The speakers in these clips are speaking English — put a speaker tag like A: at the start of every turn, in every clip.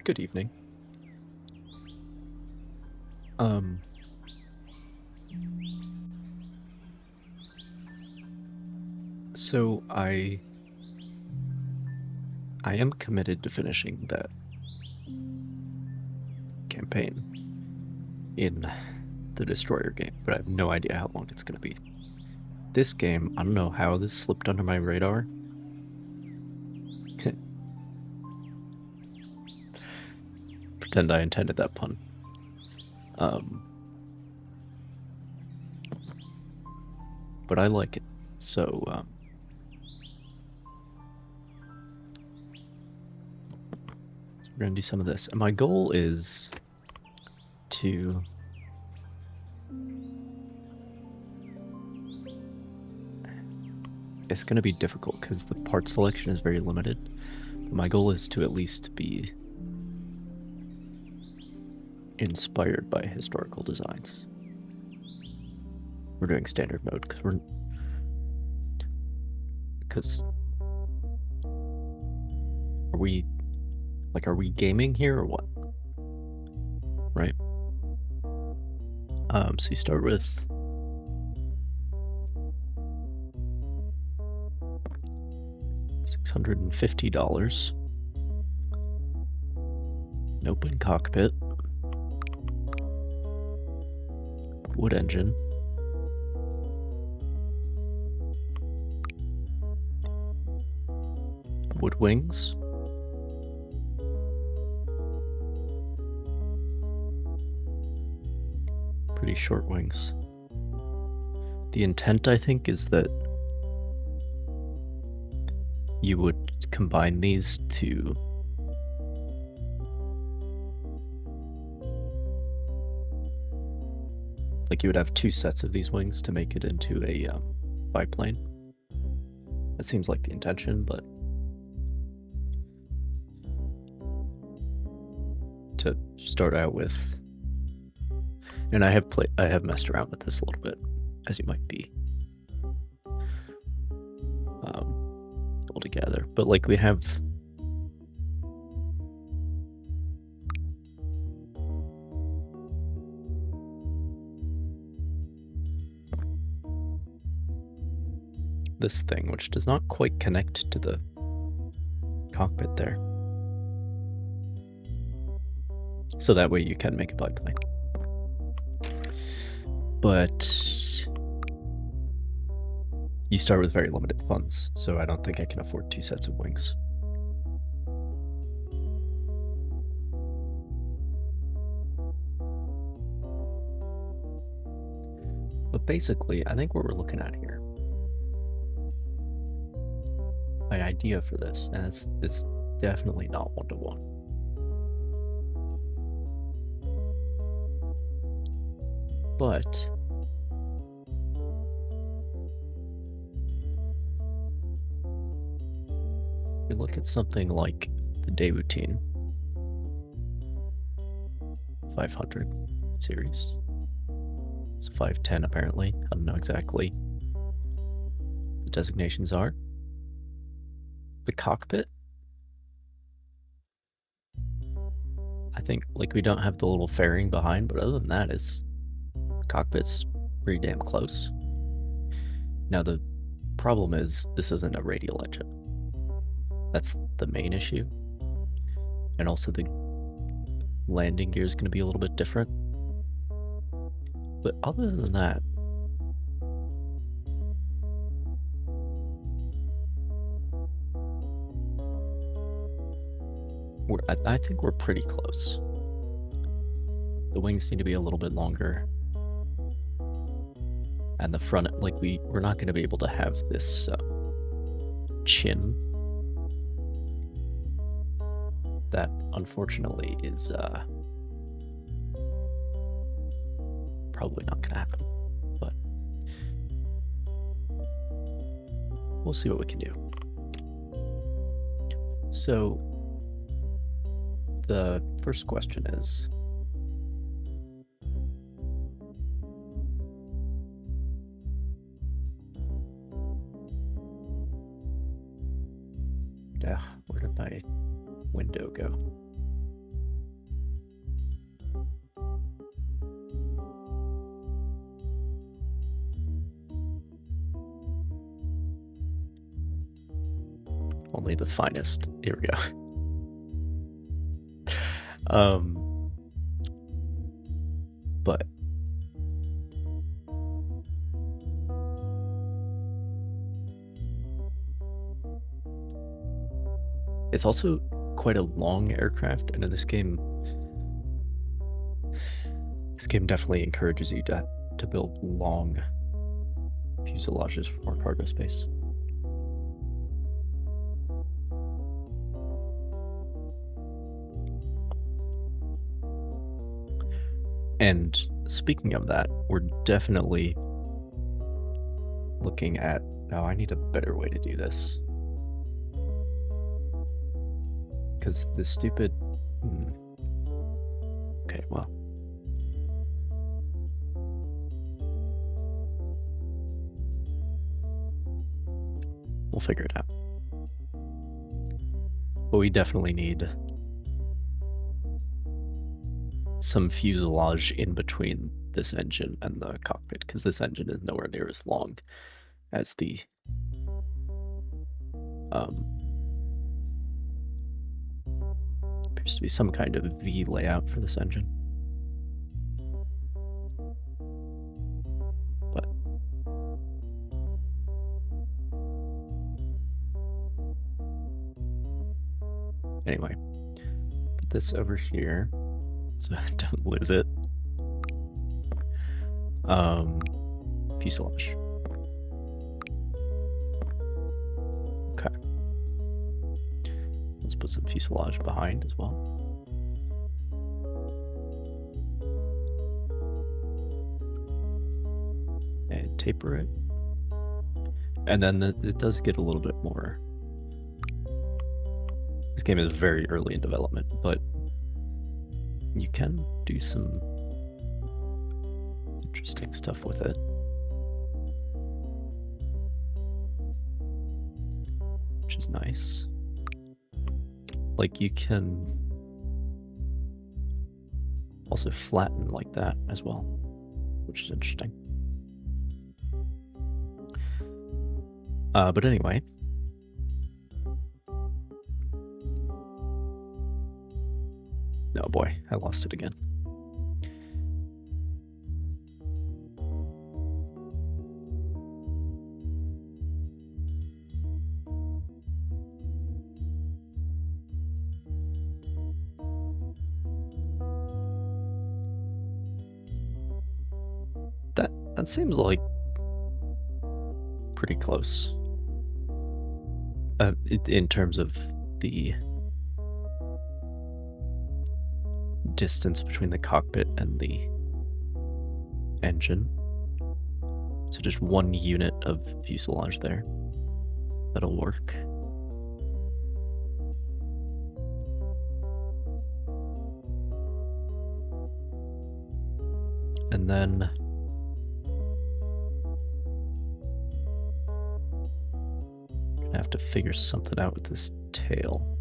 A: Good evening. So I am committed to finishing that campaign in the Destroyer game, but I have no idea how long it's going to be. This game, I don't know how this slipped under my radar. Pretend I intended that pun. But I like it, so we're gonna do some of this. And my goal is to it's gonna be difficult because the part selection is very limited. But my goal is to at least be inspired by historical designs. We're doing standard mode because are we gaming here or what? Right. So you start with $650. An open cockpit. Wood engine. Wood wings. Pretty short wings. The intent, I think, is that you would combine these to you would have two sets of these wings to make it into a biplane. That seems like the intention, but to start out with, and I have messed around with this a little bit, as you might be able to gather. But we have this thing, which does not quite connect to the cockpit there. So that way you can make a biplane. But you start with very limited funds, so I don't think I can afford two sets of wings. But basically, I think what we're looking at here, my idea for this, and it's definitely not one-to-one. But we look at something like the day routine 500 series. It's 510 apparently. I don't know exactly the designations are. The cockpit, I think, like, we don't have the little fairing behind, but other than that, the cockpit's pretty damn close. Now the problem is this isn't a radial engine. That's the main issue. And also the landing gear is going to be a little bit different. But other than that, I think we're pretty close. The wings need to be a little bit longer. And the front, like, we're not going to be able to have this chin that unfortunately is probably not going to happen, but we'll see what we can do. So the first question is, where did my window go? Only the finest. Here we go. But it's also quite a long aircraft, and in this game definitely encourages you to build long fuselages for more cargo space. And speaking of that, we're definitely looking at, oh, I need a better way to do this. Because the stupid... Okay, well. We'll figure it out. But we definitely need some fuselage in between this engine and the cockpit, because this engine is nowhere near as long as the appears to be some kind of V layout for this engine. But anyway, put this over here so I don't lose it. Fuselage. Okay. Let's put some fuselage behind as well. And taper it. And then it does get a little bit more. This game is very early in development, but you can do some interesting stuff with it. Which is nice. Like, you can also flatten like that as well, which is interesting. But anyway. Oh boy, I lost it again. That seems like pretty close. In terms of the distance between the cockpit and the engine. So just one unit of fuselage there. That'll work. And then I'm gonna have to figure something out with this tail.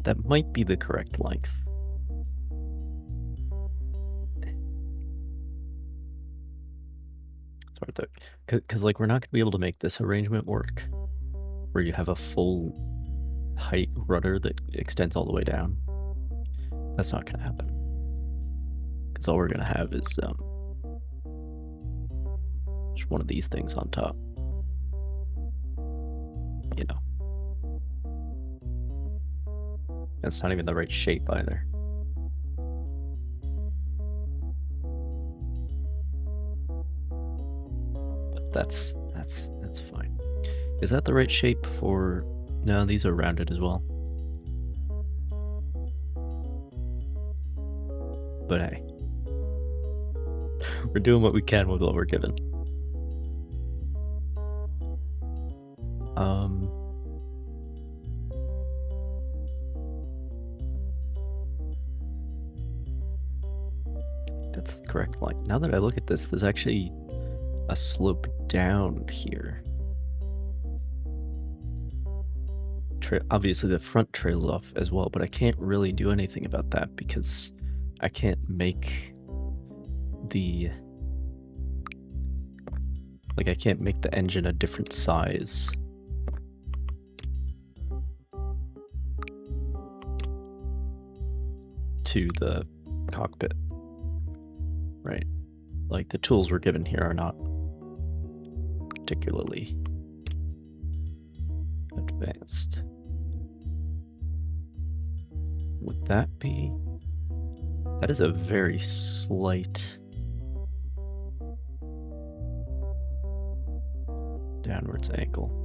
A: That might be the correct length. Sorry, because like we're not gonna be able to make this arrangement work, where you have a full height rudder that extends all the way down. That's not gonna happen. Because all we're gonna have is just one of these things on top. You know. That's not even the right shape either. But that's fine. Is that the right shape for... No, these are rounded as well. But hey. We're doing what we can with what we're given. That's the correct line. Now that I look at this, there's actually a slope down here. Obviously the front trails off as well, but I can't really do anything about that because I can't make the... Like, I can't make the engine a different size. To the cockpit. Right. Like, the tools we're given here are not particularly advanced. Would that be... That is a very slight downwards angle.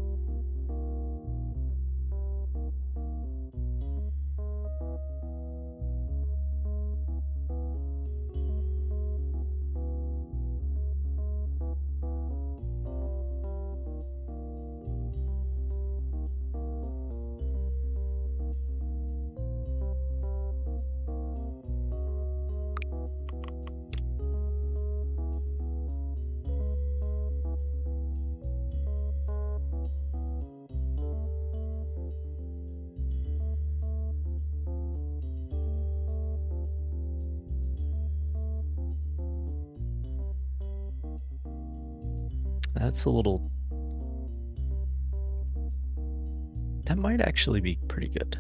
A: That's a little... That might actually be pretty good.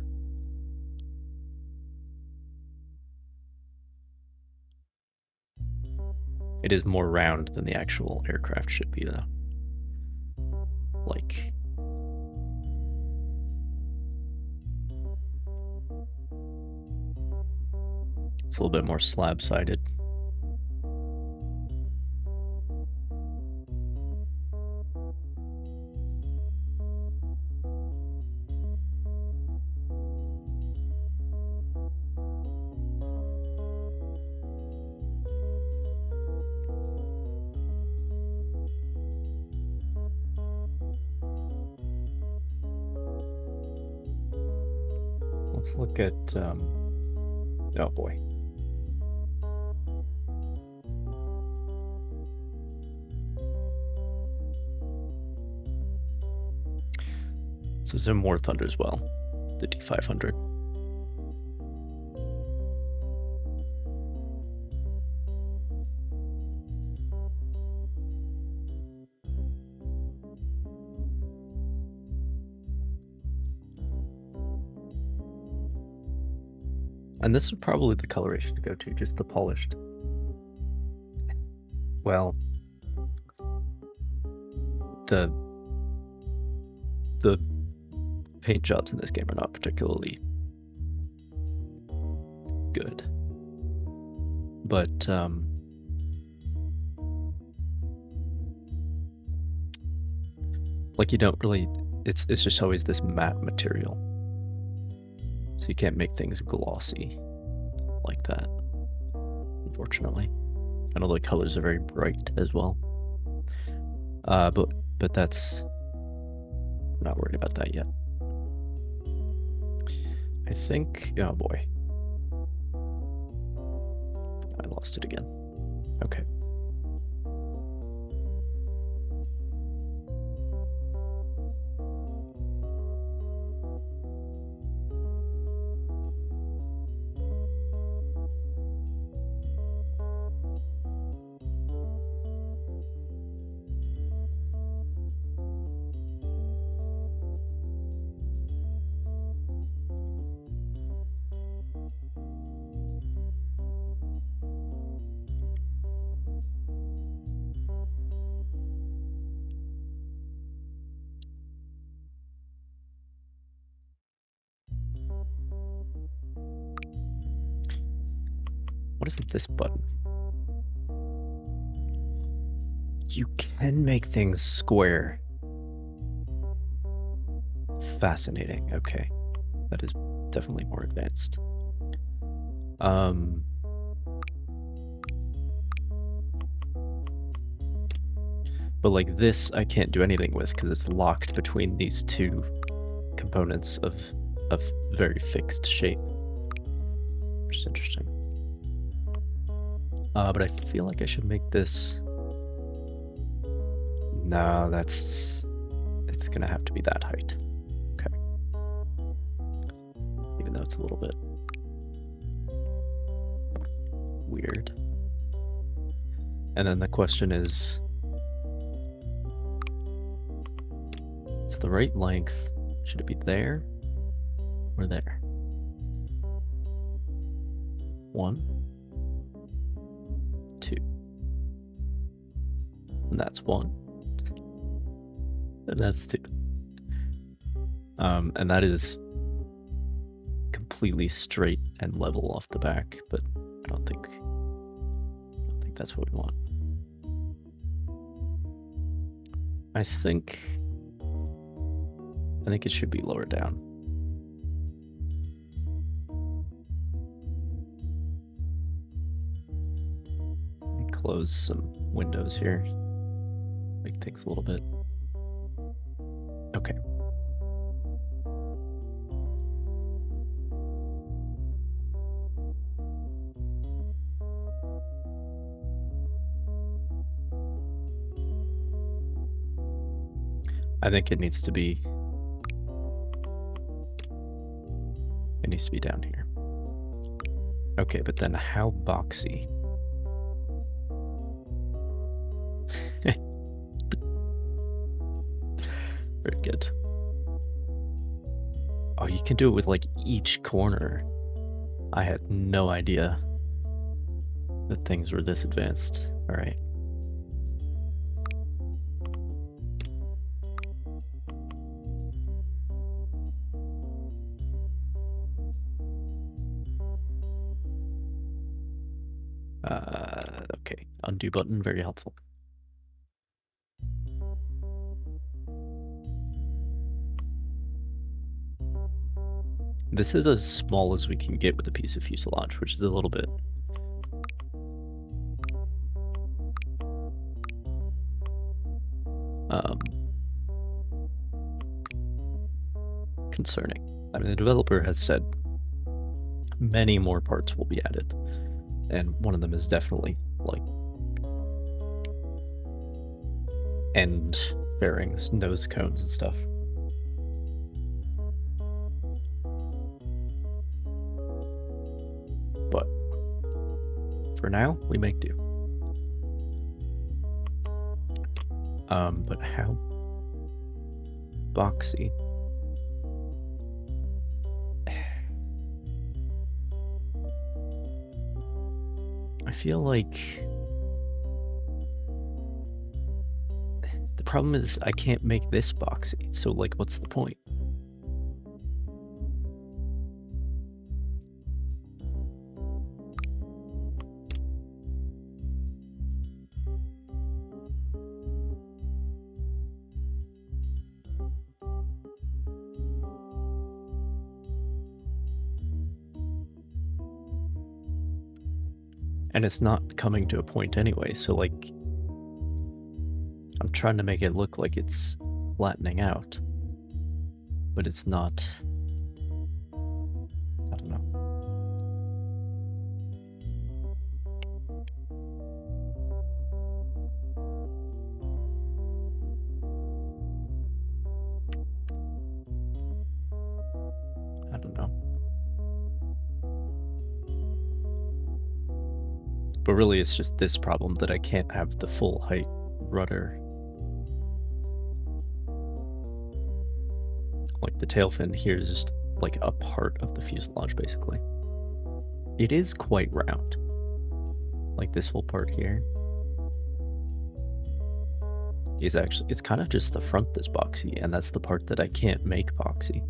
A: It is more round than the actual aircraft should be, though. Like... It's a little bit more slab-sided. Let's look at, oh boy. This is in War Thunder as well, the D500. And this is probably the coloration to go to, just the polished. Well, the paint jobs in this game are not particularly good. But, like, you don't really... It's just always this matte material. So you can't make things glossy like that, unfortunately. And all the colors are very bright as well. But that's... I'm not worried about that yet. I think... Oh boy. I lost it again. Okay. What is this button? You can make things square. Fascinating. Okay. That is definitely more advanced. But like this, I can't do anything with because it's locked between these two components of very fixed shape, which is interesting. But I feel like I should make this... No, it's gonna have to be that height. Okay. Even though it's a little bit weird. And then the question is the right length, should it be there or there? 1, 2. And that's 1. And that's 2. And that is completely straight and level off the back, but I don't think that's what we want. I think it should be lower down. Let me close some windows here. Make things a little bit. Okay. I think it needs to be down here. Okay, but then how boxy? Very good. Oh, you can do it with like each corner. I had no idea that things were this advanced. All right. Okay, undo button, very helpful. This is as small as we can get with a piece of fuselage, which is a little bit concerning. I mean, the developer has said many more parts will be added, and one of them is definitely like end fairings, nose cones and stuff. But for now, we make do. But how boxy? I feel like the problem is I can't make this boxy, so like what's the point? And it's not coming to a point anyway, so like I'm trying to make it look like it's flattening out, but it's not. I don't know. I don't know. But really it's just this problem that I can't have the full height rudder. Like the tail fin here is just like a part of the fuselage basically. It is quite round. Like this whole part here is actually, it's kind of just the front that's boxy, and that's the part that I can't make boxy.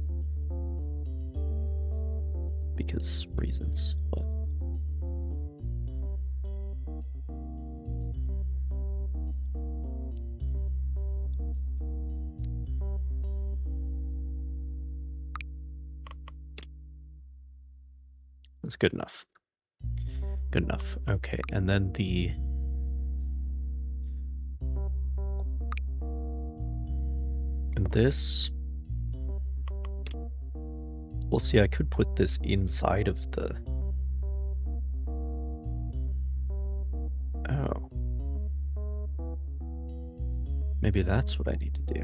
A: Because reasons, but that's good enough. Good enough. Okay, and then this, well, see, I could put this inside of the, oh, maybe that's what I need to do.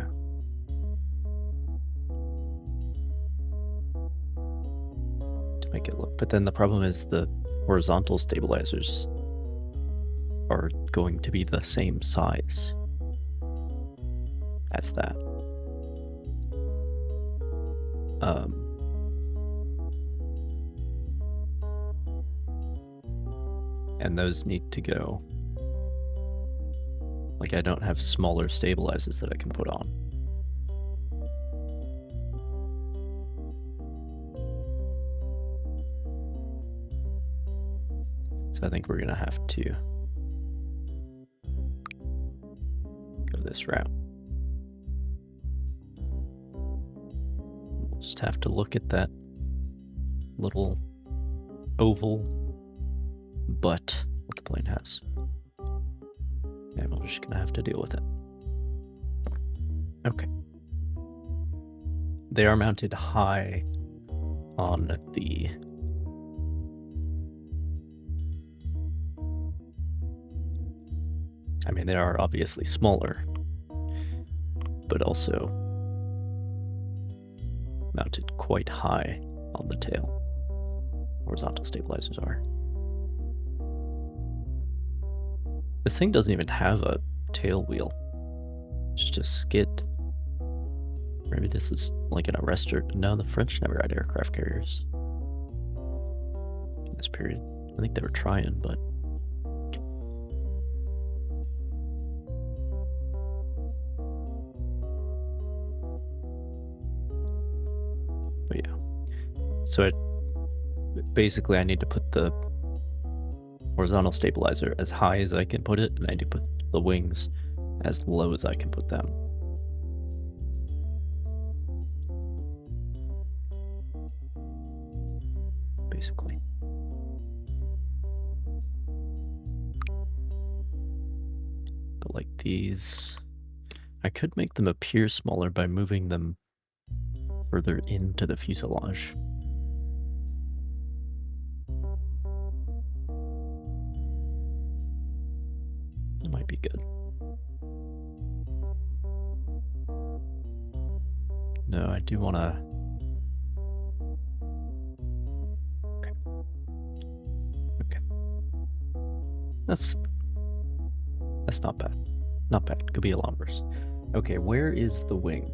A: To make it look, but then the problem is the horizontal stabilizers are going to be the same size as that. And those need to go, like I don't have smaller stabilizers that I can put on. So I think we're gonna have to go this route. We'll just have to look at that little oval butt that the plane has. And we're just gonna have to deal with it. Okay. They are mounted high on the I mean, they are obviously smaller, but also mounted quite high on the tail. Horizontal stabilizers are. This thing doesn't even have a tail wheel. It's just a skid. Maybe this is like an arrestor. No, the French never had aircraft carriers in this period. I think they were trying, but yeah. So basically I need to put the horizontal stabilizer as high as I can put it, and I need to put the wings as low as I can put them. Basically. But like these, I could make them appear smaller by moving them further into the fuselage. That might be good. No, I do want to... Okay. Okay. That's not bad. Not bad. Could be a lot worse. Okay, where is the wing?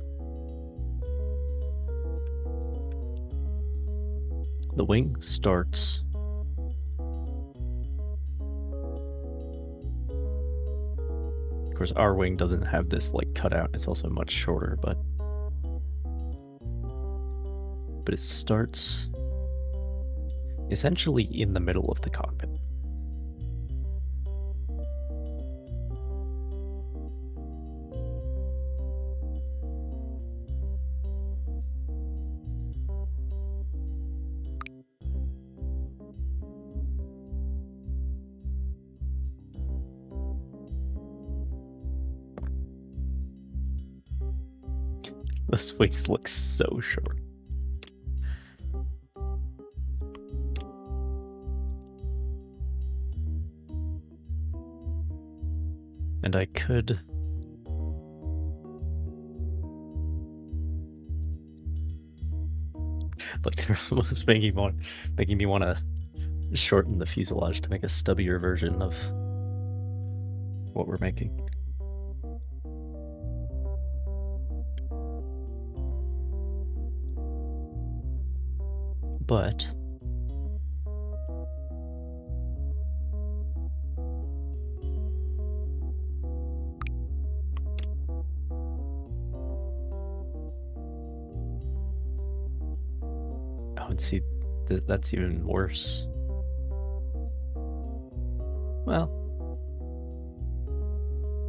A: The wing starts... Of course, our wing doesn't have this like cutout. It's also much shorter, but it starts essentially in the middle of the cockpit. Those wings look so short. And I could... Like, they're almost making me want to shorten the fuselage to make a stubbier version of what we're making. But oh, and see, that's even worse. Well,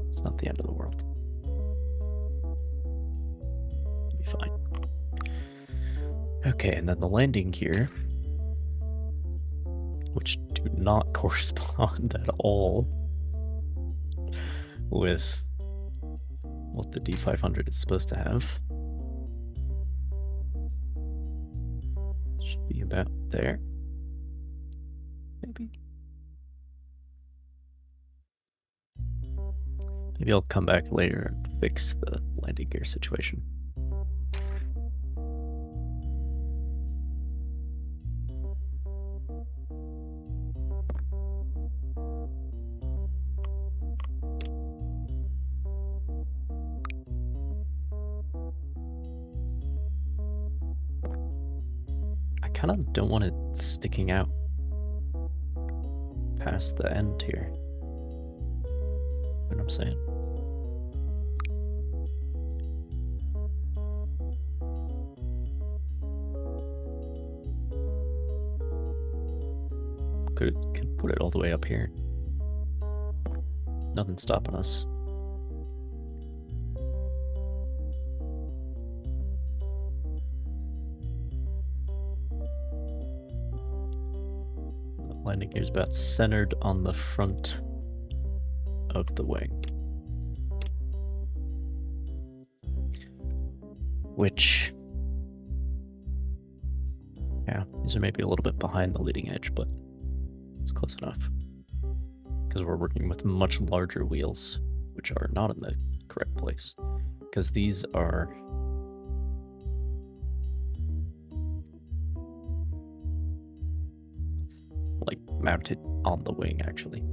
A: it's not the end of the world. It'll be fine. Okay, and then the landing gear, which do not correspond at all with what the D500 is supposed to have. Should be about there. Maybe. Maybe I'll come back later and fix the landing gear situation. I kind of don't want it sticking out past the end here. You know what I'm saying? Could put it all the way up here. Nothing's stopping us. The landing gear is about centered on the front of the wing, which, yeah, these are maybe a little bit behind the leading edge, but it's close enough because we're working with much larger wheels, which are not in the correct place, because these are like mounted on the wing actually.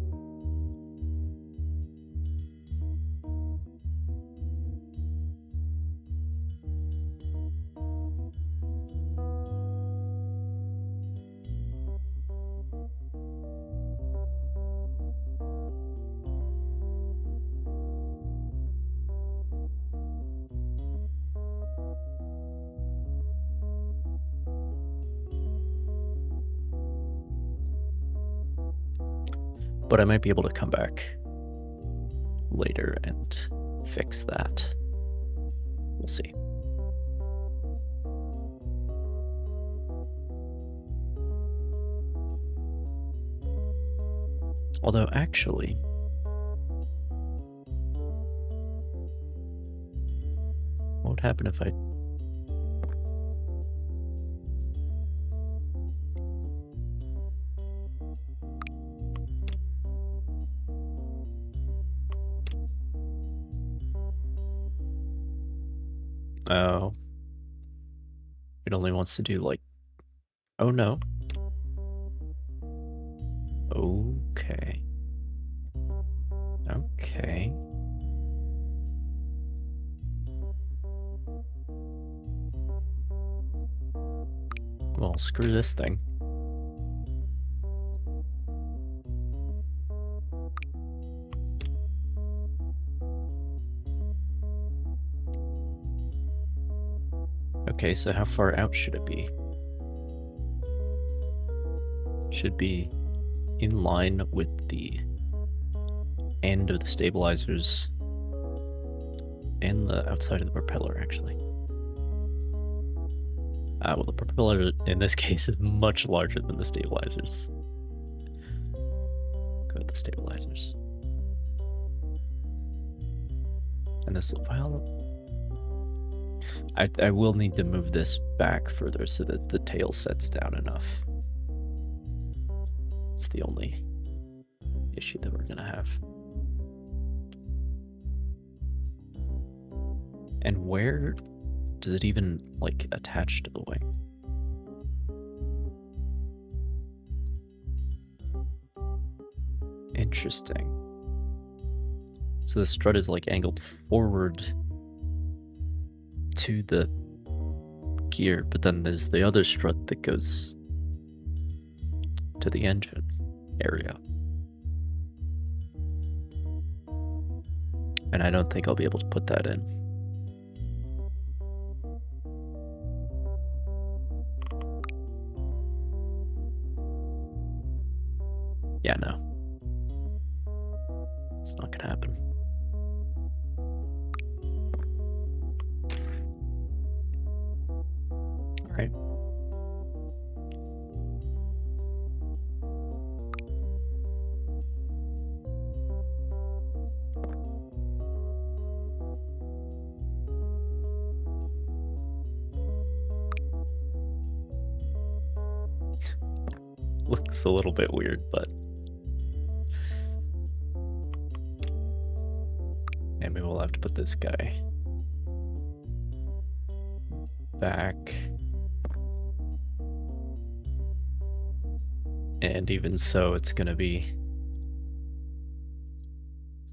A: But I might be able to come back later and fix that. We'll see. Although, actually, what would happen if I... Oh. It only wants to do, like... Oh, no. Okay. Okay. Well, screw this thing. Okay, so how far out should it be? Should be in line with the end of the stabilizers and the outside of the propeller, actually. Well, the propeller in this case is much larger than the stabilizers. Go to the stabilizers. And this, well, I will need to move this back further so that the tail sets down enough. It's the only issue that we're gonna have. And where does it even, like, attach to the wing? Interesting. So the strut is, like, angled forward to the gear, but then there's the other strut that goes to the engine area. And I don't think I'll be able to put that in. Yeah, no. It's not gonna happen. Alright. Looks a little bit weird, but maybe we'll have to put this guy back. And even so, it's gonna be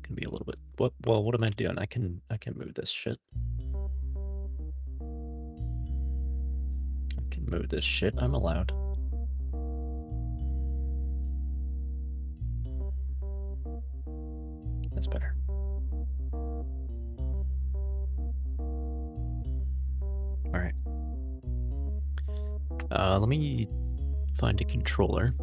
A: a little bit. What am I doing? I can move this shit. I can move this shit. I'm allowed. That's better. All right. Let me find a controller.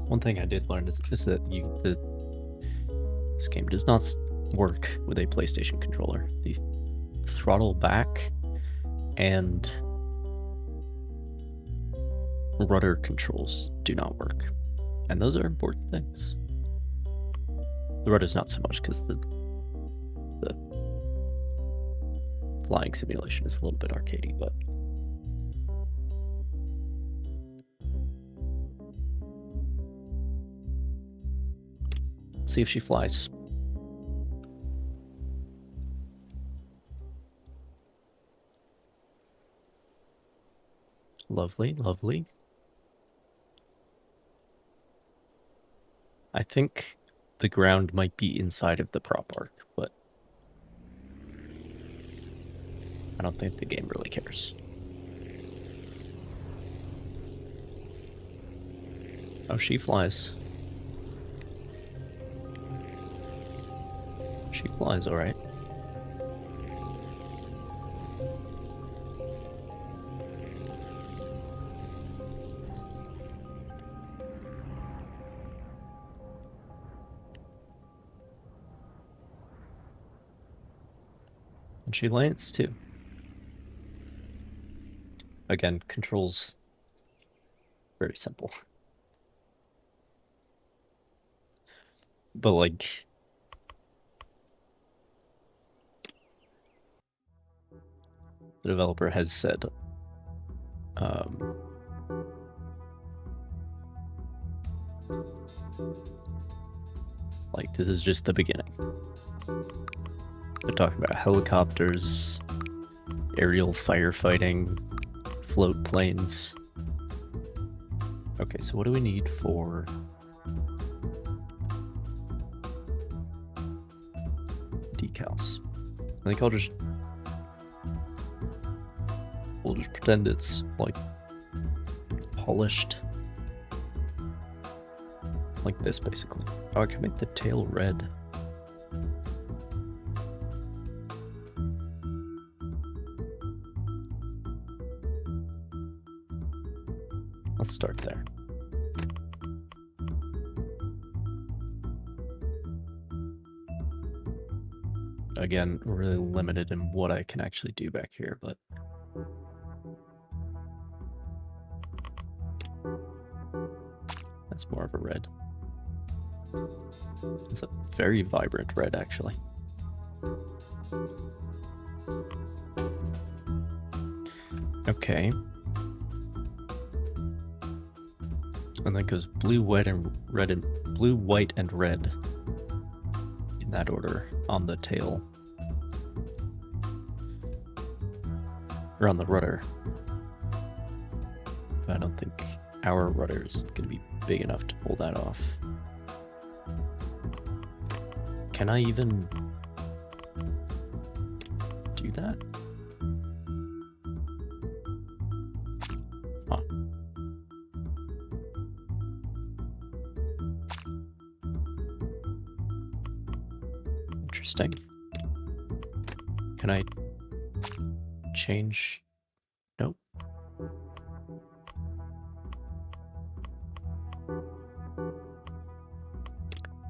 A: One thing I did learn is that this game does not work with a PlayStation controller. The throttle back and rudder controls do not work, and those are important things. The rudder's not so much, because the flying simulation is a little bit arcadey, but see if she flies. Lovely, lovely. I think the ground might be inside of the prop arc, but I don't think the game really cares. Oh, she flies. She flies, all right. And she lands too. Again, controls very simple. But like, the developer has said, like, this is just the beginning. They're talking about helicopters, aerial firefighting, float planes. Okay, so what do we need for decals? I think we'll just pretend it's like polished, like this basically. Oh, I can make the tail red. Let's start there. Again, really limited in what I can actually do back here, but more of a red. It's a very vibrant red, actually. Okay. And then goes blue, white, and red, and blue, white, and red. In that order on the tail. Or on the rudder. But I don't think our rudder is going to be big enough to pull that off. Can I even do that? Huh. Interesting. Can I change? Nope.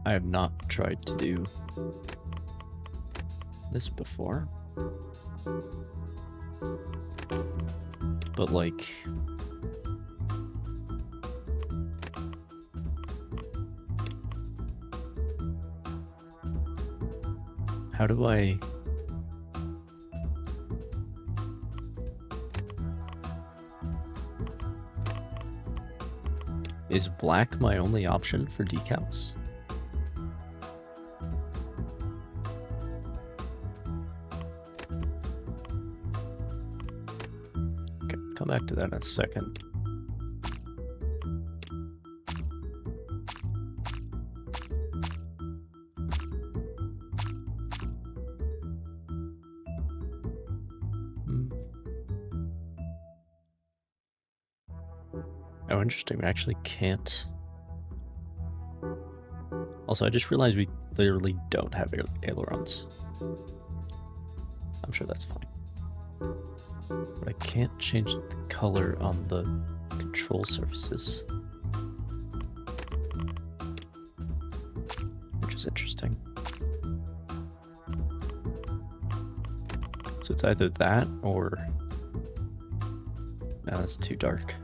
A: I have not tried to do this before. But like, how do I... Is black my only option for decals? Okay, come back to that in a second. Oh, interesting. We actually can't. Also, I just realized we literally don't have ailerons. I'm sure that's fine. But I can't change the color on the control surfaces. Which is interesting. So it's either that or... No, that's too dark.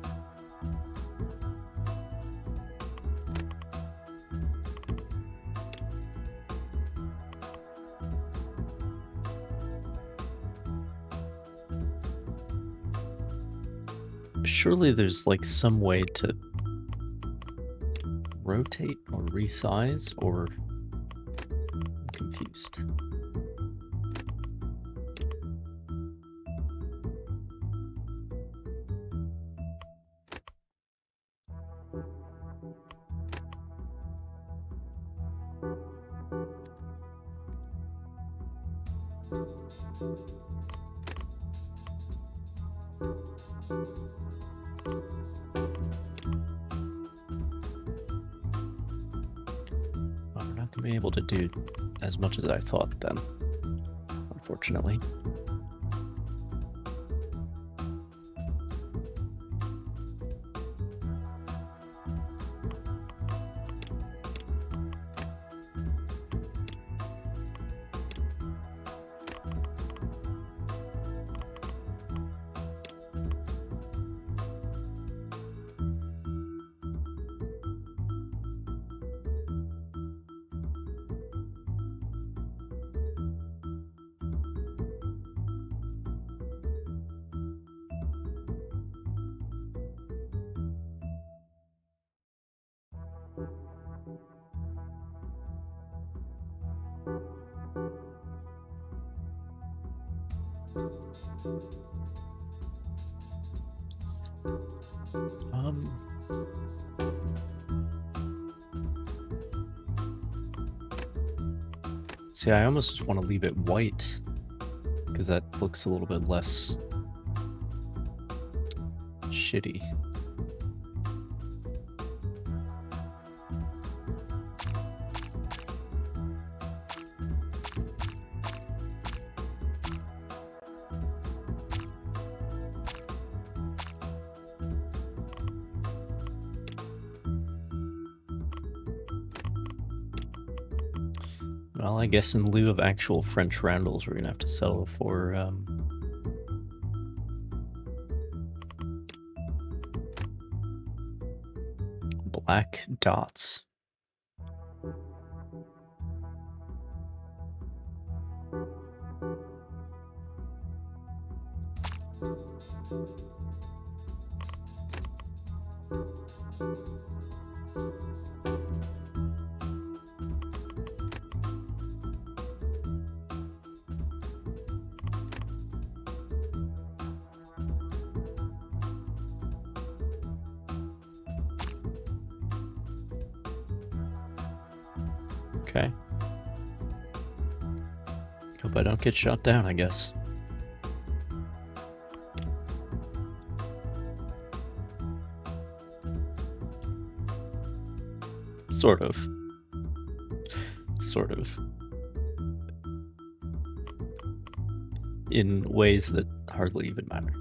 A: Surely there's like some way to rotate or resize, or I'm confused. We're not going to be able to do as much as I thought then, unfortunately. See, I almost just want to leave it white, because that looks a little bit less shitty. Well, I guess in lieu of actual French roundels, we're gonna have to settle for Black dots. Okay. Hope I don't get shot down, I guess. Sort of. Sort of. In ways that hardly even matter.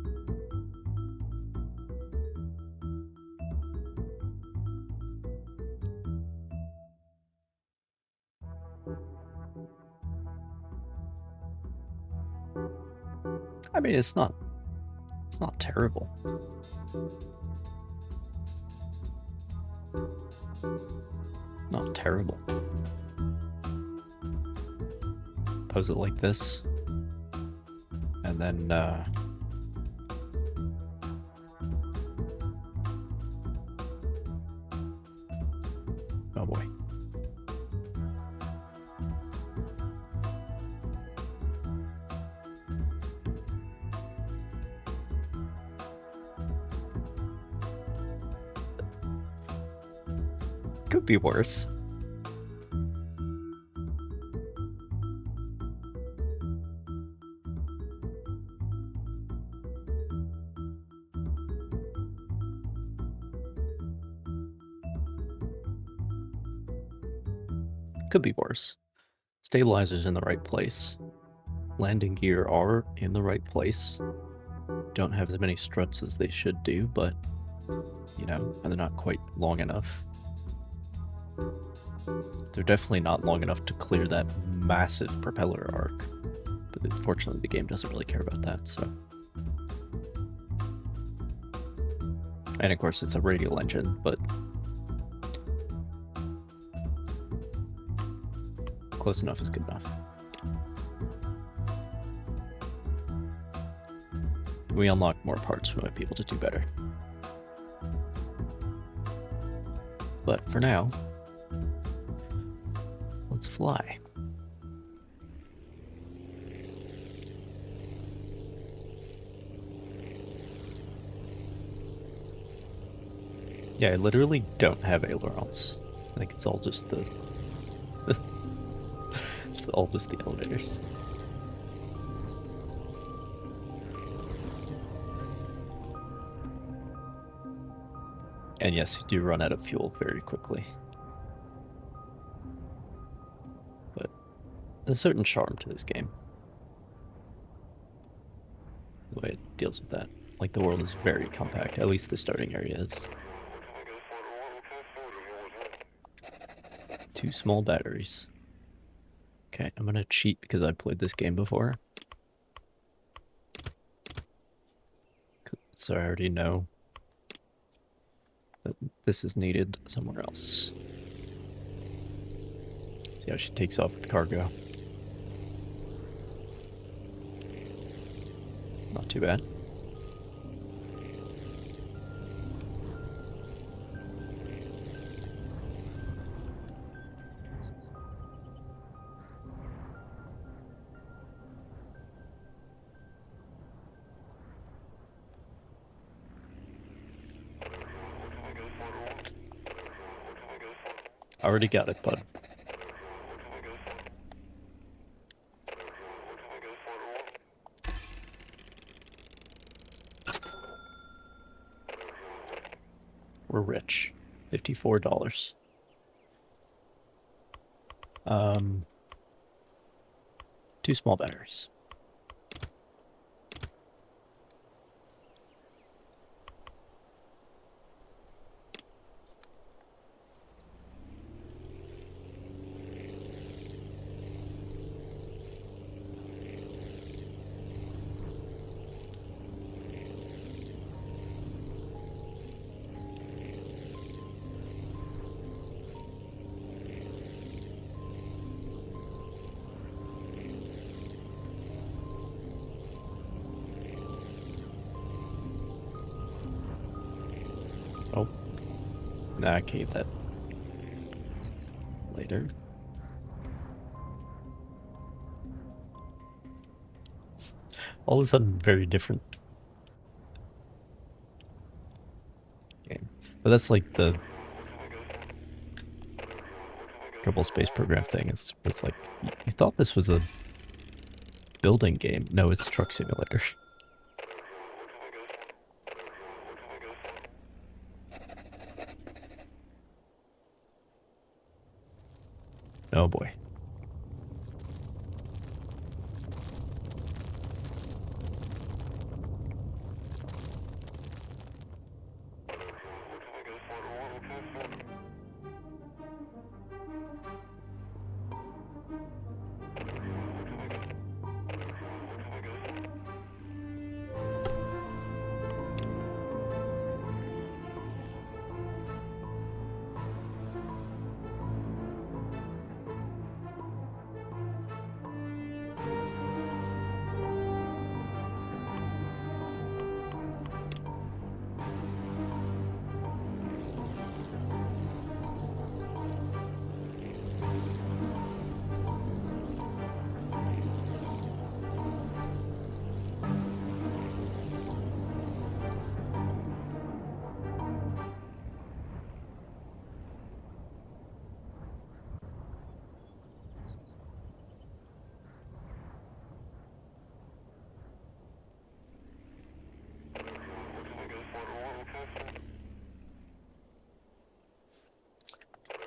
A: I mean, it's not terrible. Not terrible. Pose it like this. And then, oh boy. Could be worse. Could be worse. Stabilizer's in the right place. Landing gear are in the right place. Don't have as many struts as they should do, but, you know, and they're not quite long enough. They're definitely not long enough to clear that massive propeller arc. But unfortunately, the game doesn't really care about that, so. And of course, it's a radial engine, but close enough is good enough. We unlock more parts, we might be able to do better. But for now, let's fly. Yeah, I literally don't have ailerons. I think it's all just the... it's all just the elevators. And yes, you do run out of fuel very quickly. But there's a certain charm to this game. The way it deals with that. Like, the world is very compact, at least the starting area is. 2 small batteries. Okay, I'm gonna cheat because I've played this game before. So I already know that this is needed somewhere else. See how she takes off with cargo. Not too bad. Already got it, bud. We're rich. $54. 2 small batteries. evacuate that later. All of a sudden, very different game. But that's like the Kerbal Space Program thing. It's like, you thought this was a building game. No, it's Truck Simulator. Oh boy.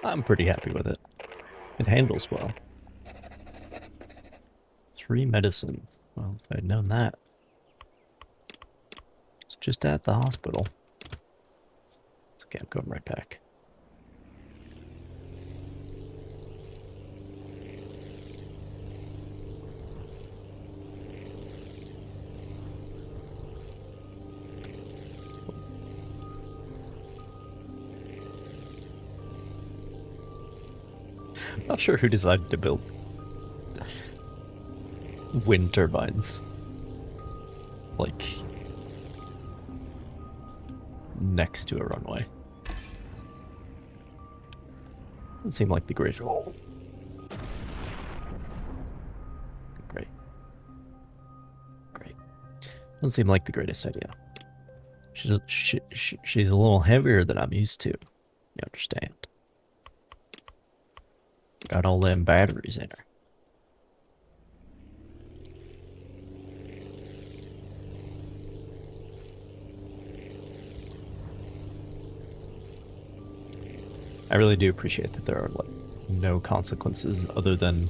A: I'm pretty happy with it. It handles well. 3 medicine. Well, if I'd known that. It's just at the hospital. It's okay, I'm going right back. Not sure who decided to build wind turbines. Like, next to a runway. Doesn't seem like the great. Oh. Great. Great. Doesn't seem like the greatest idea. She's a little heavier than I'm used to. You understand? Got all them batteries in her. I really do appreciate that there are like no consequences other than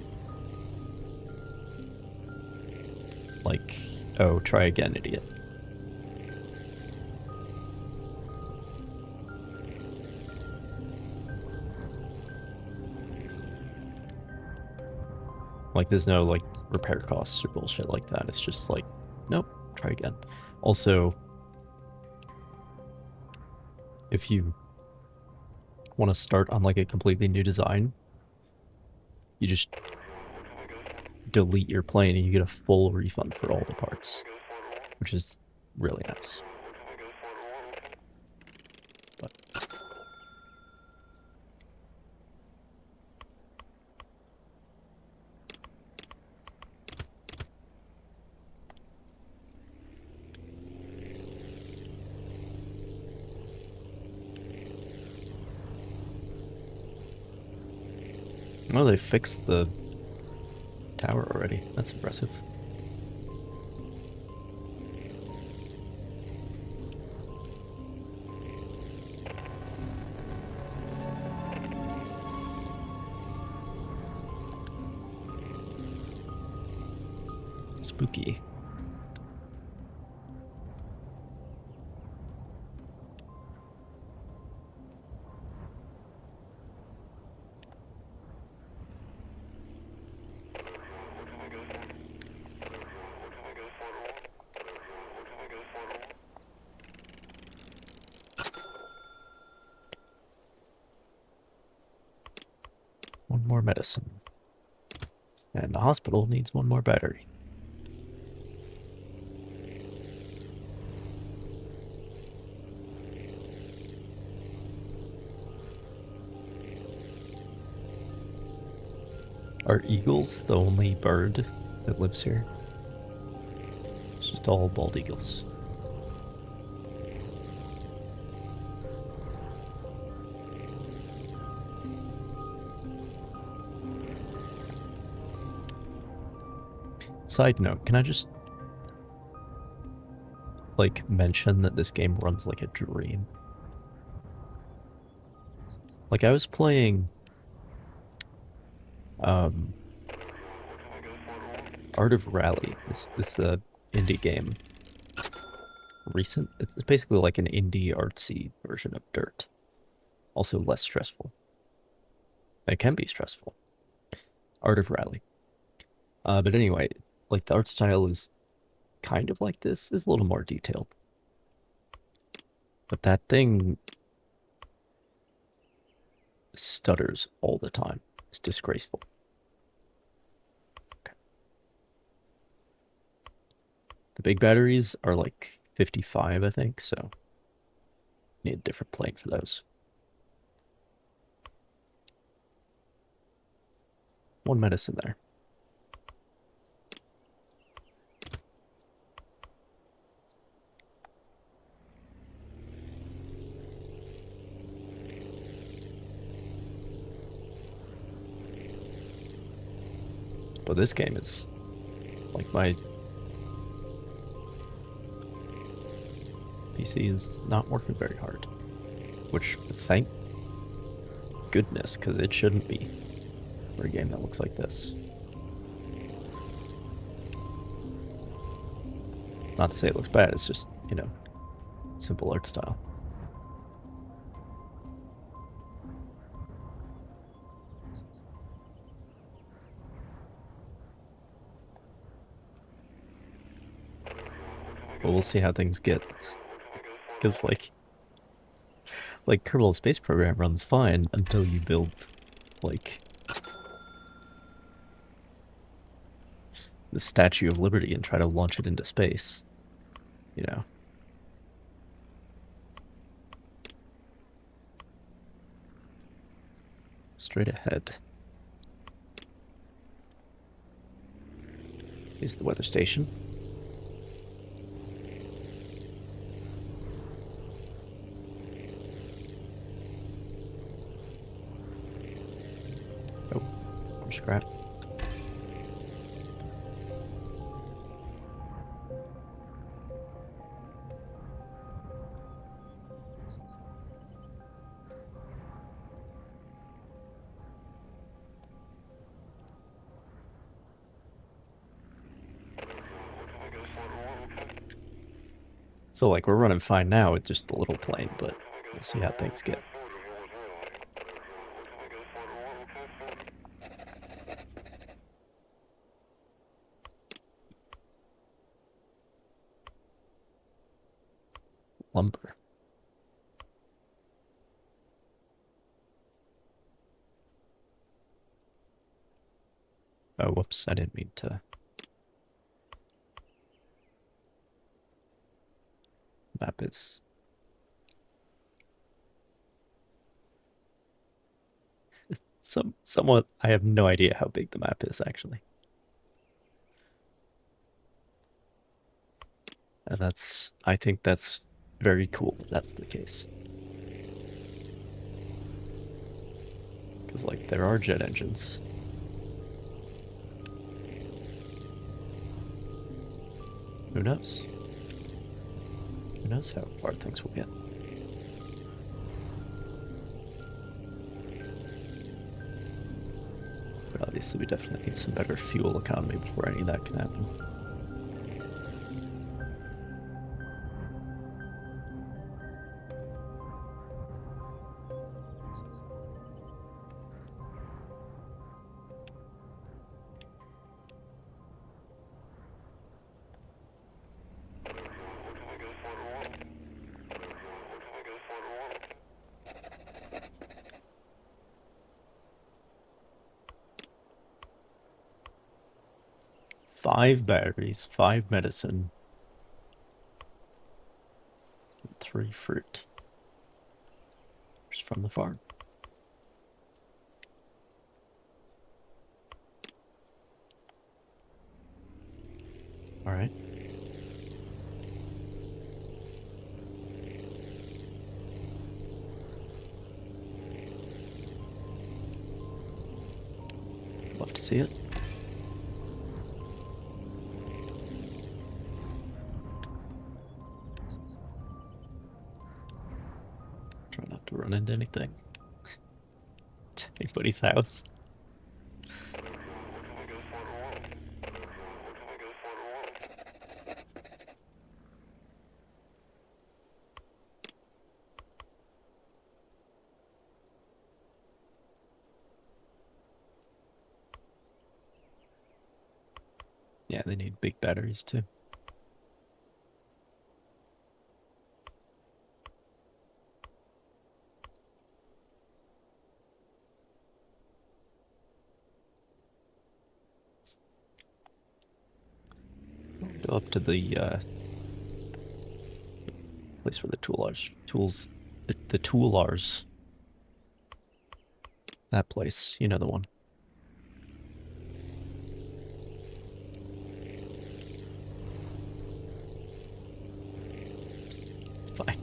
A: like, oh, try again, idiot. Like, there's no like repair costs or bullshit like that. It's just like, nope, try again. Also, if you want to start on like a completely new design, you just delete your plane and you get a full refund for all the parts, which is really nice. But well, they fixed the tower already. That's impressive. Spooky. One more medicine. And the hospital needs one more battery. Are eagles the only bird that lives here? It's just all bald eagles. Side note, can I just like mention that this game runs like a dream? Like I was playing Art of Rally. This indie game. Recent. It's basically like an indie artsy version of Dirt. Also less stressful. It can be stressful. Art of Rally. But anyway, like the art style is kind of like this. Is a little more detailed. But that thing stutters all the time. It's disgraceful. Okay. The big batteries are like 55, I think, so need a different plane for those. One medicine there. But this game is like my PC is not working very hard, which thank goodness, because it shouldn't be for a game that looks like this. Not to say it looks bad, it's just, you know, simple art style. But we'll see how things get. Because, like Kerbal Space Program runs fine until you build, like, the Statue of Liberty and try to launch it into space. You know. Straight ahead. Is the weather station. Oh, more scrap. So, like, we're running fine now with just the little plane, but we'll see how things get. Lumber. Oh, whoops, I didn't mean to. Map is... somewhat, I have no idea how big the map is, actually. And I think that's very cool if that's the case. Because, like, there are jet engines. Who knows? Who knows how far things will get? But obviously we definitely need some better fuel economy before any of that can happen. Five batteries, 5 medicine, and 3 fruit. Just from the farm. right. Love to see it. Try not to run into anything. To anybody's house. Yeah, they need big batteries too. Go up to the place where the the toolars. That place, you know the one. It's fine.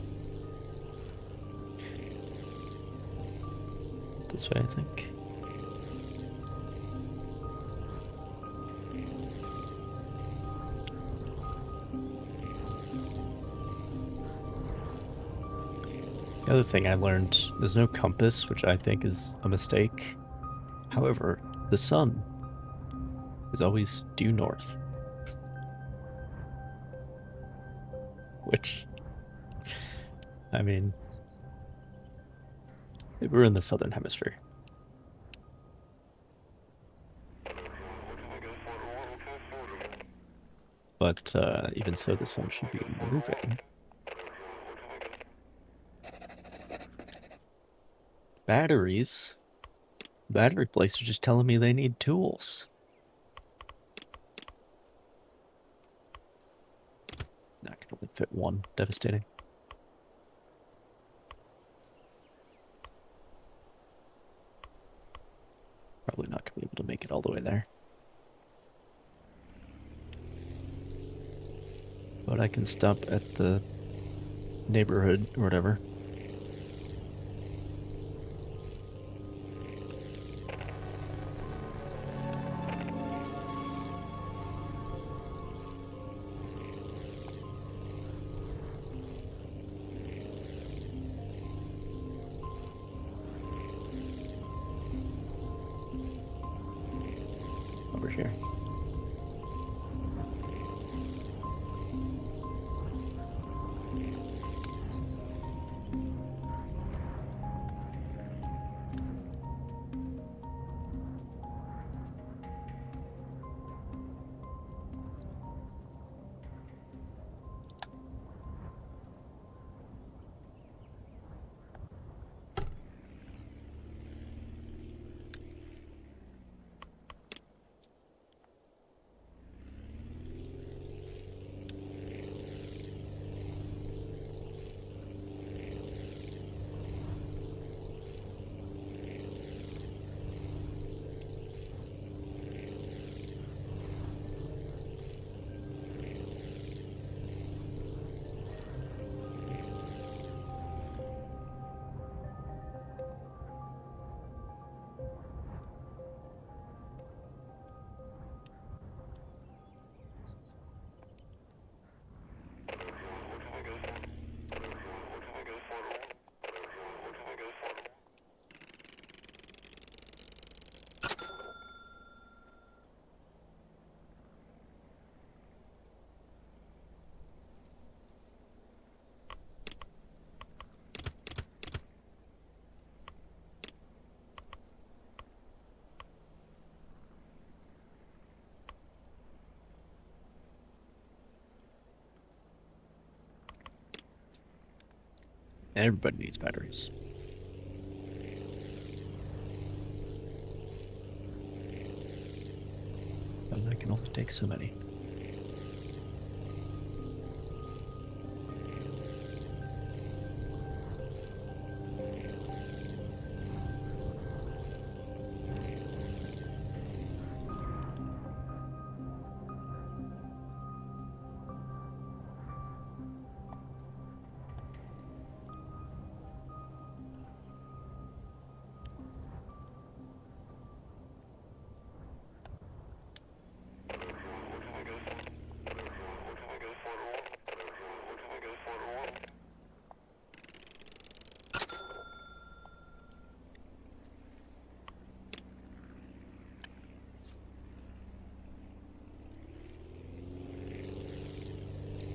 A: This way, I think. The other thing I learned, there's no compass, which I think is a mistake. However, the sun is always due north. Which, I mean, we're in the southern hemisphere. But even so, the sun should be moving. Batteries? Battery place are just telling me they need tools. I can only fit one. Devastating. Probably not going to be able to make it all the way there. But I can stop at the neighborhood or whatever. Over here. Everybody needs batteries. But I can only take so many.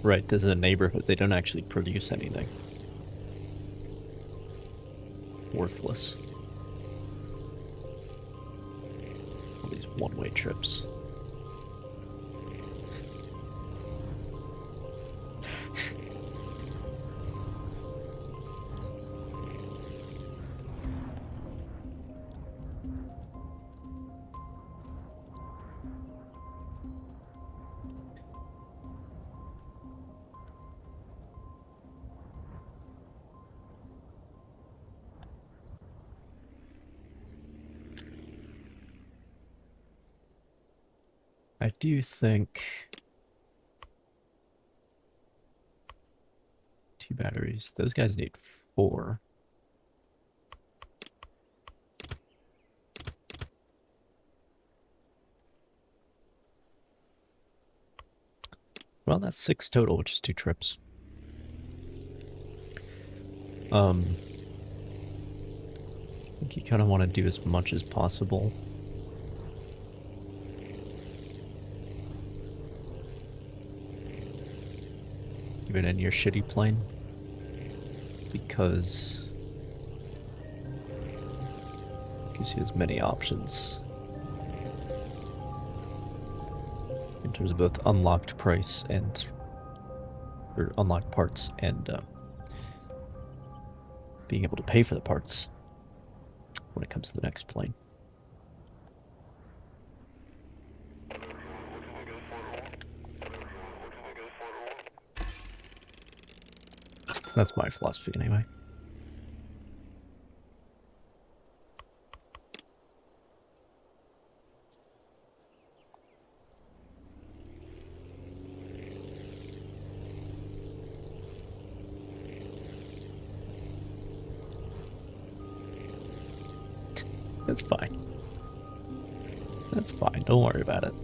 A: Right, this is a neighborhood. They don't actually produce anything. Worthless. All these one-way trips. I do think 2 batteries. Those guys need 4. Well, that's 6 total, which is 2 trips. I think you kind of want to do as much as possible. Even in your shitty plane. Because it gives you as many options. In terms of both unlocked price and... or unlocked parts and being able to pay for the parts when it comes to the next plane. That's my philosophy anyway. That's fine. That's fine. Don't worry about it.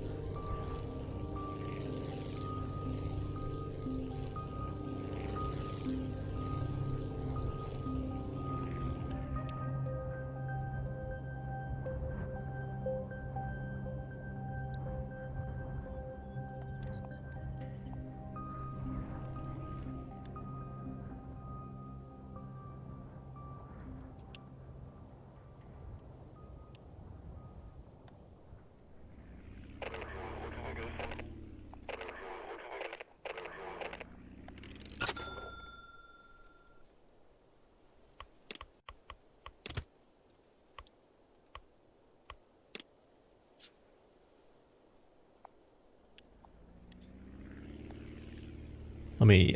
A: Let me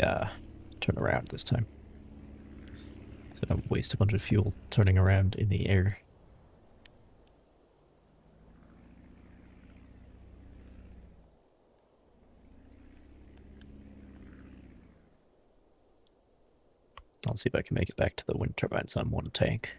A: turn around this time. So I don't waste a bunch of fuel turning around in the air. I'll see if I can make it back to the wind turbines on 1 tank.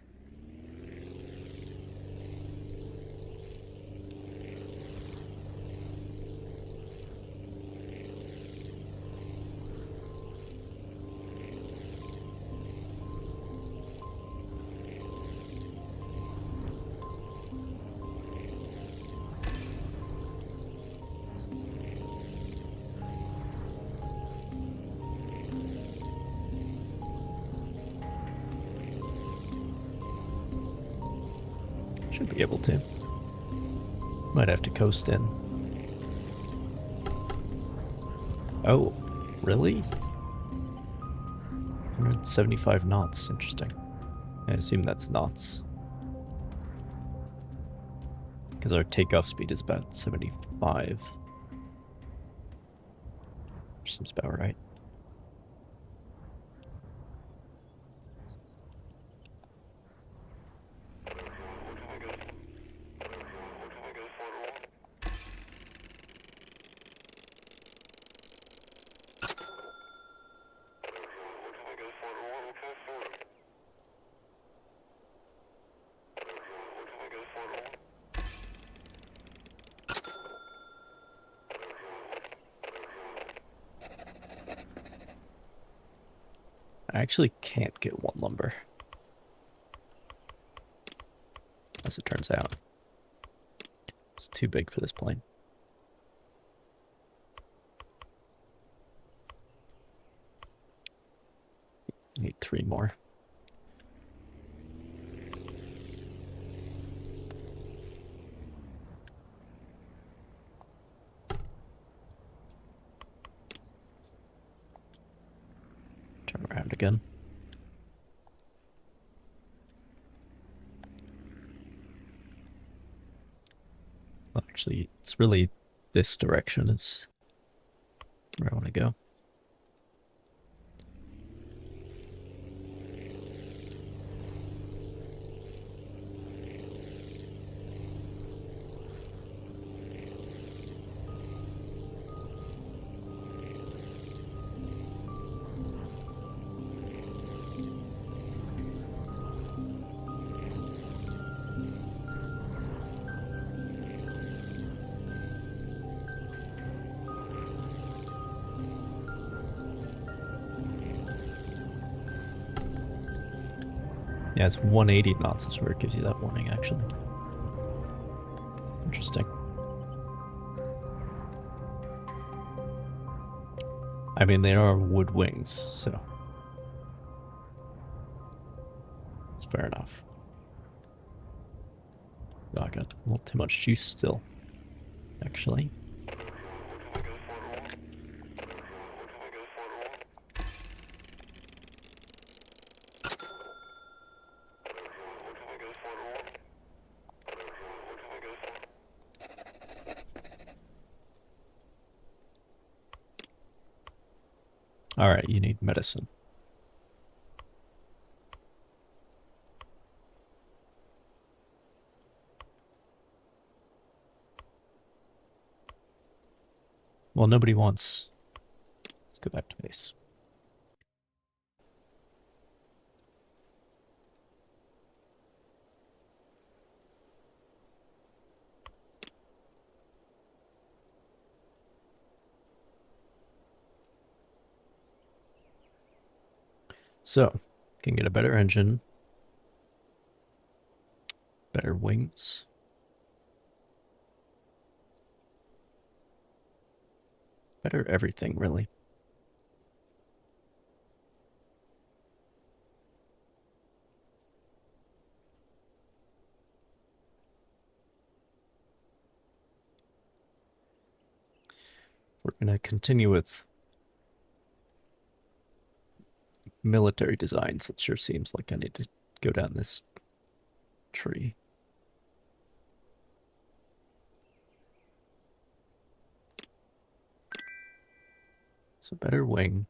A: Should be able to. Might have to coast in. Oh, really? 175 knots. Interesting. I assume that's knots. Because our takeoff speed is about 75. Which seems about right. I actually can't get 1 lumber. As it turns out. It's too big for this plane. again. Well, actually, it's really this direction is where I want to go. Yeah, it's 180 knots is where it gives you that warning, actually. Interesting. I mean, they are wood wings, so it's fair enough. Oh, I got a little too much juice still, actually. All right, you need medicine. Well, nobody wants. Let's go back to base. So, can get a better engine, better wings, better everything, really. We're going to continue with military designs. It sure seems like I need to go down this tree. So better wing.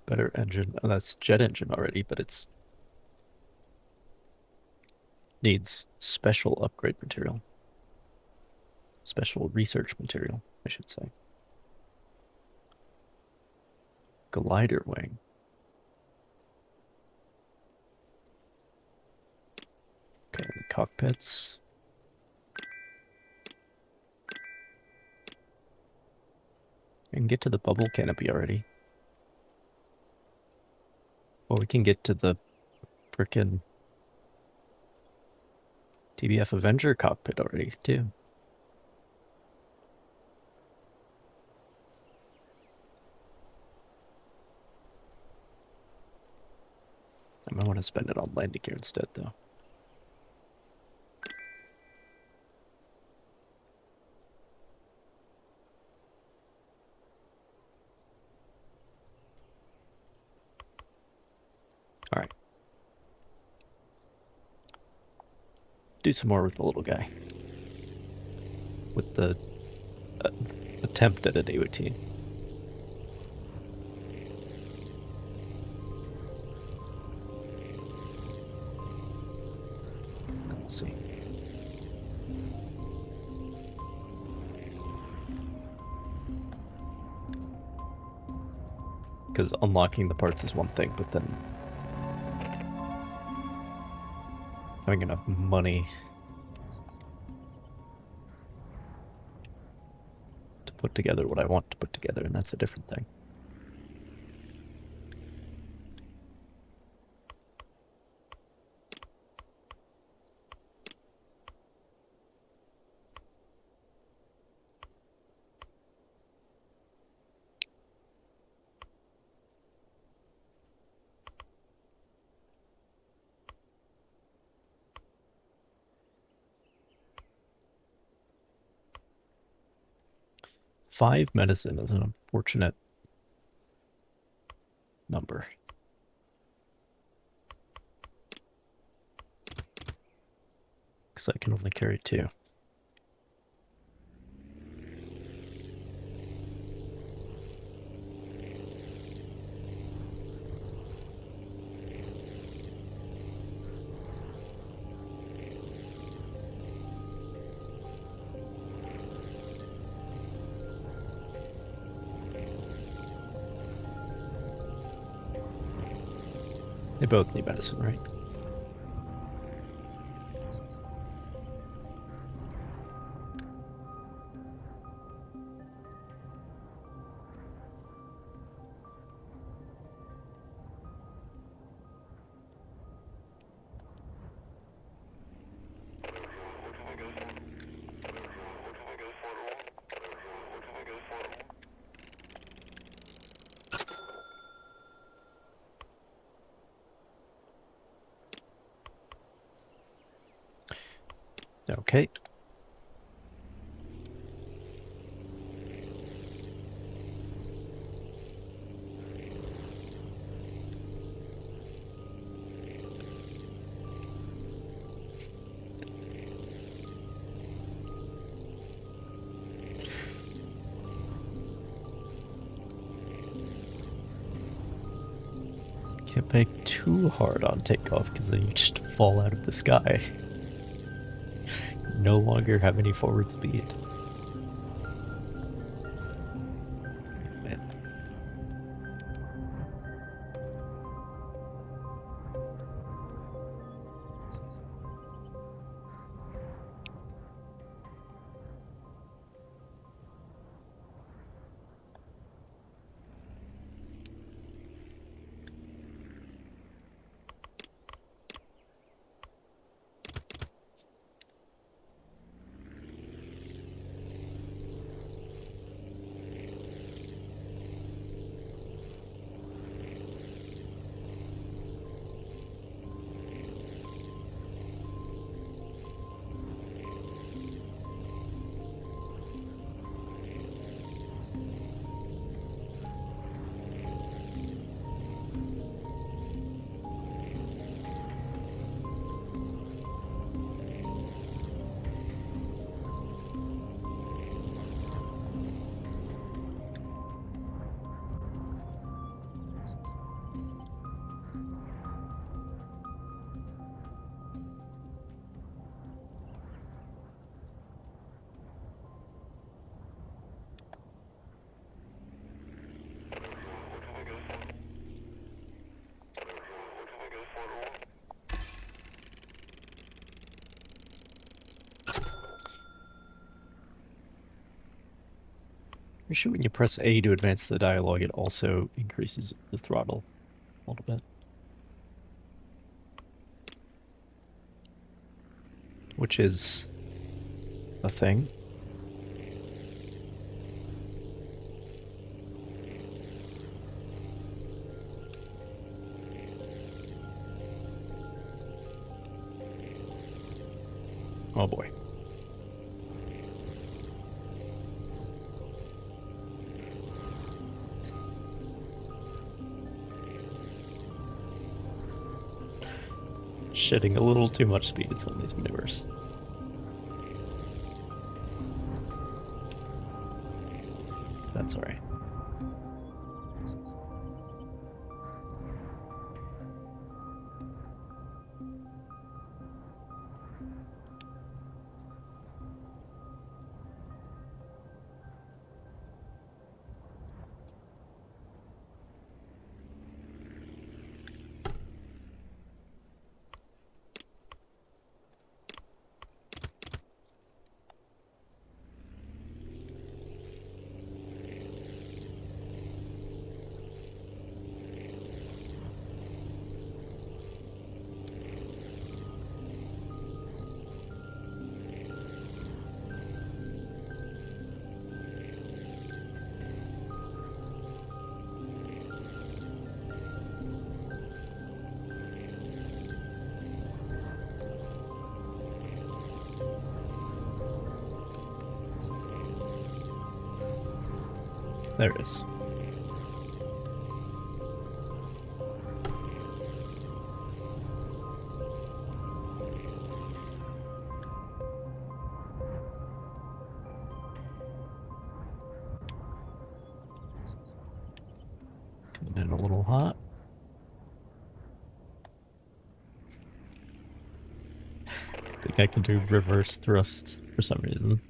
A: Better engine. Oh, that's jet engine already, but it's needs special upgrade material. Special research material, I should say. Glider wing. Okay, the cockpits. I can get to the bubble canopy already. Well, we can get to the frickin' TBF Avenger cockpit already, too. I might want to spend it on landing gear instead, though. All right. Do some more with the little guy. With the attempt at a day routine. We'll see. Because unlocking the parts is one thing, but then having enough money to put together what I want to put together, and that's a different thing. 5 medicine is an unfortunate number. Because I can only carry 2. They both need medicine, right? Okay. Can't make too hard on takeoff because then you just fall out of the sky. No longer have any forward speed. Man. Pretty sure when you press A to advance the dialogue, it also increases the throttle a little bit. Which is a thing. Oh boy. Shedding a little too much speed in some of these maneuvers. That's alright. There it is. Coming in a little hot. I think I can do reverse thrust for some reason.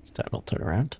A: This time I'll turn around.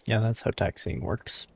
A: Yeah, that's how taxiing works.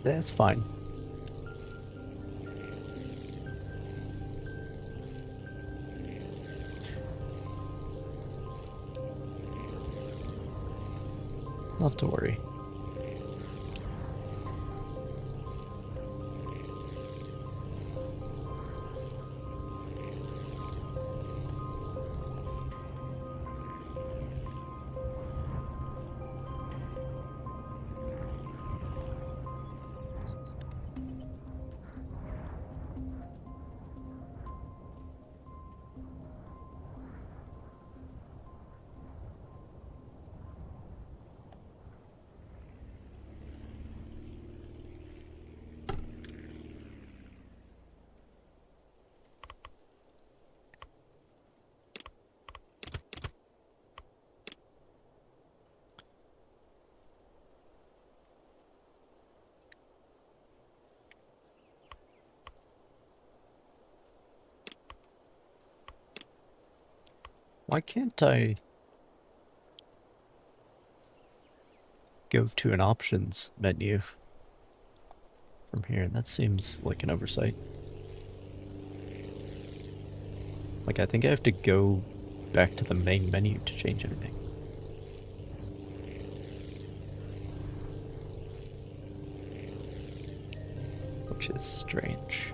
A: That's fine. Not to worry. Why can't I go to an options menu from here? That seems like an oversight. Like, I think I have to go back to the main menu to change anything. Which is strange.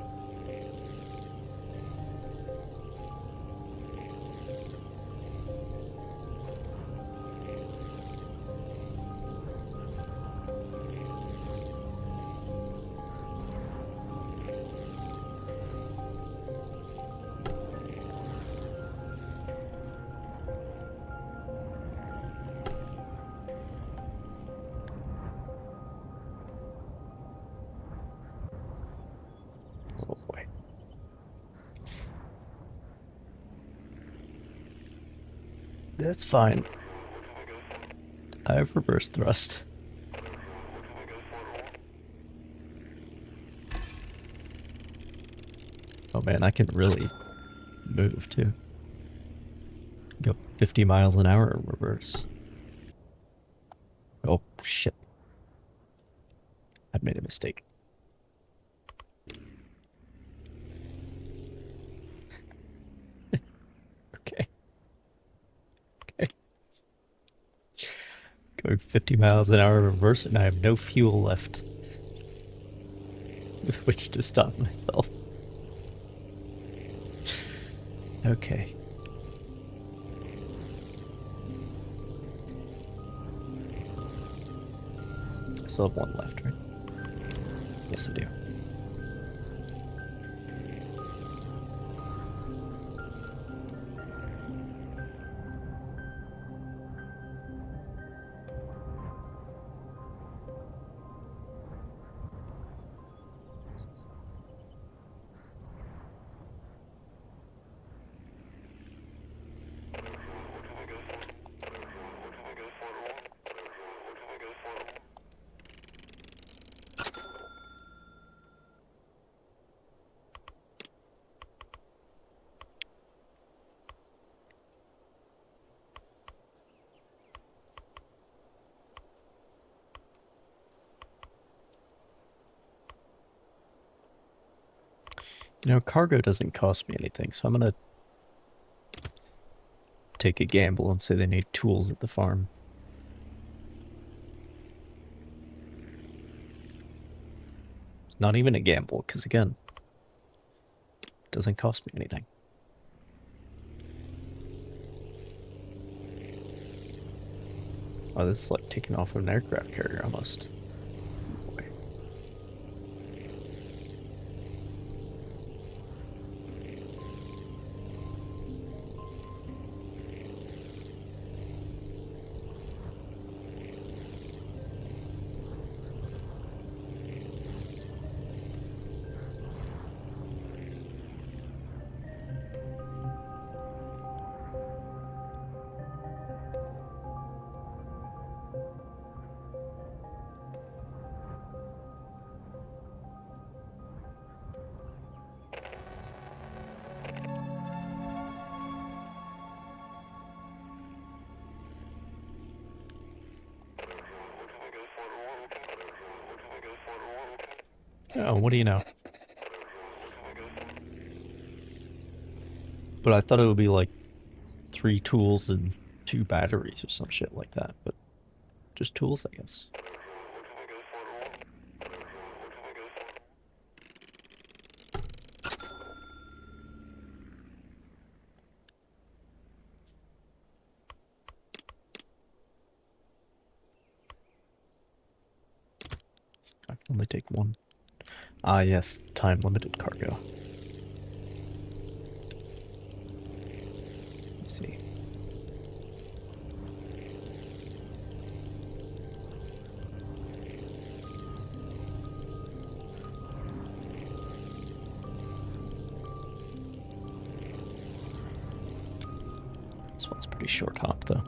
A: Oh boy. That's fine. I have reverse thrust. Oh man, I can really move too. Go 50 miles an hour in reverse. Oh shit. I made a mistake. Okay. Okay. Going 50 miles an hour in reverse and I have no fuel left with which to stop myself. Okay. I still have one left, right? Yes, I do. You know, cargo doesn't cost me anything, so I'm gonna take a gamble and say they need tools at the farm. It's not even a gamble, because again, it doesn't cost me anything. Oh, this is like taking off an aircraft carrier almost. Boy. Oh, what do you know? But I thought it would be like 3 tools and 2 batteries or some shit like that, but just tools, I guess. I can only take one. Ah, yes, time-limited cargo. Let's see. This one's pretty short hop, though.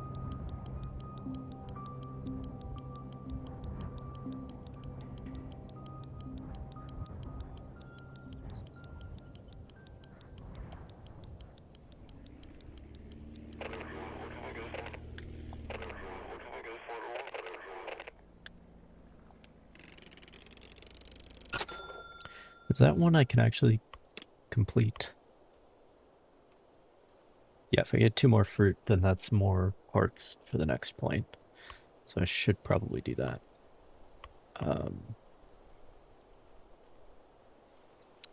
A: Is that one I can actually complete? Yeah, if I get 2 more fruit, then that's more parts for the next plane. So I should probably do that.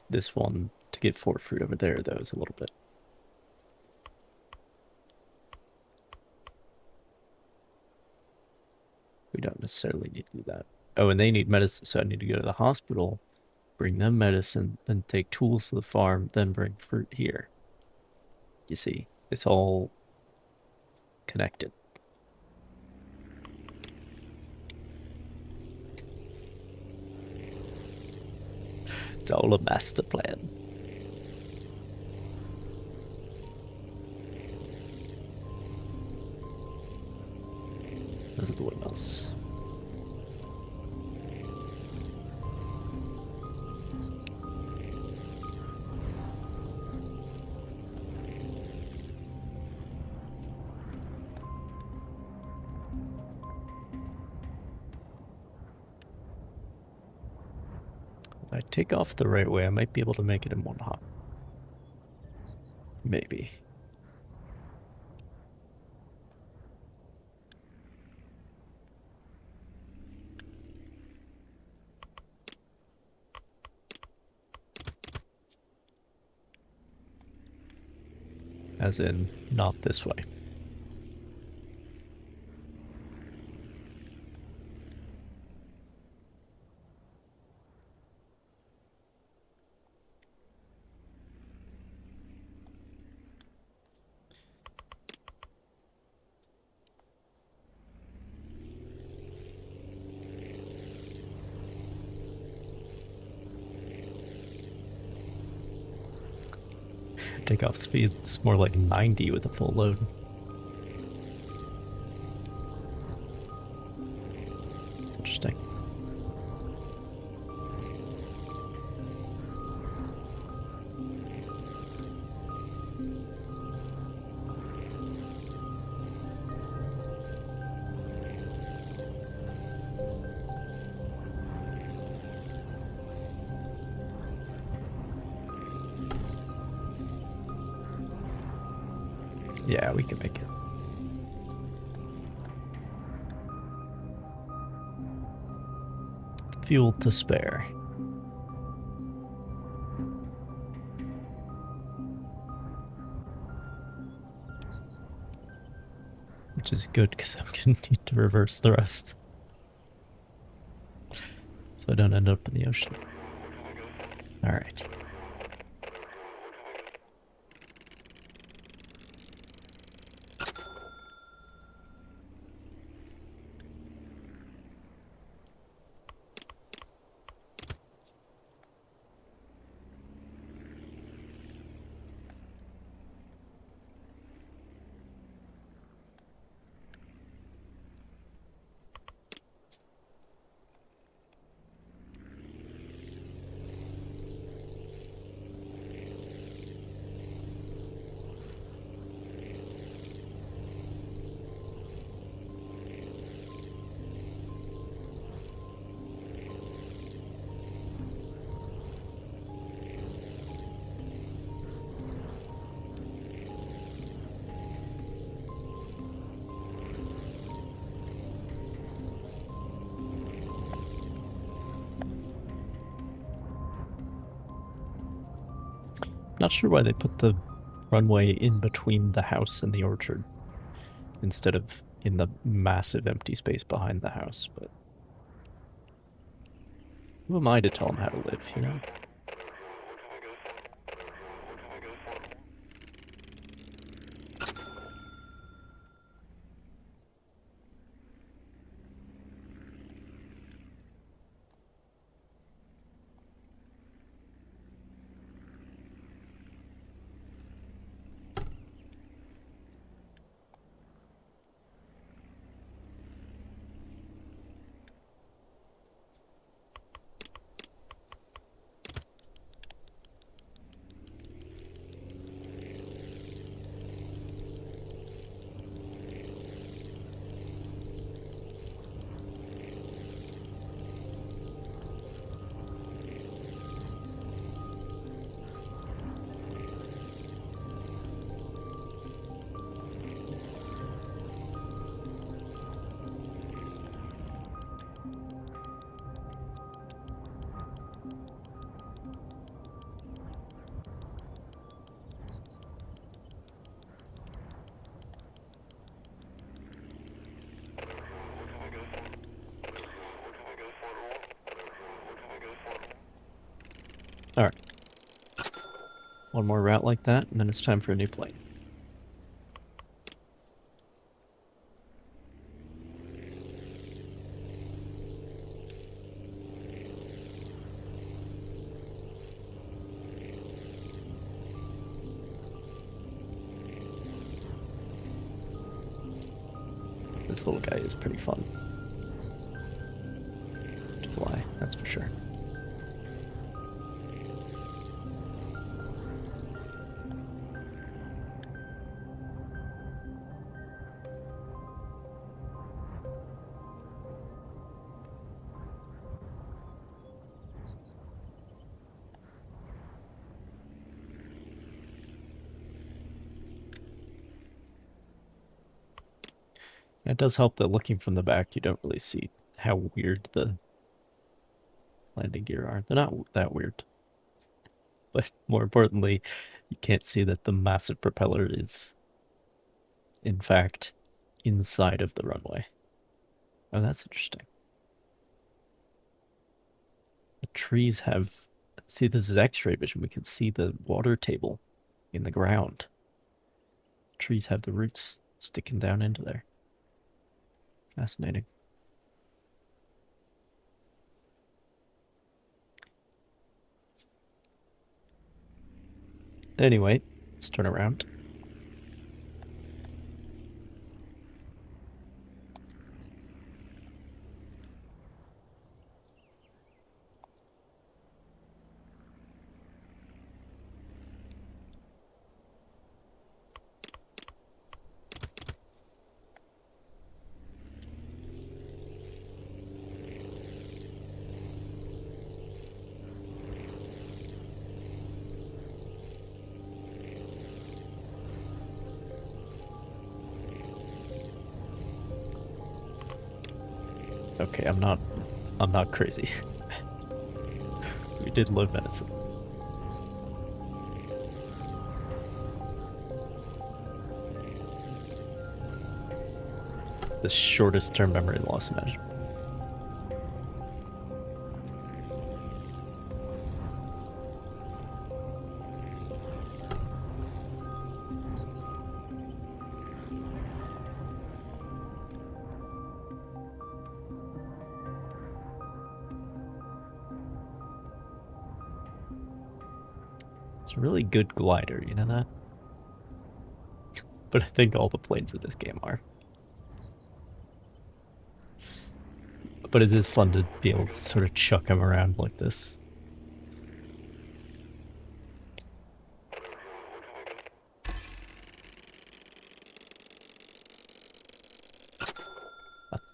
A: This one, to get 4 fruit over there, though, is a little bit. We don't necessarily need to do that. Oh, and they need medicine, so I need to go to the hospital, bring them medicine, then take tools to the farm, then bring fruit here. You see, it's all connected. It's all a master plan. Those are the windmills. If I take off the right way, I might be able to make it in one hop. Maybe. As in, not this way. Takeoff speed's more like 90 with a full load. It's interesting. Yeah, we can make it. Fuel to spare. Which is good because I'm going to need to reverse thrust. So I don't end up in the ocean. Alright. Not sure why they put the runway in between the house and the orchard instead of in the massive empty space behind the house, but who am I to tell them how to live, you know? Alright. One more route like that, and then it's time for a new plane. This little guy is pretty fun to fly, that's for sure. It does help that looking from the back, you don't really see how weird the landing gear are. They're not that weird. But more importantly, you can't see that the massive propeller is, in fact, inside of the runway. Oh, that's interesting. The trees have... See, this is X-ray vision. We can see the water table in the ground. Trees have the roots sticking down into there. Fascinating. Anyway, let's turn around. Okay, I'm not crazy. We did load medicine. The shortest term memory loss imaginable. It's a really good glider, you know that? But I think all the planes in this game are. But it is fun to be able to sort of chuck them around like this.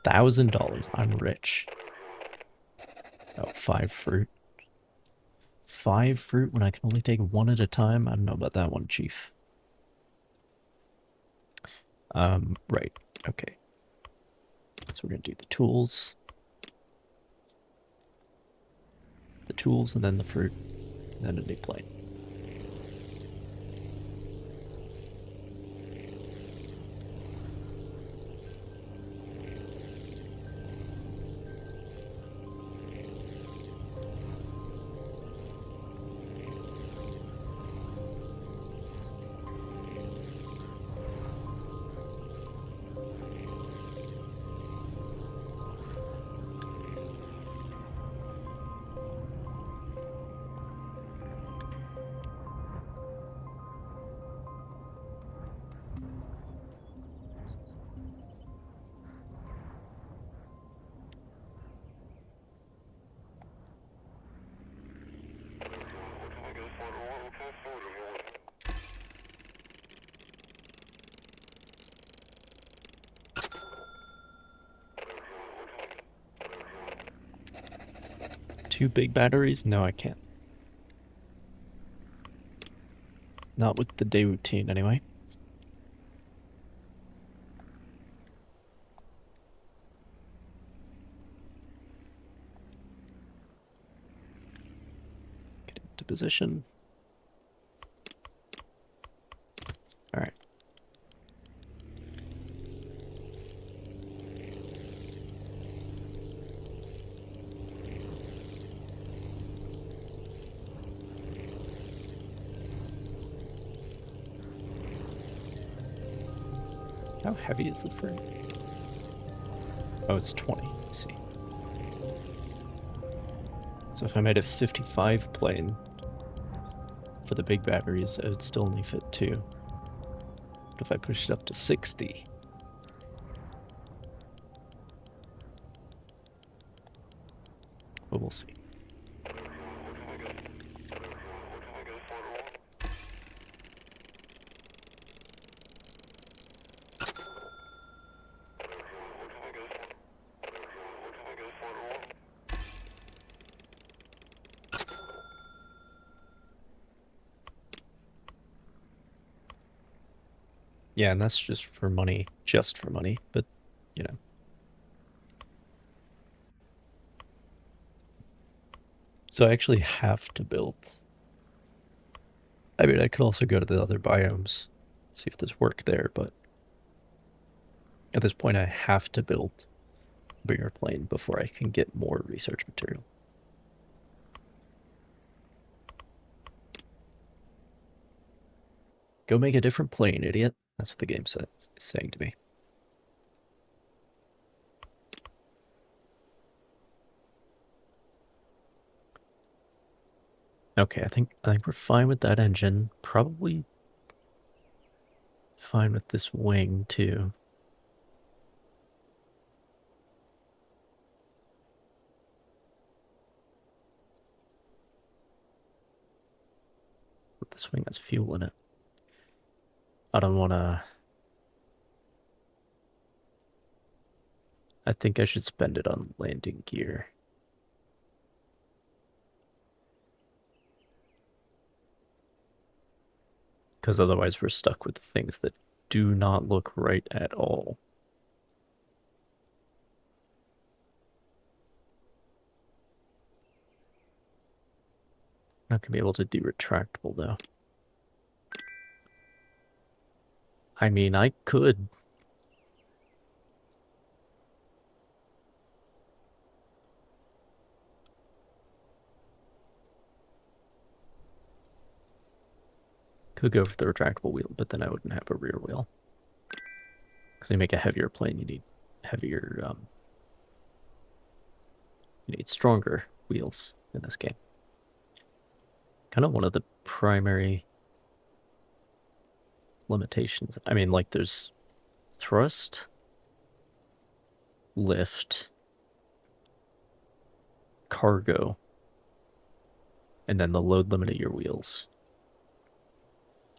A: $1,000. I'm rich. Oh, 5 fruit. 5 fruit when I can only take 1 at a time? I don't know about that one, Chief. Right. Okay. So we're gonna do the tools. The tools and then the fruit. And then a new plane. Two big batteries? No, I can't. Not with the day routine, anyway. Get into position. Alright. How heavy is the fruit? Oh, it's 20. I see. So if I made a 55 plane for the big batteries, it would still only fit 2. But if I push it up to 60, see. Yeah, and that's just for money, but, you know. So I actually have to build. I mean, I could also go to the other biomes, see if there's work there, but at this point I have to build a bigger plane before I can get more research material. Go make a different plane, idiot. That's what the game is saying to me. Okay, I think we're fine with that engine. Probably fine with this wing too. But this wing has fuel in it. I don't want to. I think I should spend it on landing gear. Because otherwise we're stuck with things that do not look right at all. Not gonna be able to do retractable though. I mean, I could. Could go for the retractable wheel, but then I wouldn't have a rear wheel. Because you make a heavier plane, you need heavier, you need stronger wheels in this game. Kind of one of the primary limitations. I mean, like there's thrust, lift, cargo, and then the load limit of your wheels.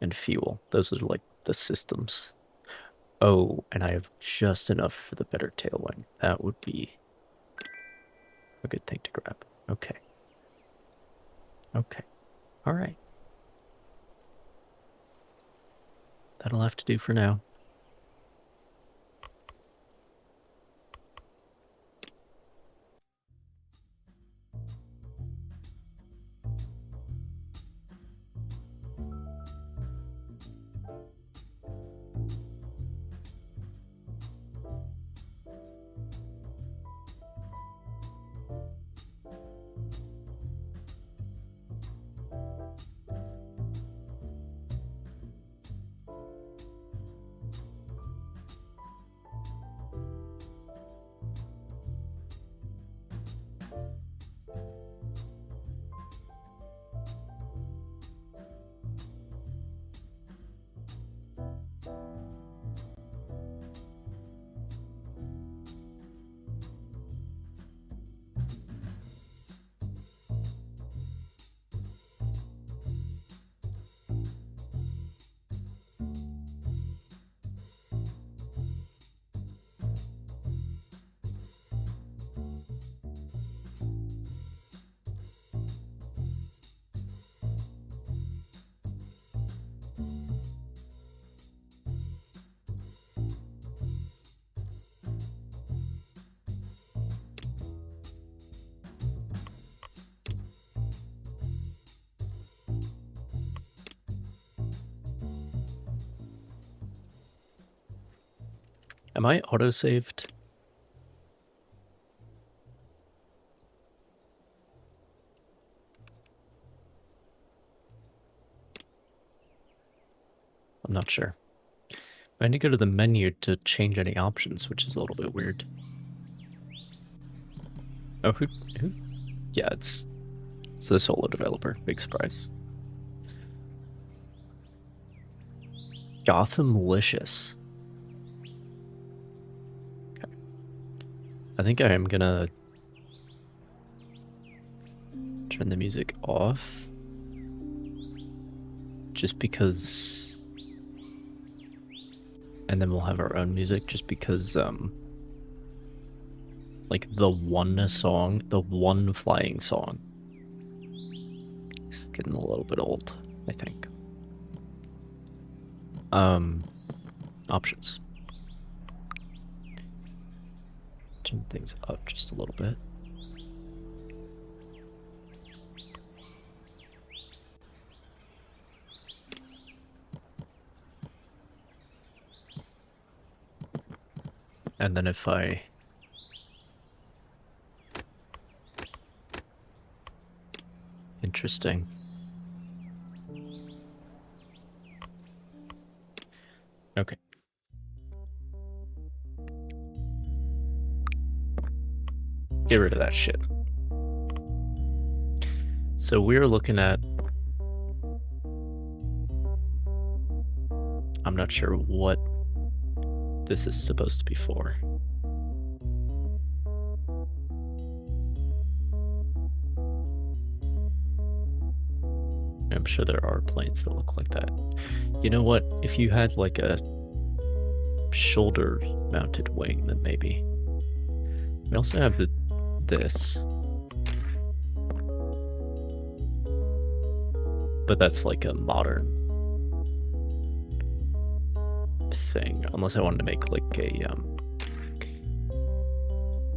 A: And fuel. Those are like the systems. Oh, and I have just enough for the better tail wing. That would be a good thing to grab. Okay. Okay. All right. That'll have to do for now. Am I auto-saved? I'm not sure. I need to go to the menu to change any options, which is a little bit weird. Oh, who? Yeah, it's the solo developer. Big surprise. Gothamlicious. Okay. I think I am gonna turn the music off. Just because... And then we'll have our own music just because, like, the one flying song is getting a little bit old, I think. Options. Turn things up just a little bit. And then if I... Interesting. Okay. Get rid of that shit. So we're looking at... I'm not sure what this is supposed to be for. I'm sure there are planes that look like that. You know what? If you had like a shoulder-mounted wing, then maybe. We also have this. But that's like a modern thing, unless I wanted to make like a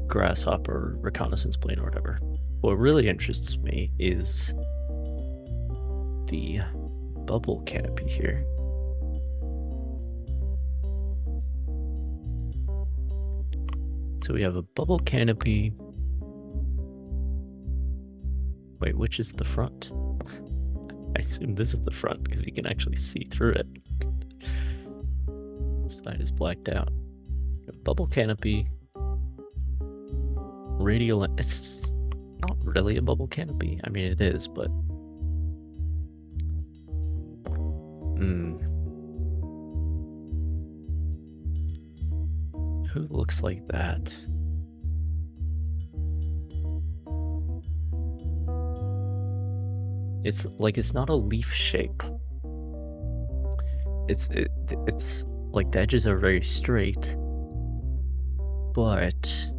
A: grasshopper reconnaissance plane or whatever. What really interests me is the bubble canopy here. So we have a bubble canopy. Wait, which is the front? I assume this is the front because you can actually see through it. This side is blacked out. Bubble canopy. Radial. It's not really a bubble canopy. I mean, it is, but. Who looks like that? It's like, it's not a leaf shape. It's like the edges are very straight, but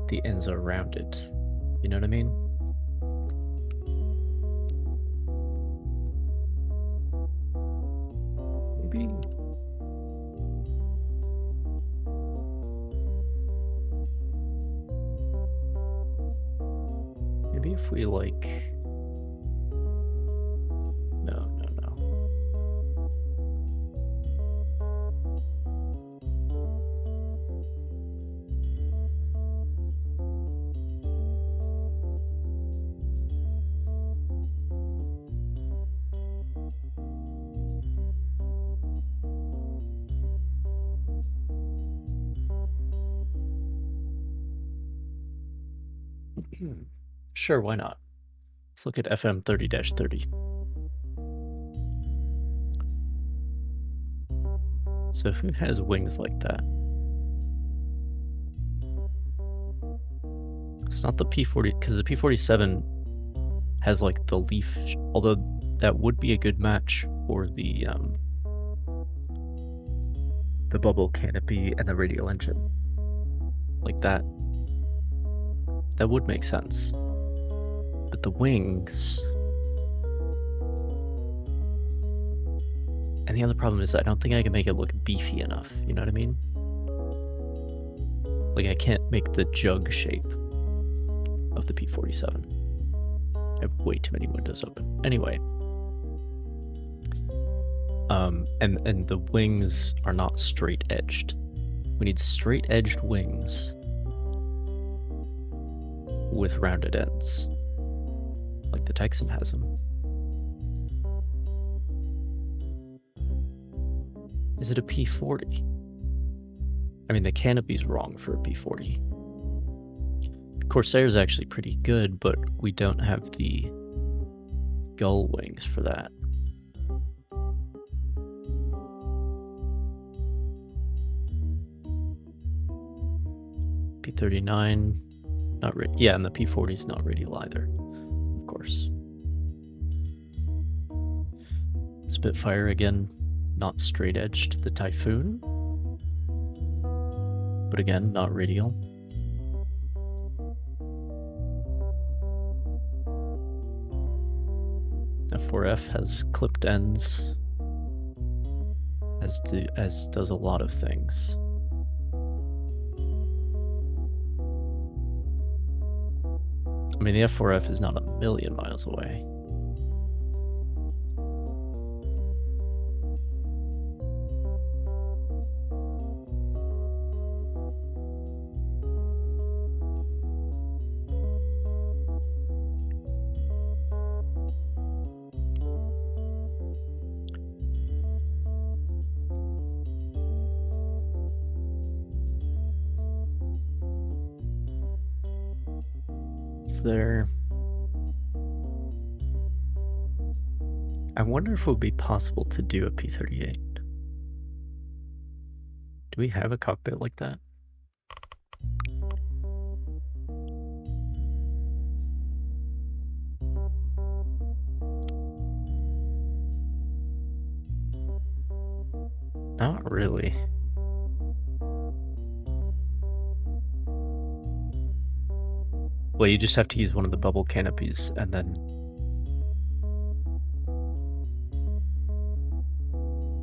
A: the ends are rounded. You know what I mean? Maybe if we like... No. Sure, why not? Let's look at FM 30-30. So who has wings like that? It's not the P40, because the P47 has like the leaf, although that would be a good match for the bubble canopy and the radial engine. Like that would make sense. But the wings... And the other problem is I don't think I can make it look beefy enough, you know what I mean? Like, I can't make the jug shape of the P47. I have way too many windows open. Anyway. And the wings are not straight-edged. We need straight-edged wings with rounded ends. Like the Texan has them. Is it a P40? I mean, the canopy's wrong for a P40. The Corsair's actually pretty good, but we don't have the gull wings for that. P39, not yeah, and the P40's not radial either. course. Spitfire again, not straight edge to the Typhoon, but again, not radial. F4F has clipped ends, as does a lot of things. I mean, the F4F is not a million miles away. There. I wonder if it would be possible to do a P-38. Do we have a cockpit like that? Not really. Well, you just have to use one of the bubble canopies, and then...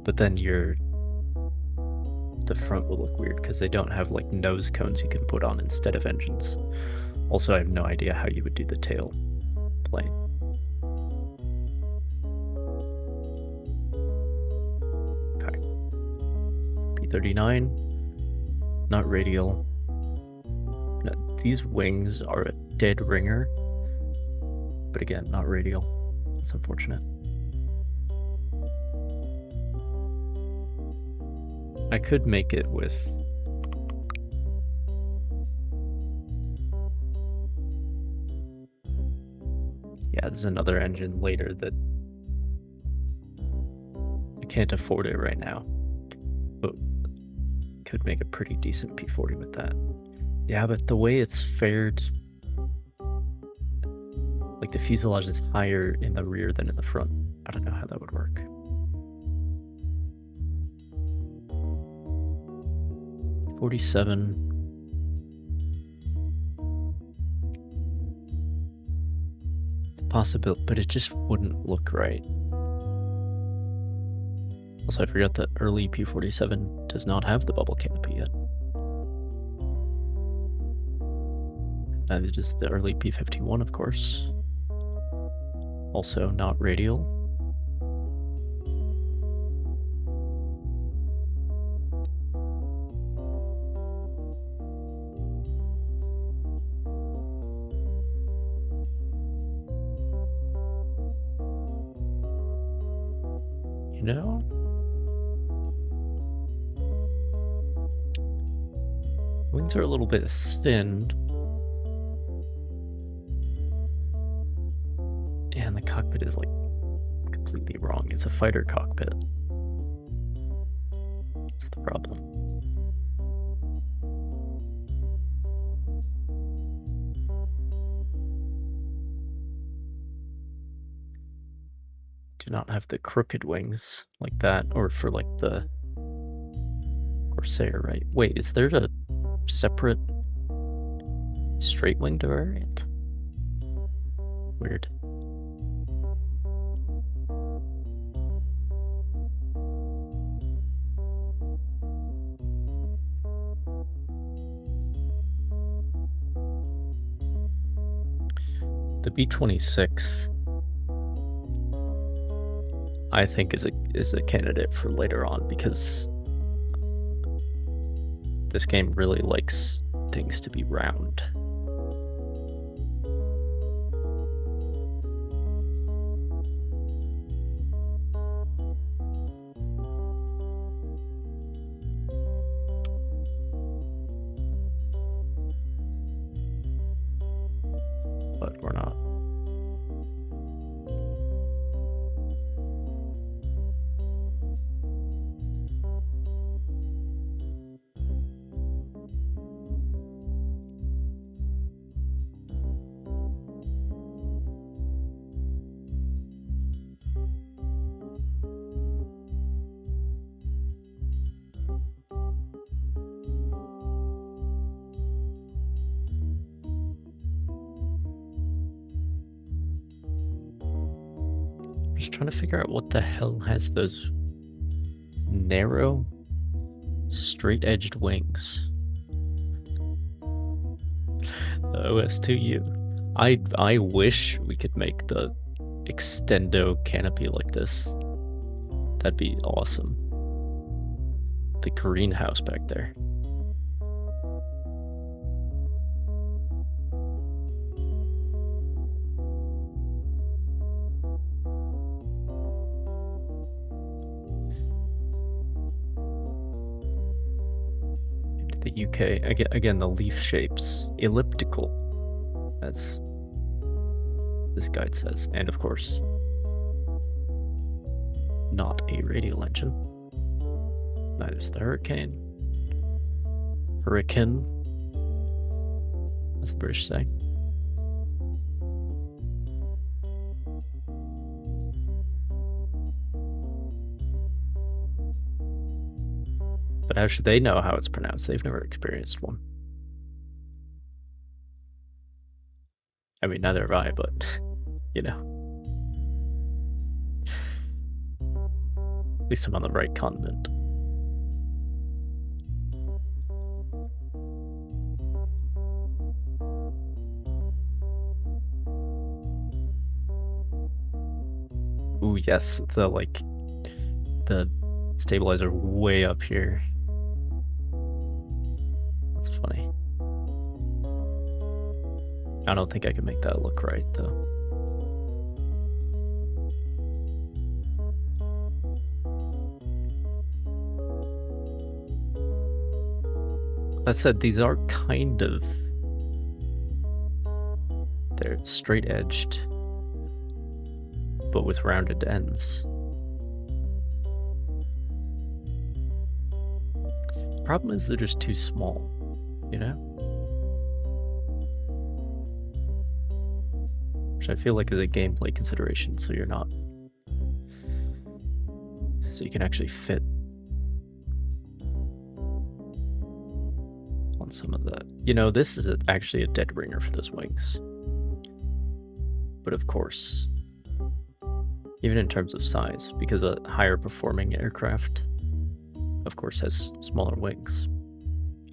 A: But then the front will look weird, because they don't have, like, nose cones you can put on instead of engines. Also, I have no idea how you would do the tail plane. Okay. P-39, not radial. No, these wings are a dead ringer, but again, not radial. That's unfortunate. I could make it with... Yeah, there's another engine later that... I can't afford it right now, but could make a pretty decent P-40 with that. Yeah, but the way it's fared... Like, the fuselage is higher in the rear than in the front. I don't know how that would work. .47. It's a possibility, but it just wouldn't look right. Also, I forgot that early P-47 does not have the bubble canopy yet. Neither does the early P-51, of course. Also not radial. You know? Wings are a little bit thin. And the cockpit is like completely wrong. It's a fighter cockpit. That's the problem. Do not have the crooked wings like that, or for like the Corsair, right? Wait, is there a separate straight winged variant? Weird. The B-26, I think, is a candidate for later on, because this game really likes things to be round. But we're not. just trying to figure out what the hell has those narrow, straight-edged wings. The OS2U. I wish we could make the extendo canopy like this. That'd be awesome. The greenhouse back there. Into the UK. Again, the leaf shapes. Elliptical, as this guide says. And of course, not a radial engine. Neither is the Hurricane. Hurricane, as the British say. But how should they know how it's pronounced? They've never experienced one. I mean, neither have I, but, you know. At least I'm on the right continent. Ooh, yes, the stabilizer way up here. That's funny. I don't think I can make that look right, though. That said, these are kind of... they're straight-edged, but with rounded ends. Problem is they're just too small, you know? Which I feel like is a gameplay consideration, so you're not... so you can actually fit on some of the... You know, this is actually a dead ringer for those wings. But of course, even in terms of size, because a higher performing aircraft, of course, has smaller wings,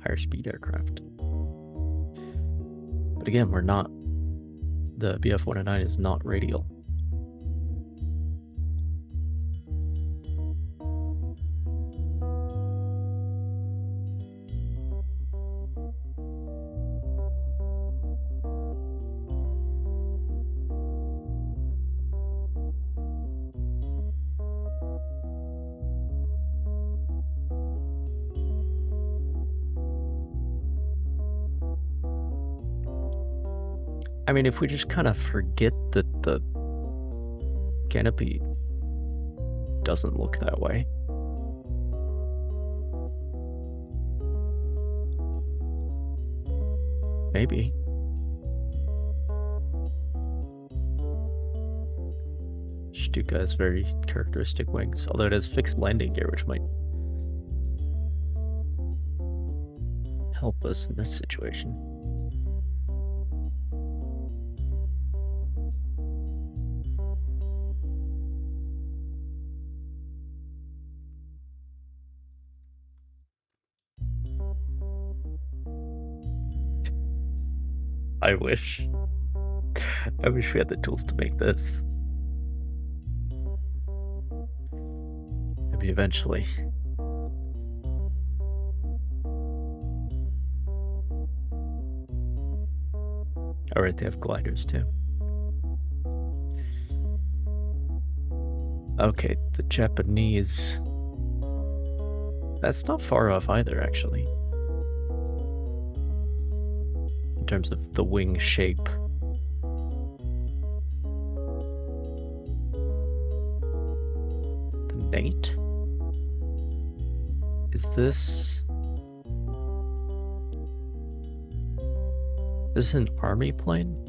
A: higher speed aircraft. But again, we're not... the BF-109 is not radial. I mean, if we just kind of forget that the canopy doesn't look that way. Maybe. Stuka has very characteristic wings, although it has fixed landing gear, which might help us in this situation. I wish we had the tools to make this. Maybe eventually. Alright, they have gliders too. Okay, the Japanese... that's not far off either, actually. In terms of the wing shape. The Nate? Is this... is this an army plane?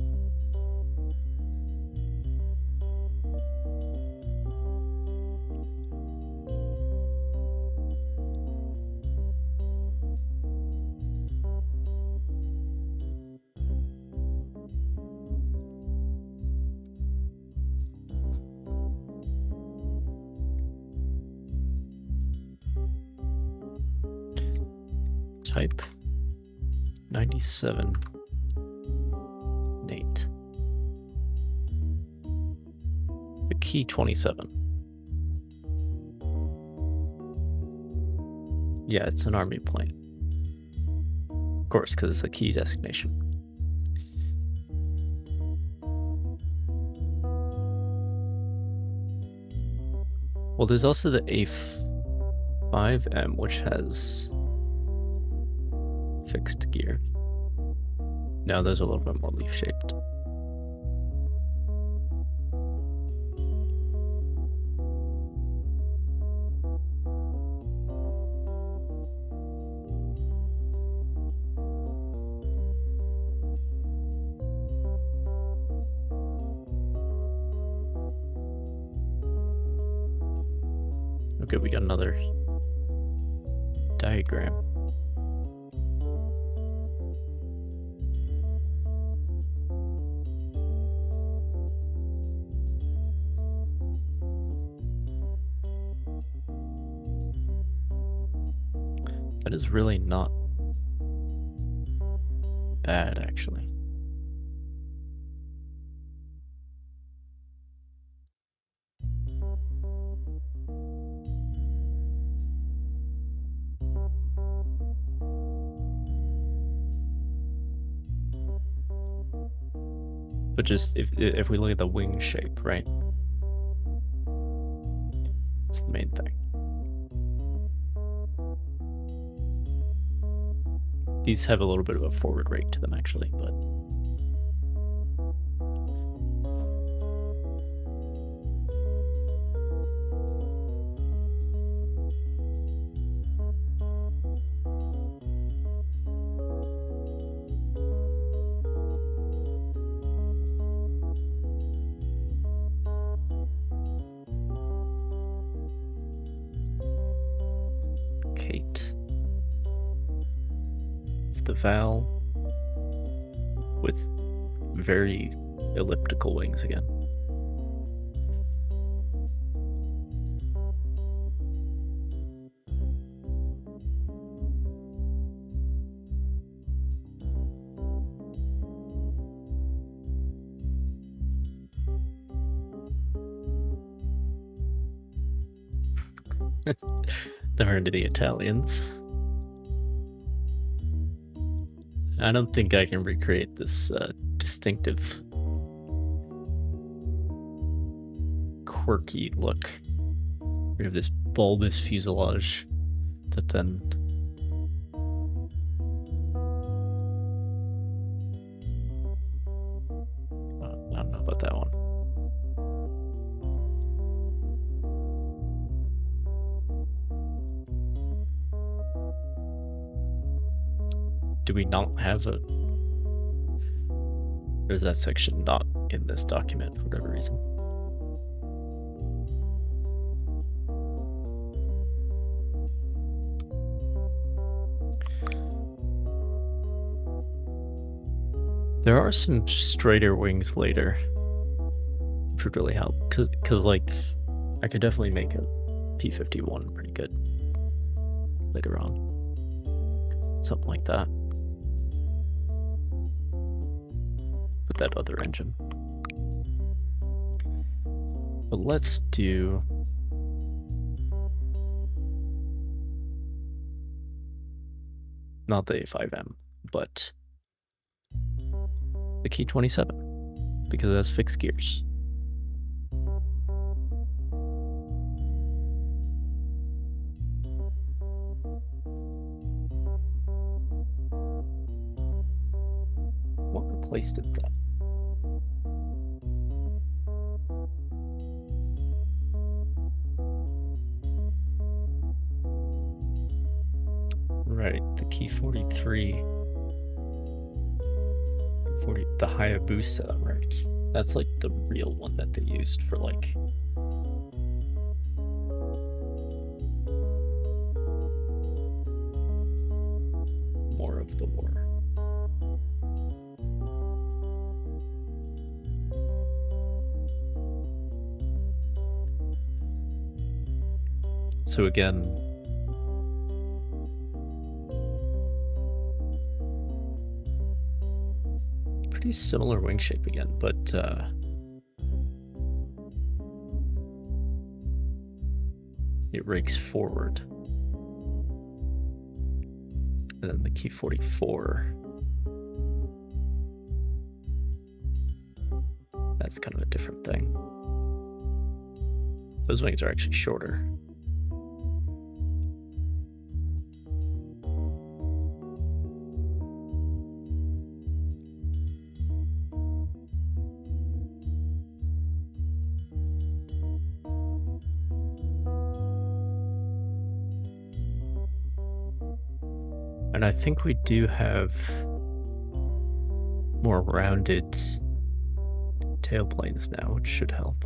A: type 97 Nate. The key 27. Yeah, it's an army plane. Of course, because it's a key designation. Well, there's also the A5M, which has fixed gear. Now those are a little bit more leaf-shaped. Okay, we got another diagram. That is really not bad, actually. But just if we look at the wing shape, right? It's the main thing. These have a little bit of a forward rate to them, actually, but Kate. It's the Val with very elliptical wings again. They're into the Italians. I don't think I can recreate this distinctive, quirky look. We have this bulbous fuselage that then I don't know about that one. Do we not have a... Or is that section not in this document for whatever reason? There are some straighter wings later, which would really help, because like, I could definitely make a P-51 pretty good later on. Something like that. With that other engine. But let's do... not the A5M, but the Key 27, because it has fixed gears. What replaced it then? Right, the Key 43, the Hayabusa, right? That's like the real one that they used for like more of the war. So again, pretty similar wing shape again, but it rakes forward. And then the key 44. That's kind of a different thing. Those wings are actually shorter. And I think we do have more rounded tailplanes now, which should help.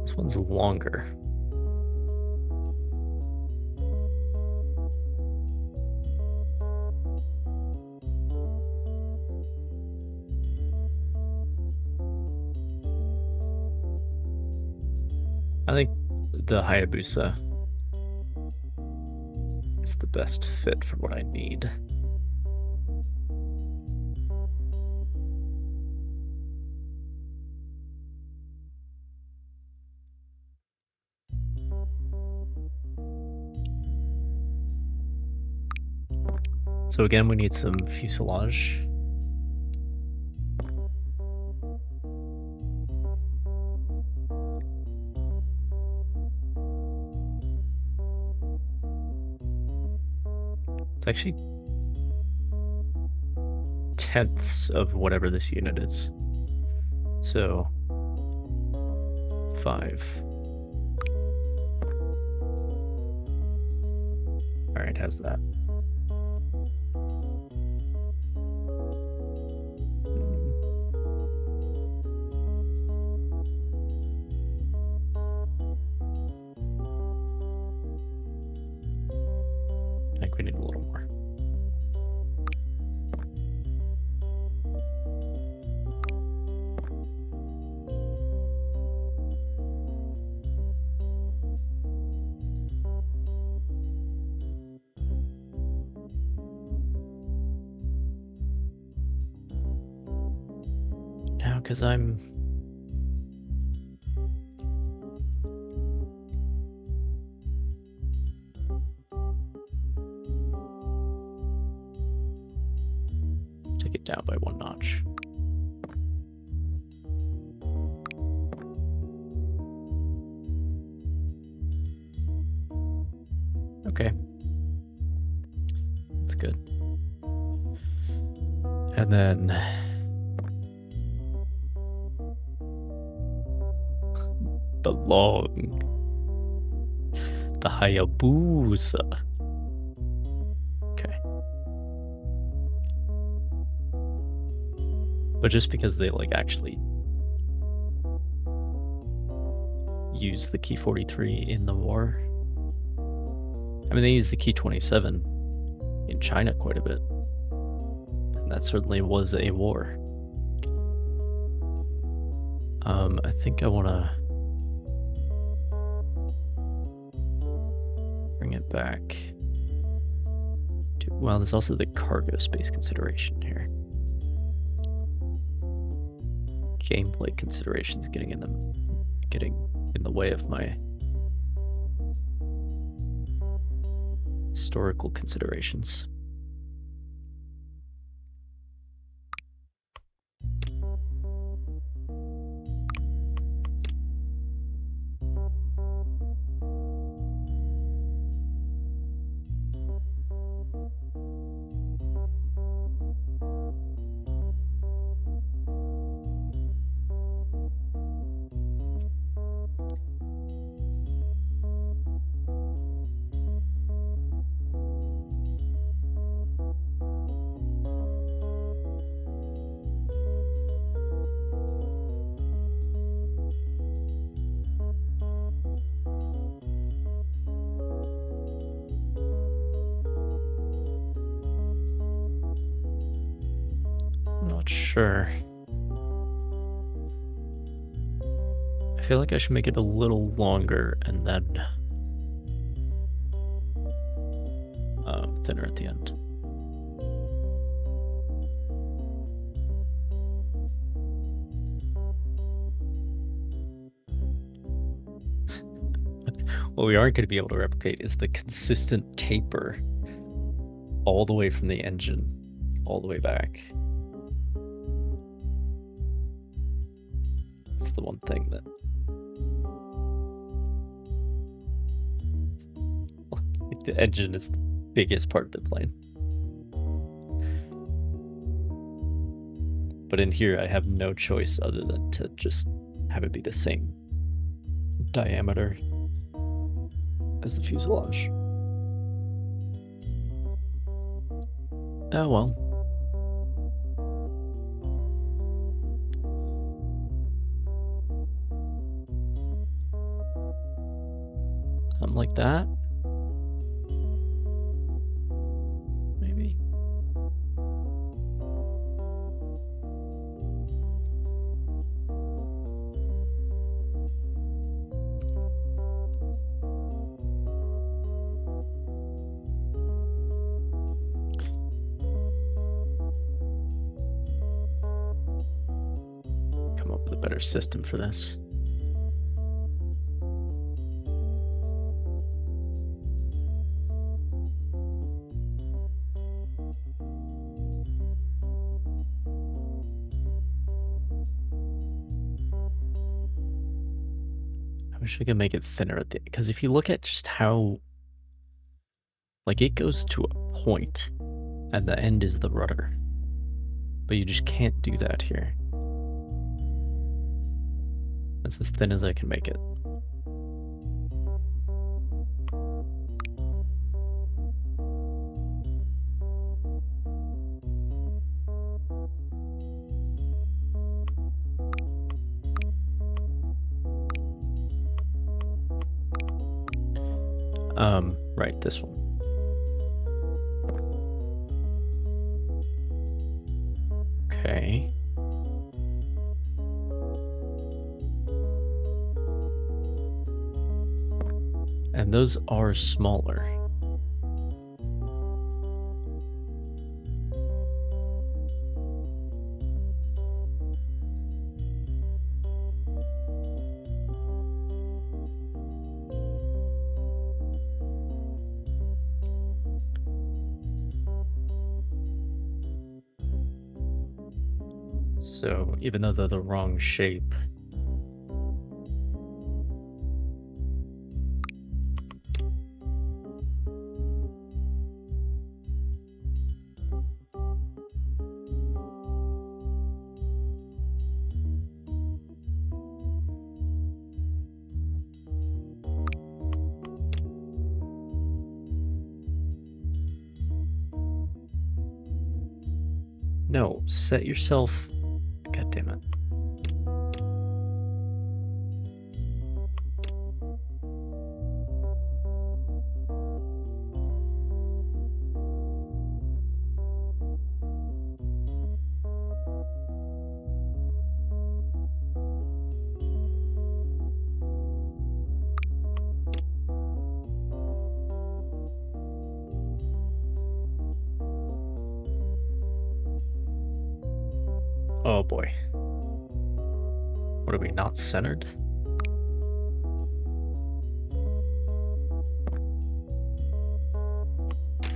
A: This one's longer. I think the Hayabusa is the best fit for what I need. So again, we need some fuselage. It's actually tenths of whatever this unit is. So 5. All right, how's that? I think we need a little more. Now, because I'm take it down by 1 notch. Okay. That's good. And then the Hayabusa. Okay. But just because they like actually use the key 43 in the war. I mean, they use the key 27 in China quite a bit. And that certainly was a war. I think I want to bring it back to, well, there's also the cargo space consideration here. Gameplay considerations getting in the way of my historical considerations. not sure. I feel like I should make it a little longer and then thinner at the end. What we aren't going to be able to replicate is the consistent taper all the way from the engine all the way back. It's the one thing that the engine is the biggest part of the plane. But in here, I have no choice other than to just have it be the same diameter as the fuselage. Oh well. Something like that. Maybe. Come up with a better system for this. I wish I could make it thinner at the end, because if you look at just how, like, it goes to a point and the end is the rudder, but you just can't do that here. That's as thin as I can make it. Right, this one. Okay. And those are smaller. So even though they're the wrong shape, no, set yourself. God damn it. Oh boy. What are we, not centered?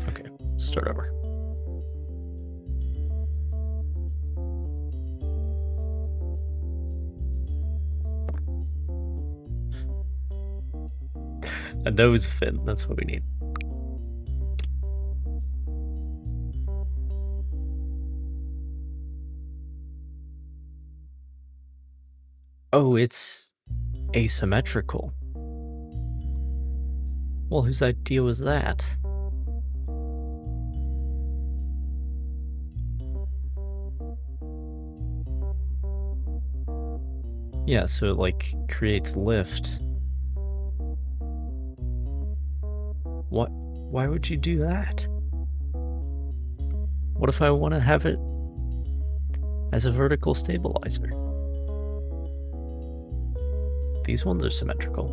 A: Okay, start over. A nose fin, that's what we need. Oh, it's asymmetrical. Well, whose idea was that? Yeah, so it like creates lift. What? Why would you do that? What if I want to have it as a vertical stabilizer. These ones are symmetrical.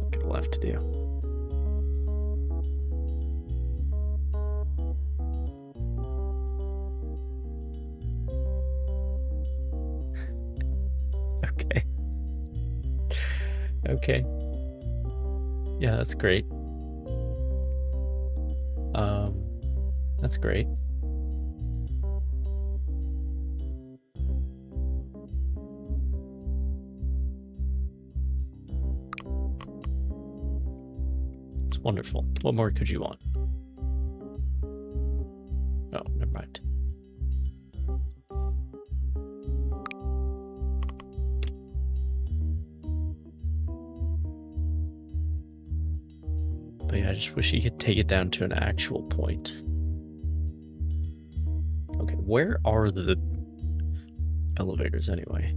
A: What do I have to do? Okay. Okay. Yeah, that's great. That's great. It's wonderful. What more could you want? Oh, never mind. But yeah, I just wish he could take it down to an actual point. Okay, where are the elevators anyway?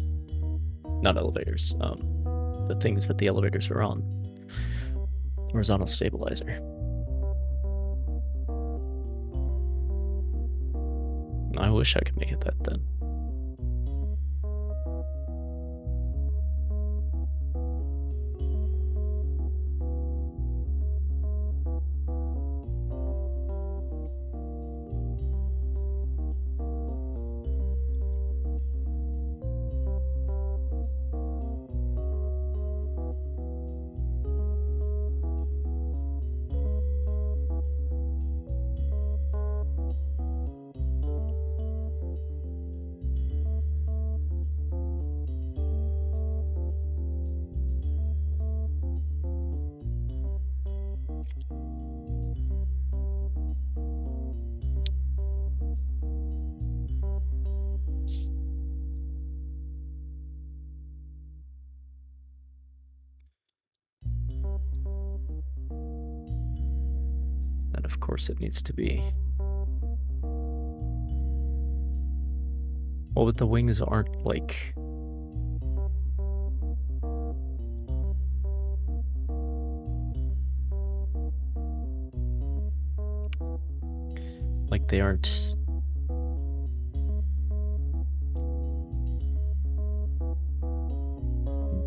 A: Not elevators, the things that the elevators are on. Horizontal stabilizer. I wish I could make it that then. And of course it needs to be. Well, but the wings aren't like... Like they aren't...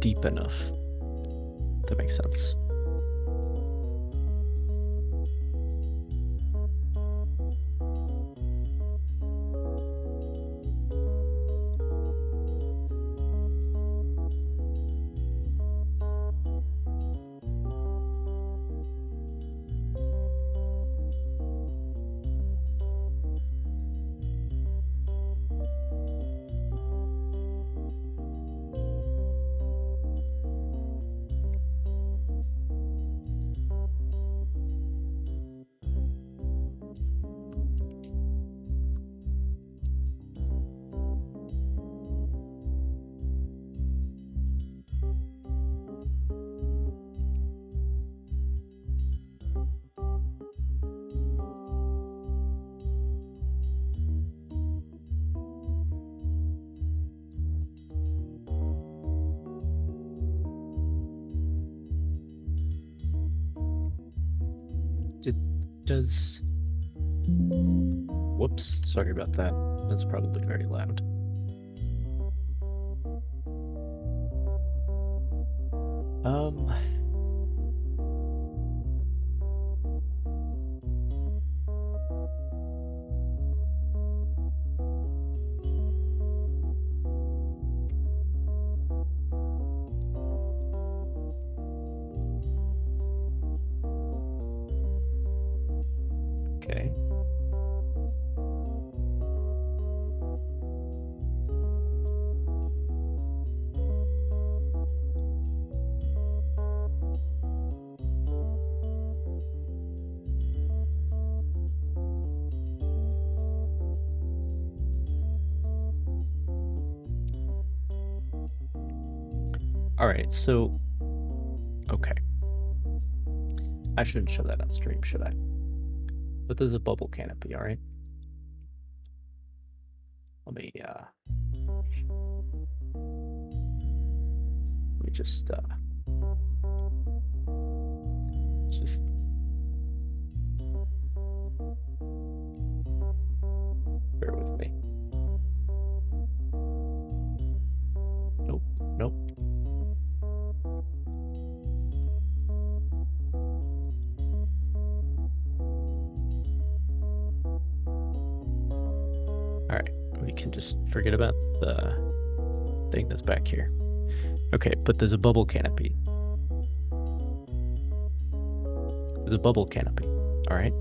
A: deep enough. If that makes sense. Does... Whoops, sorry about that. That's probably very loud. Okay. All right, so... Okay. I shouldn't show that on stream, should I? But there's a bubble canopy, all right? Let me just Just bear with me. Nope, nope. Alright, we can just forget about the thing that's back here. Okay, but there's a bubble canopy. There's a bubble canopy, alright?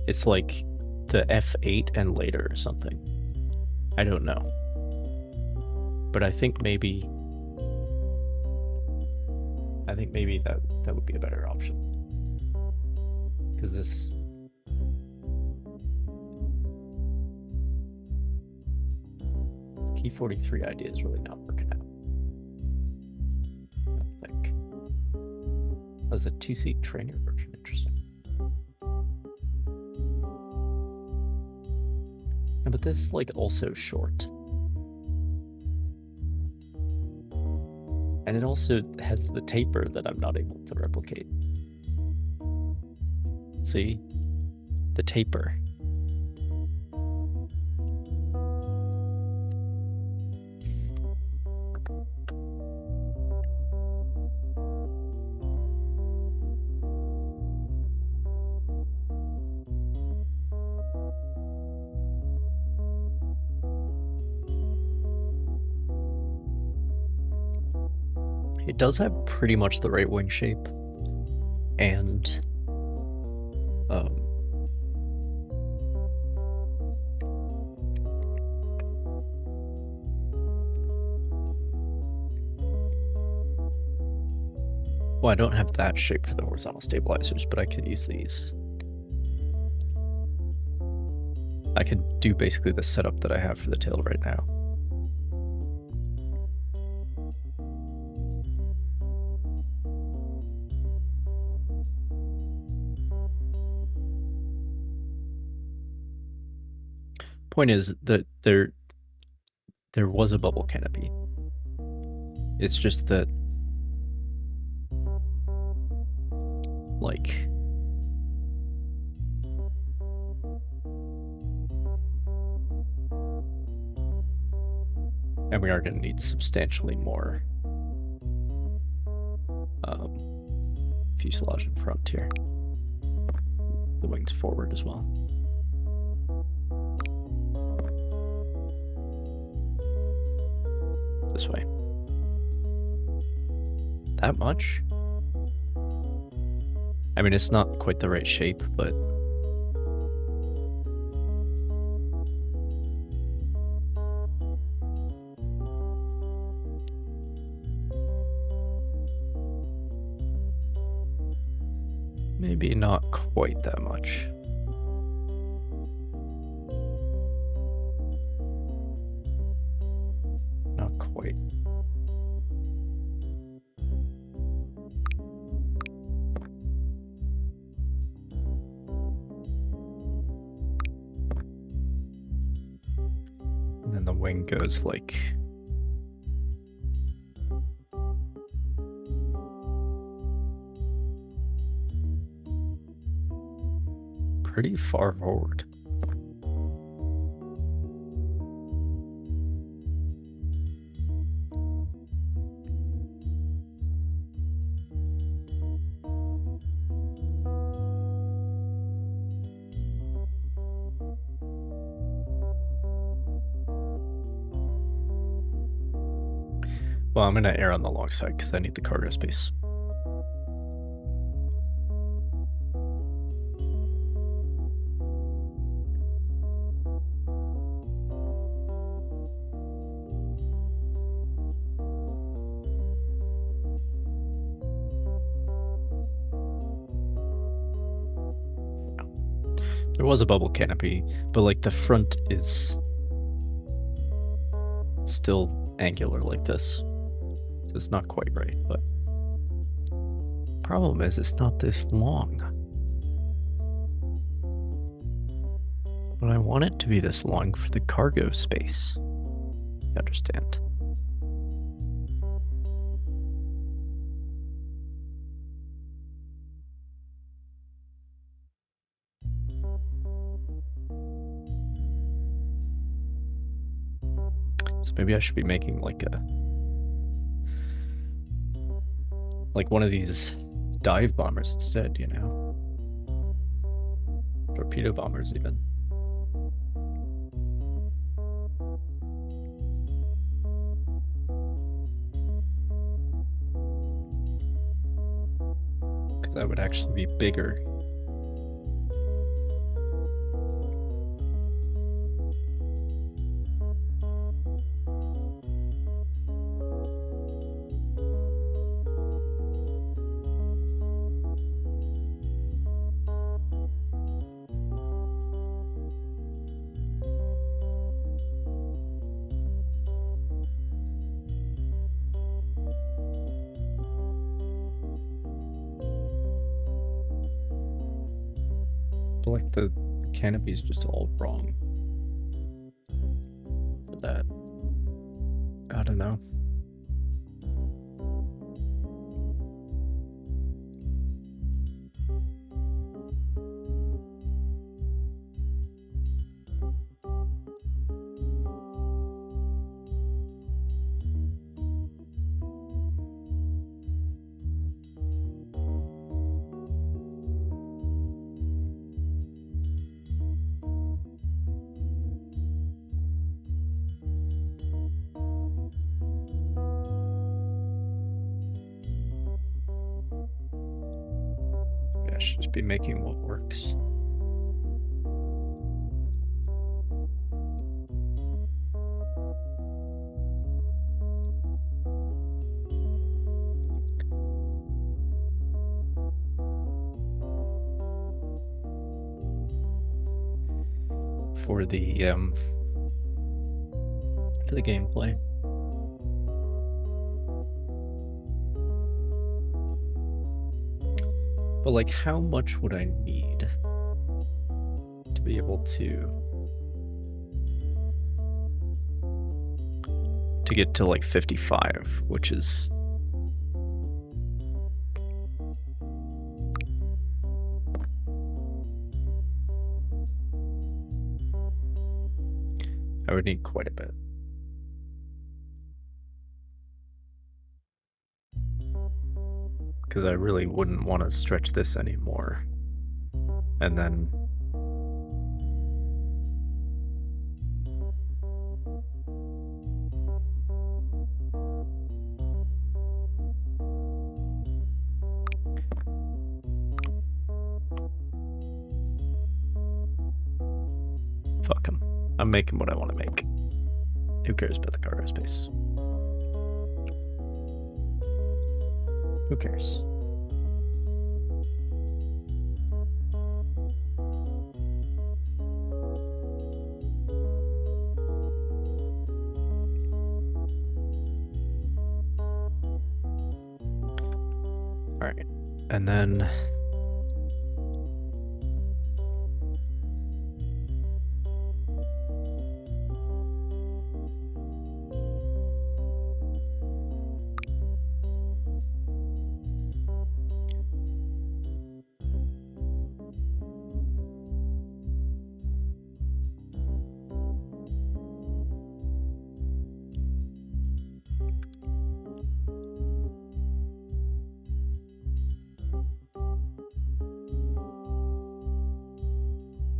A: It's like the F8 and later or something. I don't know. But I think maybe that would be a better option. Because this key 43 idea is really not working out. I think. That's a 2-seat trainer version. Interesting. Yeah, but this is like also short. And it also has the taper that I'm not able to replicate. See? The taper. It does have pretty much the right wing shape, and well, I don't have that shape for the horizontal stabilizers, but I can use these. I can do basically the setup that I have for the tail right now. Point is that there was a bubble canopy. It's just that, like, and we are going to need substantially more fuselage in front here. The wings forward as well. This way. That much? I mean, it's not quite the right shape, but maybe not quite that much. Not quite. And then the wing goes like pretty far forward. Well, I'm gonna err on the long side because I need the cargo space. There was a bubble canopy, but like the front is still angular like this. So it's not quite right, but problem is it's not this long. But I want it to be this long for the cargo space. You understand? So maybe I should be making like one of these dive bombers instead, you know? Torpedo bombers even. Because that would actually be bigger. Like the canopy's just all wrong for that. I don't know. I should just be making what works. For the gameplay. But like, how much would I need to be able to get to like 55, which is I would need quite a bit. Because I really wouldn't want to stretch this anymore. And then fuck them. I'm making what I want to make. Who cares about the cargo space? Who cares? All right, and then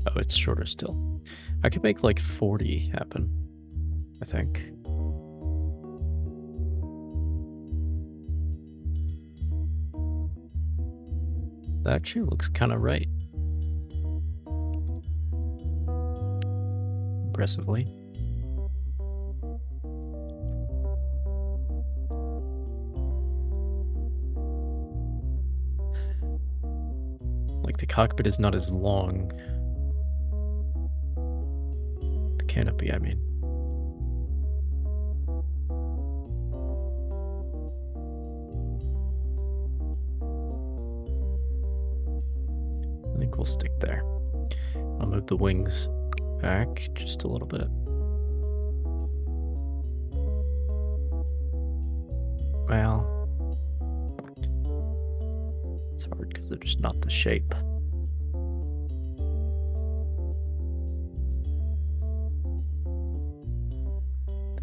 A: oh, it's shorter still. I could make like 40 happen, I think. That actually looks kind of right. Impressively. Like, the cockpit is not as long. The canopy, I mean. I think we'll stick there. I'll move the wings back just a little bit. Well, it's hard because they're just not the shape.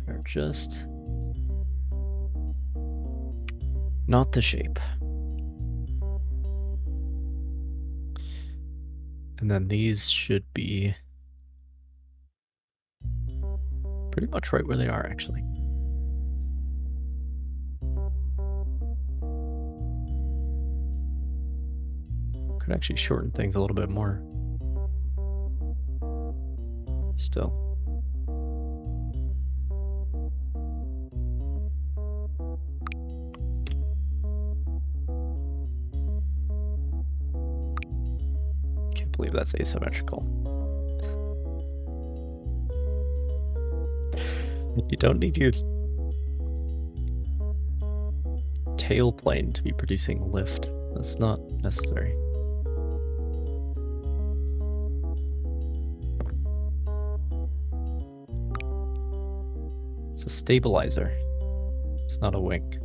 A: They're just not the shape. And then these should be pretty much right where they are, actually. Could actually shorten things a little bit more. Still. Can't believe that's asymmetrical. You don't need your tail plane to be producing lift. That's not necessary. It's a stabilizer. It's not a wing.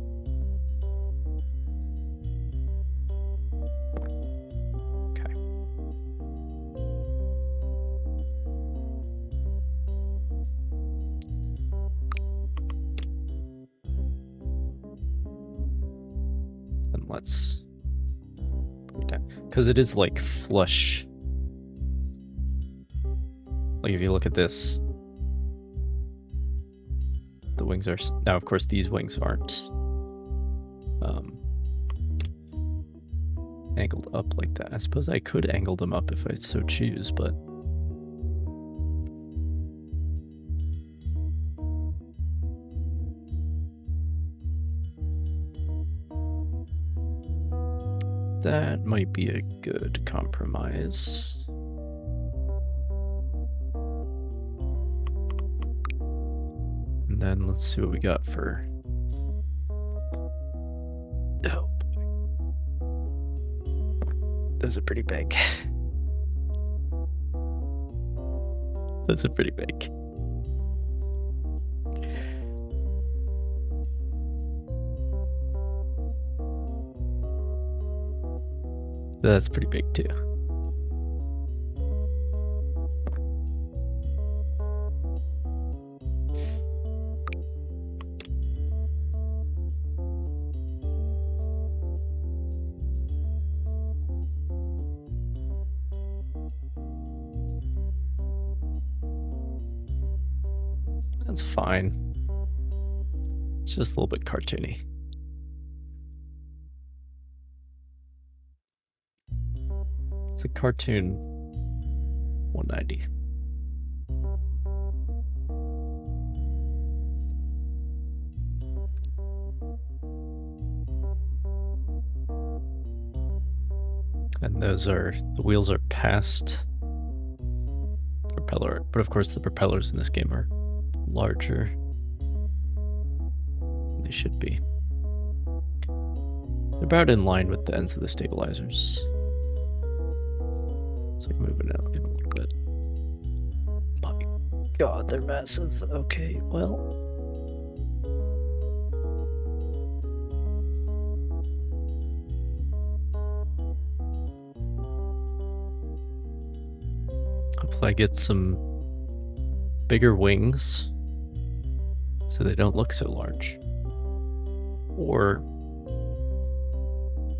A: Okay. And let's put it down. Because it is like flush. Like if you look at this, the wings are... Now, of course, these wings aren't angled up like that. I suppose I could angle them up if I so choose, but... that might be a good compromise. And then let's see what we got for... Oh boy. Those are pretty big. Those are pretty big. That's pretty big too. That's fine. It's just a little bit cartoony. It's a cartoon 190. And those are, the wheels are past the propeller, but of course the propellers in this game are larger than they should be. They're about in line with the ends of the stabilizers. So I can move it out in a little bit. My God, they're massive. Okay, well. Hopefully I get some bigger wings so they don't look so large. Or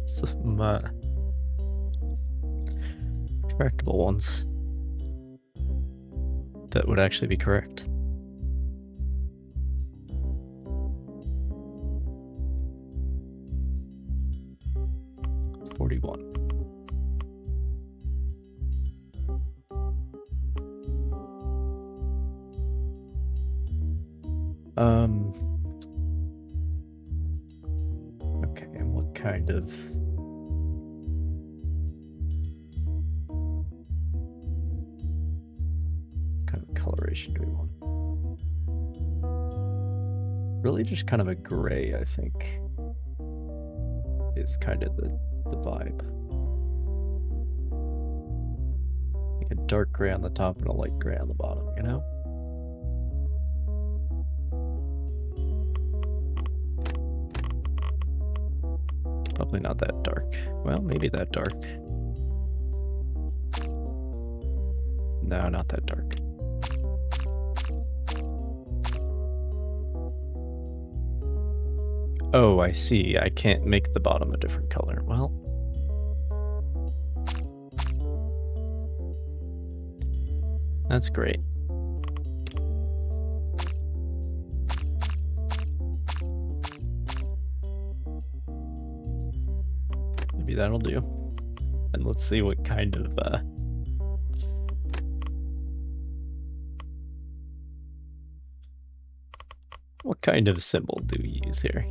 A: some retractable ones that would actually be correct. Okay, and what kind of coloration do we want? Really just kind of a gray, I think, is kind of the vibe. Like a dark gray on the top and a light gray on the bottom, you know? Probably not that dark. Well, maybe that dark. No, not that dark. Oh, I see. I can't make the bottom a different color. Well, that's great. Maybe that'll do. And let's see what kind of what kind of symbol do we use here?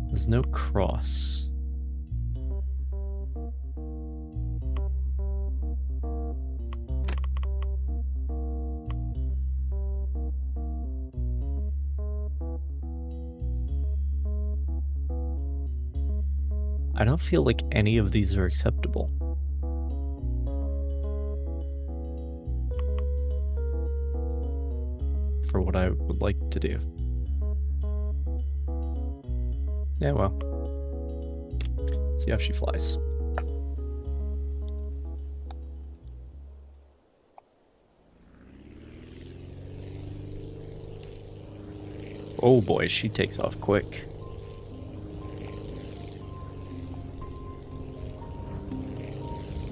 A: There's no cross. I don't feel like any of these are acceptable. For what I would like to do. Yeah, well. See how she flies. Oh boy, she takes off quick.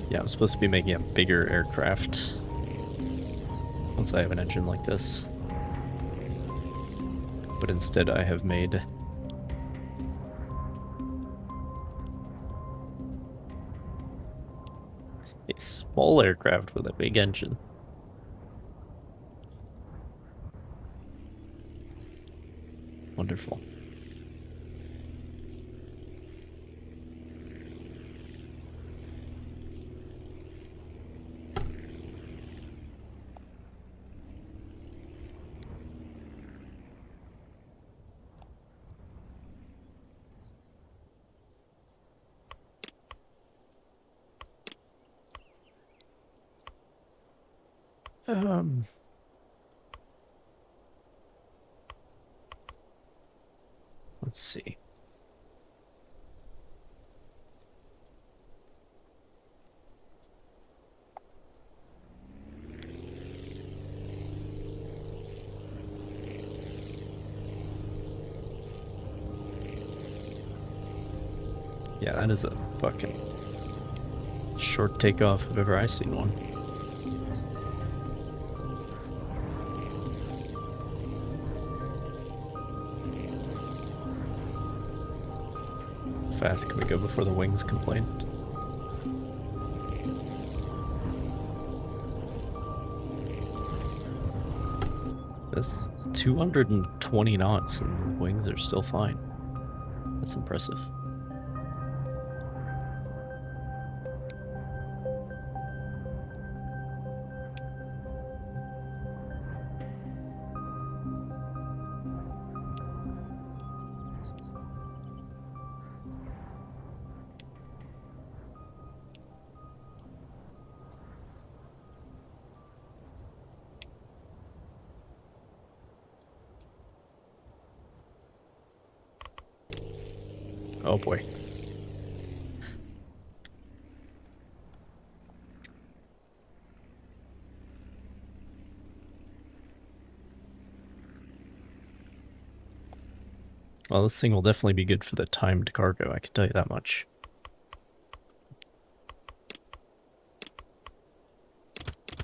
A: Yeah, I'm supposed to be making a bigger aircraft once I have an engine like this. But instead I have made a small aircraft with a big engine. Wonderful. Let's see. Yeah, that is a fucking short takeoff if ever I've seen one. How fast can we go before the wings complain? That's 220 knots and the wings are still fine. That's impressive. Oh boy. Well, this thing will definitely be good for the timed cargo, I can tell you that much.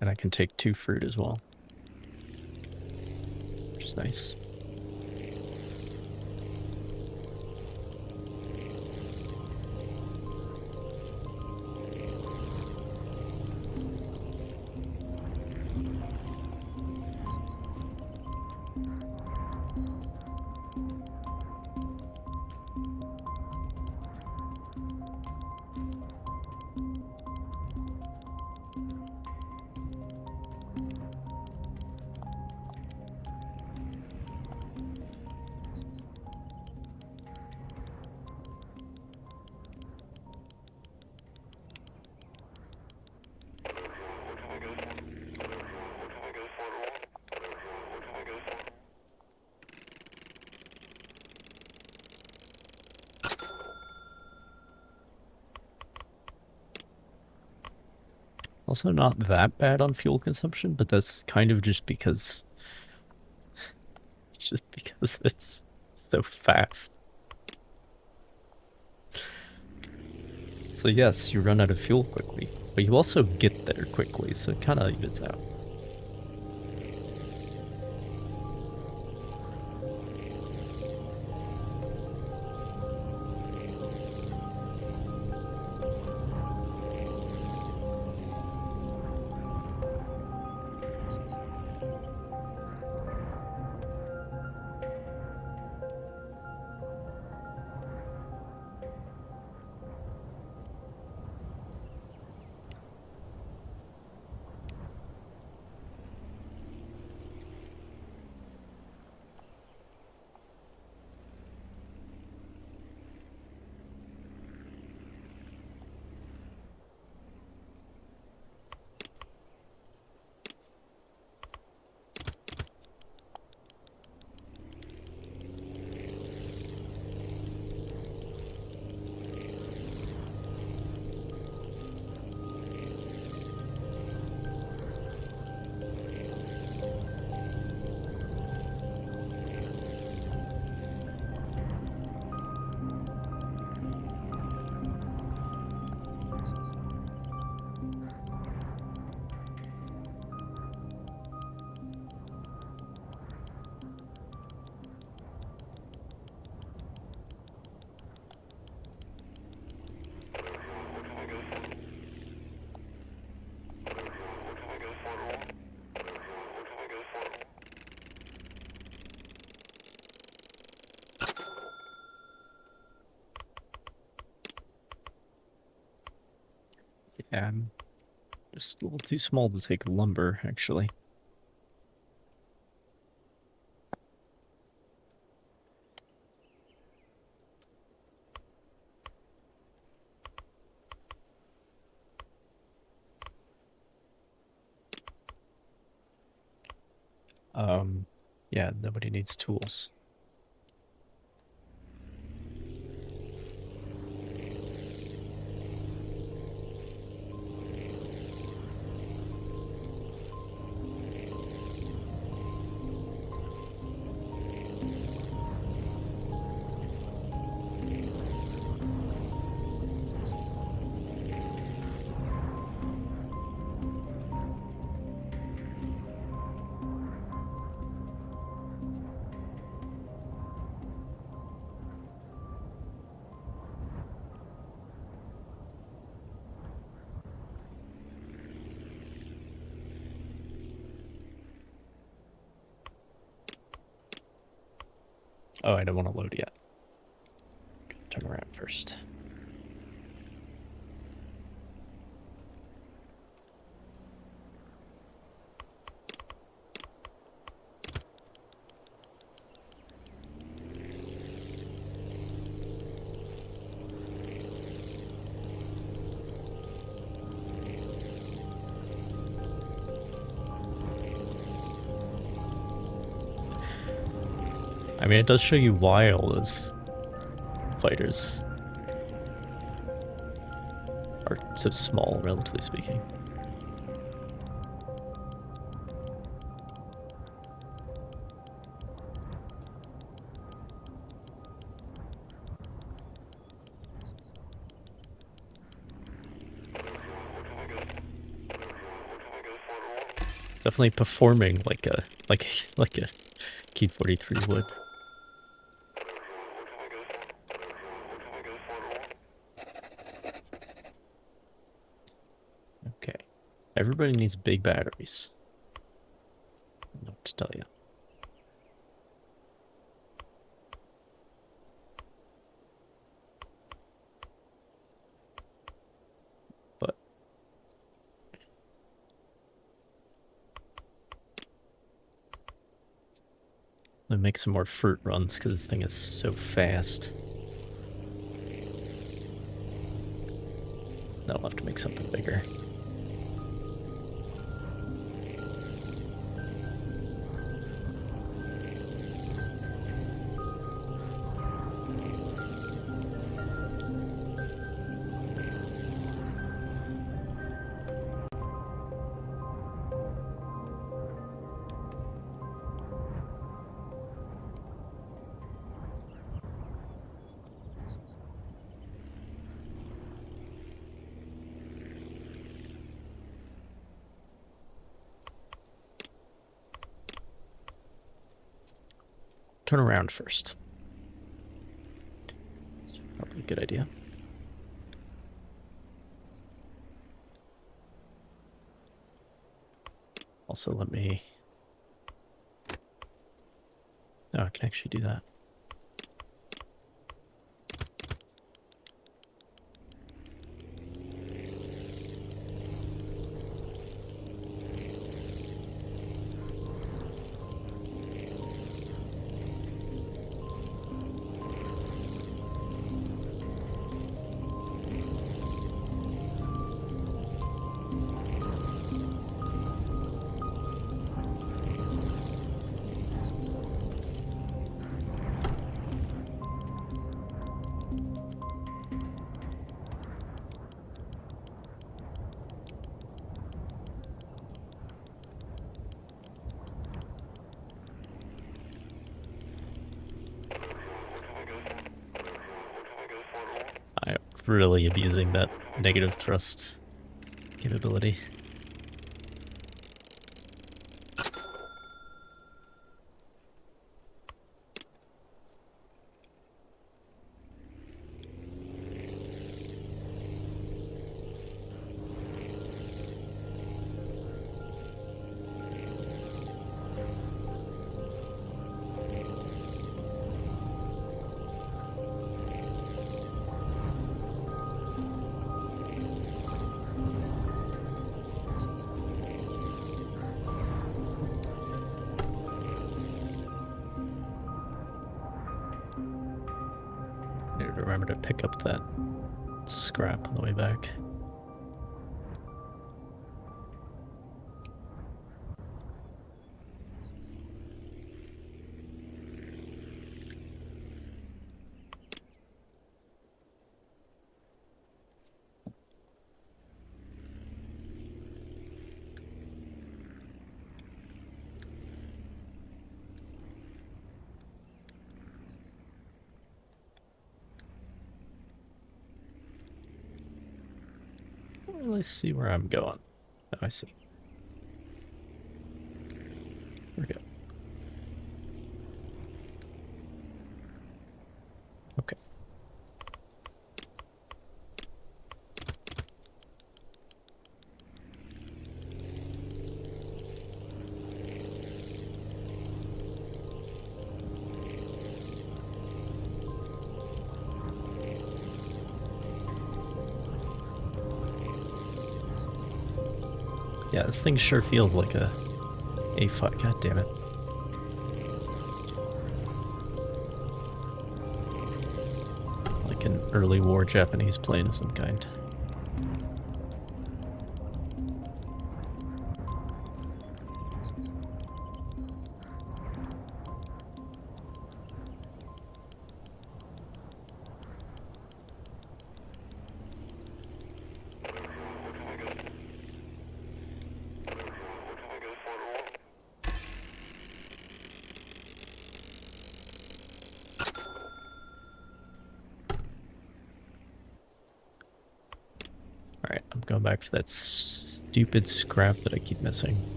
A: And I can take 2 fruit as well, which is nice. Also not that bad on fuel consumption, but that's kind of just because it's so fast. So yes, you run out of fuel quickly, but you also get there quickly, so it kind of evens out. Yeah, I'm just a little too small to take lumber, actually. Yeah, nobody needs tools. Oh, I don't want to load yet. Turn around first. I mean, it does show you why all those fighters are so small, relatively speaking. Definitely performing like a Key 43 would. Okay. Everybody needs big batteries. I don't know what to tell you. But let me make some more fruit runs because this thing is so fast. Now I'll have to make something bigger. turn around first. Probably a good idea. Also, let me... Oh, I can actually do that. I'm really abusing that negative thrust capability. I need to remember to pick up that scrap on the way back. I don't really see where I'm going. Oh, I see. There we go. Okay. Yeah, this thing sure feels like a A5. God damn it. Like an early war Japanese plane of some kind. Alright, I'm going back to that stupid scrap that I keep missing.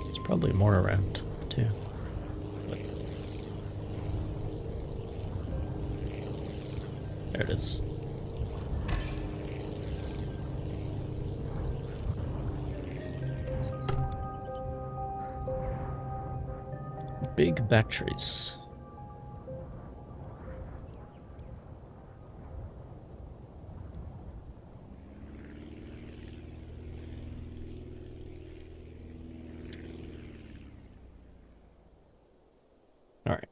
A: There's probably more around, too. But... there it is. Big batteries. All right.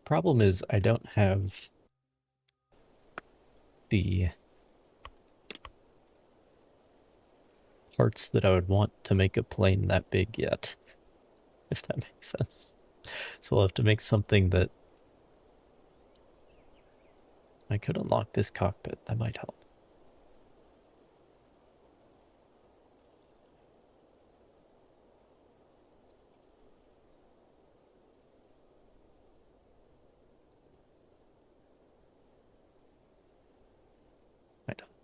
A: Problem is, I don't have the parts that I would want to make a plane that big yet, if that makes sense. So I'll have to make something that I could unlock this cockpit. That might help.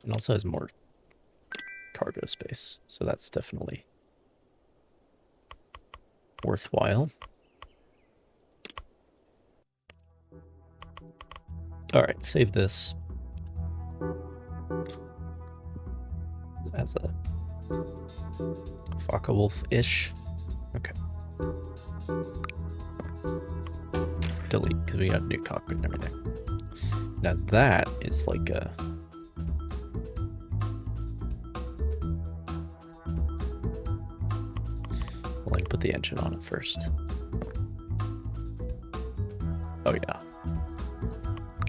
A: And also has more cargo space, so that's definitely worthwhile. Alright, save this as a Focke-Wulf-ish. Okay. Delete, because we got a new cockpit and everything. Now that is like a... Well, I can put the engine on it first. Oh yeah.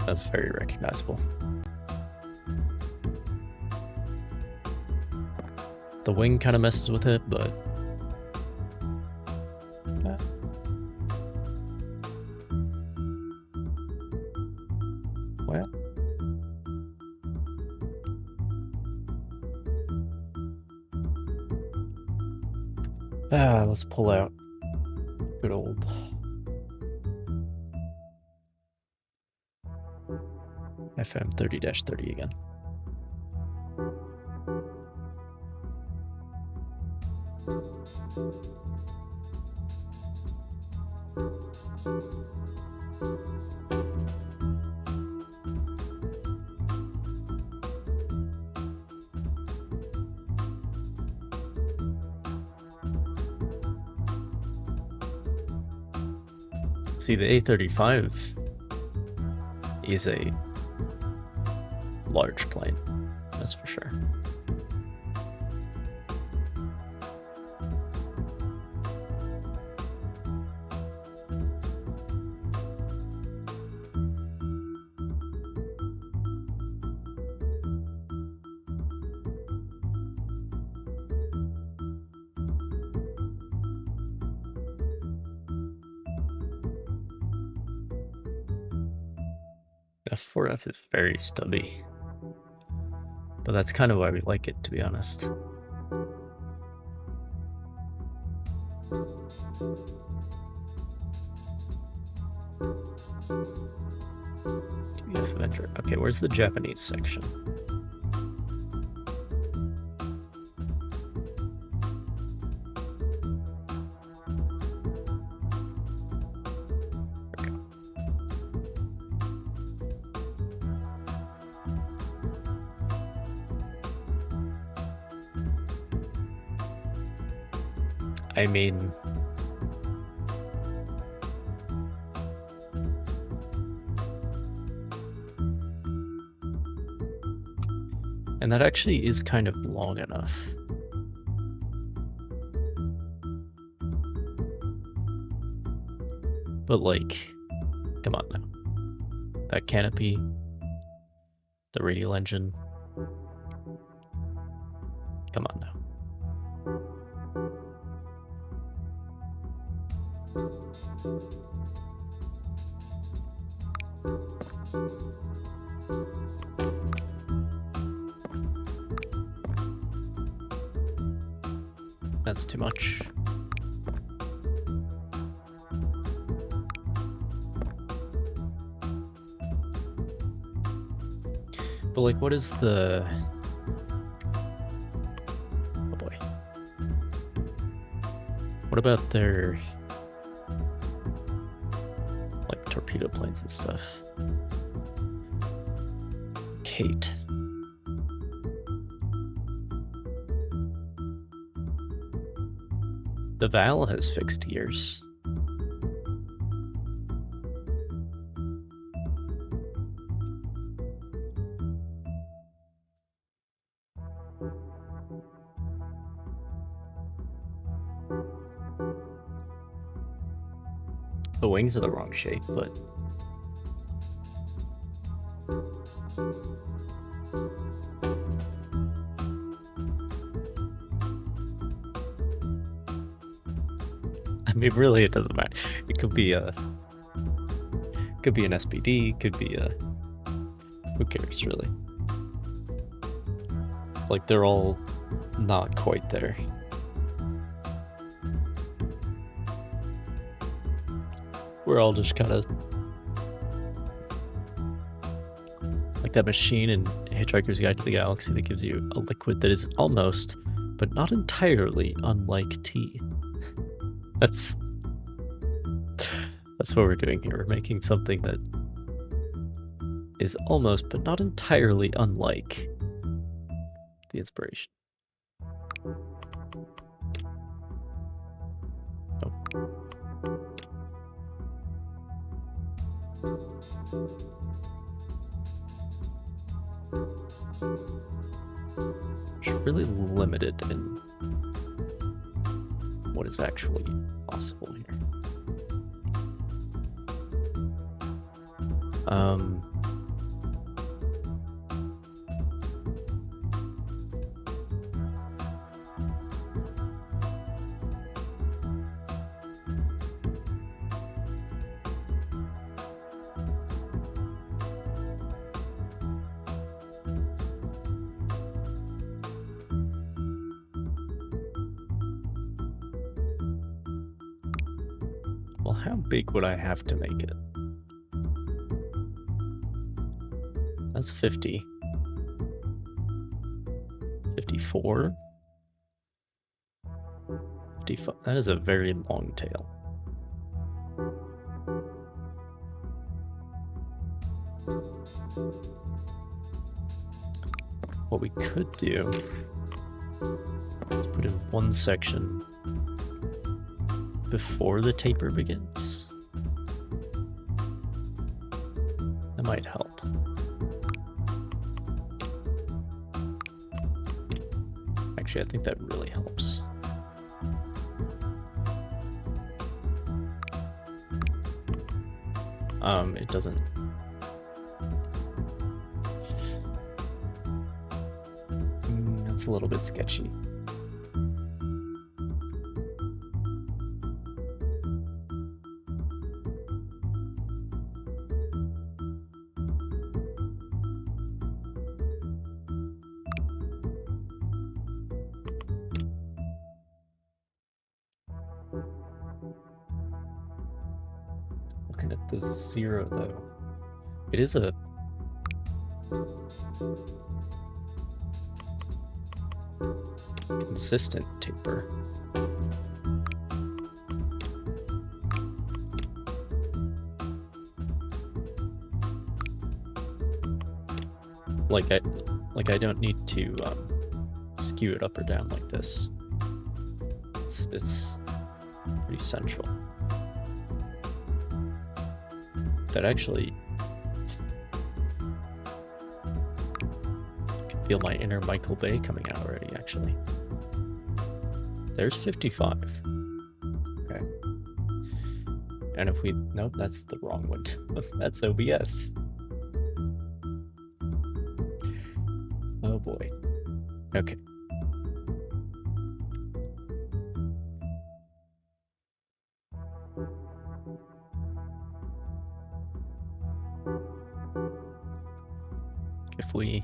A: That's very recognizable. The wing kind of messes with it, but... well... let's pull out good old FM 30-30 again. See, the A-35 is a large plane, that's for sure. F4F is very stubby, but that's kind of why we like it, to be honest. TBF Avenger. Okay, where's the Japanese section? I mean, and that actually is kind of long enough. But like, come on now. That canopy, the radial engine. Come on now. That's too much. But like, what is the... oh boy. What about their... like torpedo planes and stuff? Kate. The Val has fixed gears. The wings are the wrong shape, but... I mean, really, it doesn't matter. It could be a... could be an SPD, could be a... who cares, really? Like, they're all not quite there. We're all just kind of Like that machine in Hitchhiker's Guide to the Galaxy that gives you a liquid that is almost, but not entirely, unlike tea. That's what we're doing here. We're making something that is almost, but not entirely unlike the inspiration. Nope. It's really limited in what is actually possible here. Well, how big would I have to make it? That's 50. 54. 55. That is a very long tail. What we could do is put in one section before the taper begins. That might help. Actually, I think that really helps. It doesn't. That's a little bit sketchy. Looking at the 0 though, it is a consistent taper. Like I don't need to skew it up or down like this. It's pretty central. That actually, I can feel my inner Michael Bay coming out already, actually. There's 55. Okay. And if we, nope, that's the wrong one. That's OBS. Oh boy. Okay. If we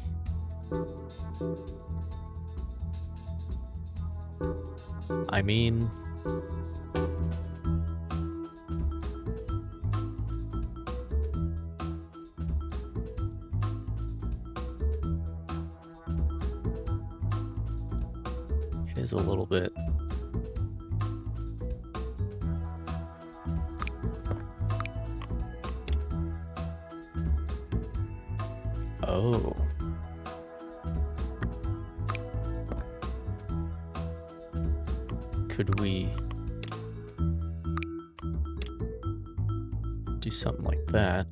A: I mean, it is a little bit. Oh. Could we do something like that?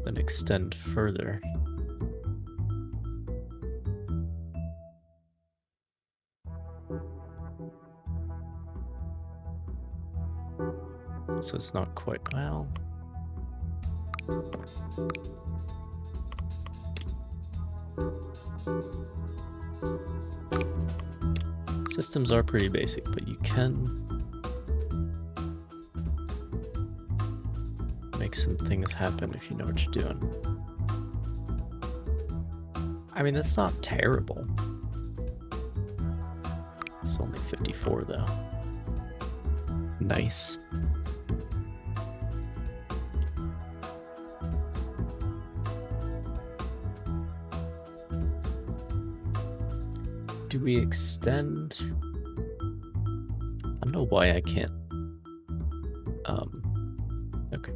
A: Then extend further. So it's not quite, well. Systems are pretty basic, but you can make some things happen if you know what you're doing. I mean, that's not terrible. It's only 54 though. Nice. Do we extend? I don't know why I can't. Okay.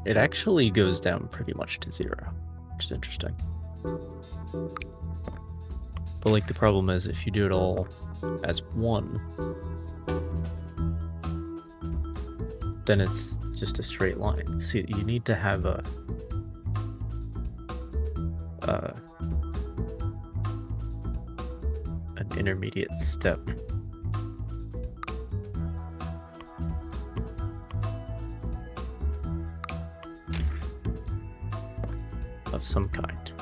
A: It actually goes down pretty much to 0, which is interesting. But like the problem is if you do it all as 1, then it's just a straight line. See, you need to have an intermediate step. Of some kind.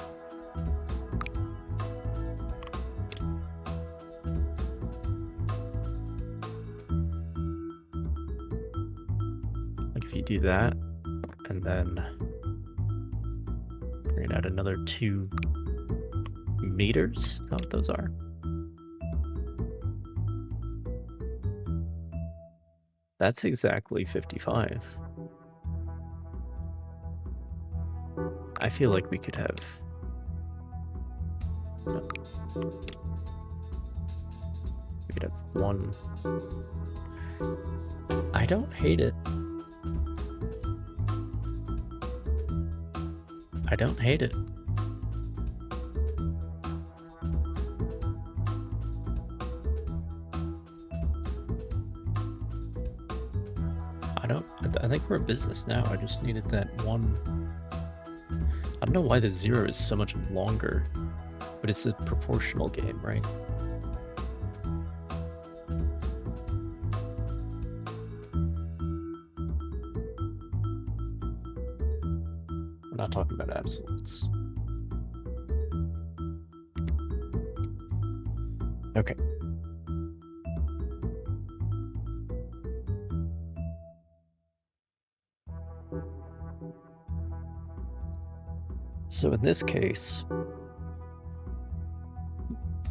A: Like if you do that, and then bring out another 2 meters, is that what those are? That's exactly 55. I feel like we could have... No. We could have 1... I don't hate it. I don't hate it. I think we're in business now. I just needed that 1... I don't know why the 0 is so much longer, but it's a proportional game, right? We're not talking about absolutes. Okay. So in this case,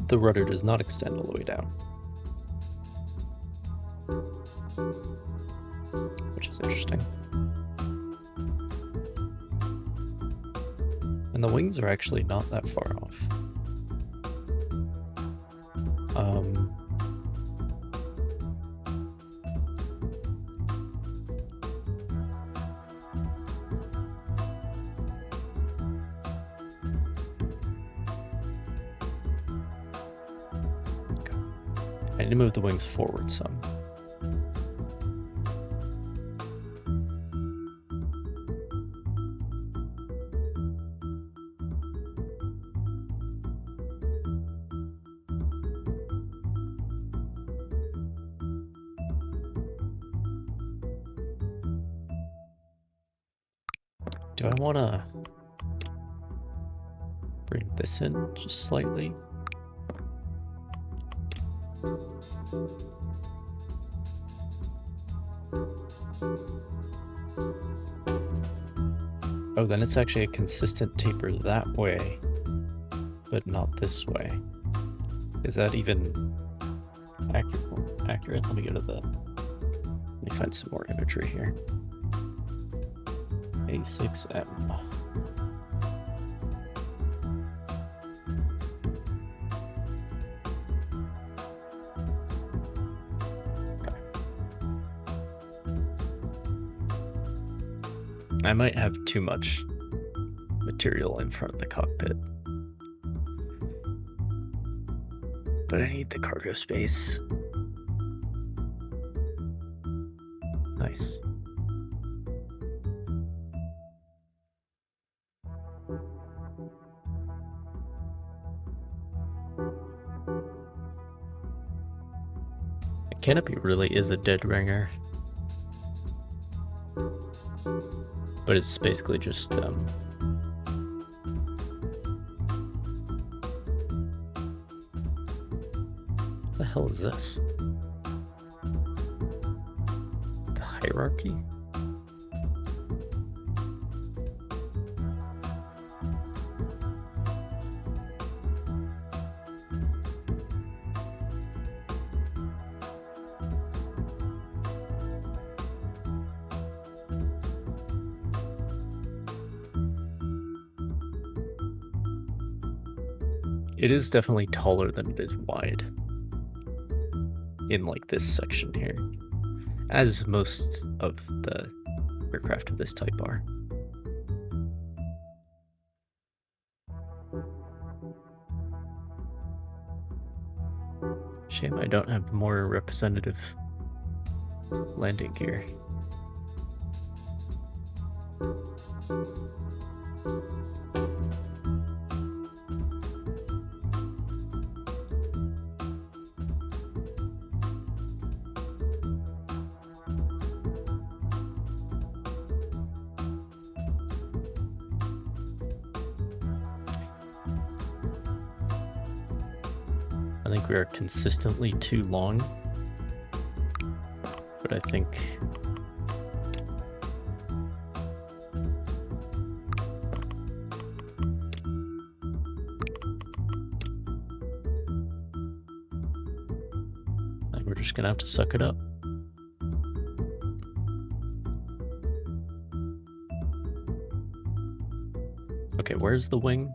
A: the rudder does not extend all the way down, which is interesting. And the wings are actually not that far off. I need to move the wings forward some. Do I want to bring this in just slightly? Oh, then it's actually a consistent taper that way, but not this way. Is that even accurate? Let me go to the... Let me find some more imagery here. A6M. I might have too much material in front of the cockpit, but I need the cargo space. Nice. The canopy really is a dead ringer. But it's basically just what the hell is this? The hierarchy? It is definitely taller than it is wide in like this section here, as most of the aircraft of this type are. Shame I don't have more representative landing gear. I think we are consistently too long, but I think we're just gonna have to suck it up. Okay, where's the wing?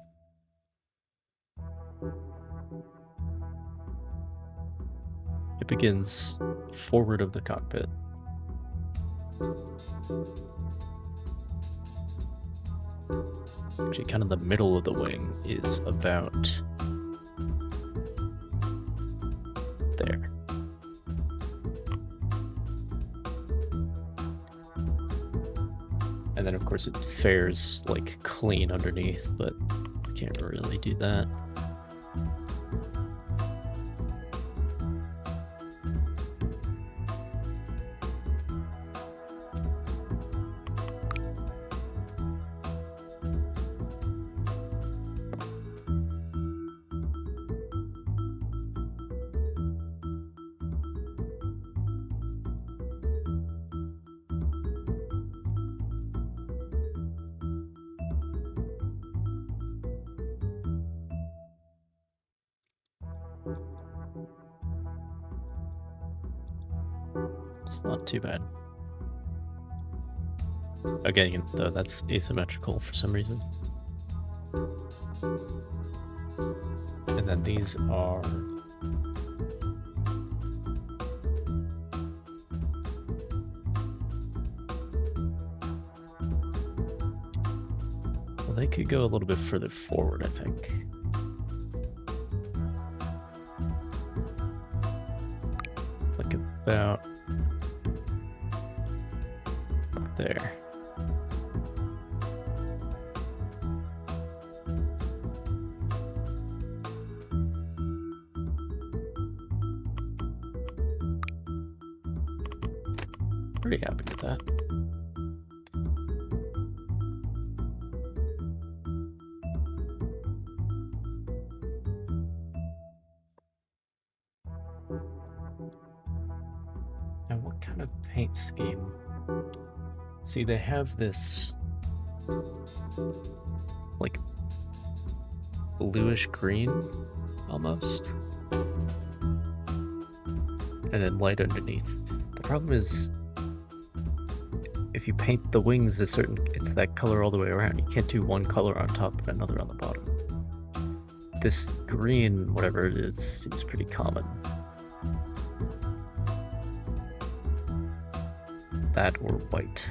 A: It begins forward of the cockpit. Actually, kind of the middle of the wing is about there. And then, of course, it fares like clean underneath, but can't really do that. It's not too bad. Again, though, that's asymmetrical for some reason. And then these are... well, they could go a little bit further forward, I think. Like about there. Pretty happy with that. Now, what kind of paint scheme? See, they have this like bluish green almost, and then light underneath. The problem is, if you paint the wings a certain, it's that color all the way around. You can't do one color on top and another on the bottom. This green, whatever it is, seems pretty common. That or white,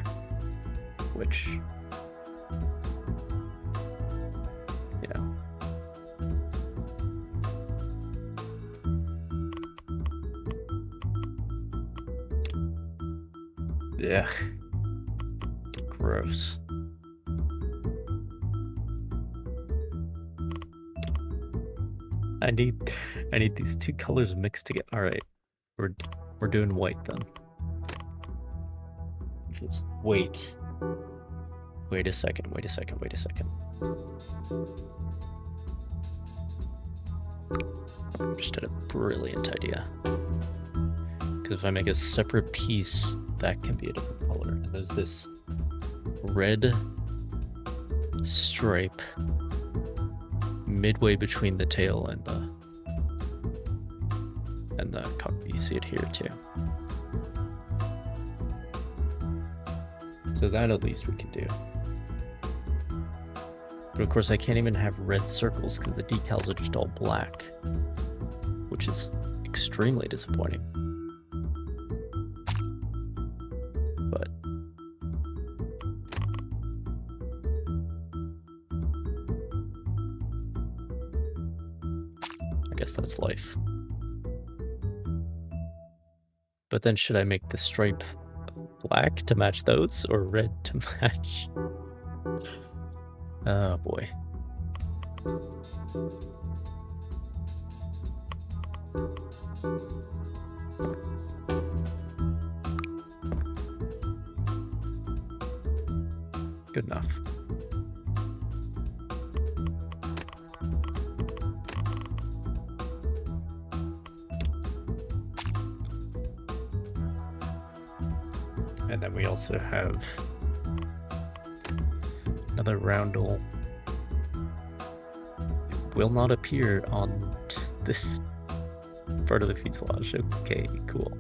A: which, you know. Yeah. Gross. I need these two colors mixed together. All right, we're doing white then. Just wait a second. I just had a brilliant idea. Because if I make a separate piece, that can be a different color. And there's this red stripe midway between the tail and the cockpit. You see it here too. So that at least we can do. But of course I can't even have red circles because the decals are just all black, which is extremely disappointing. But I guess that's life. But then should I make the stripe black to match those or red to match? Oh boy. Good enough. And then we also have another roundel. It will not appear on this part of the fuselage. Okay, cool.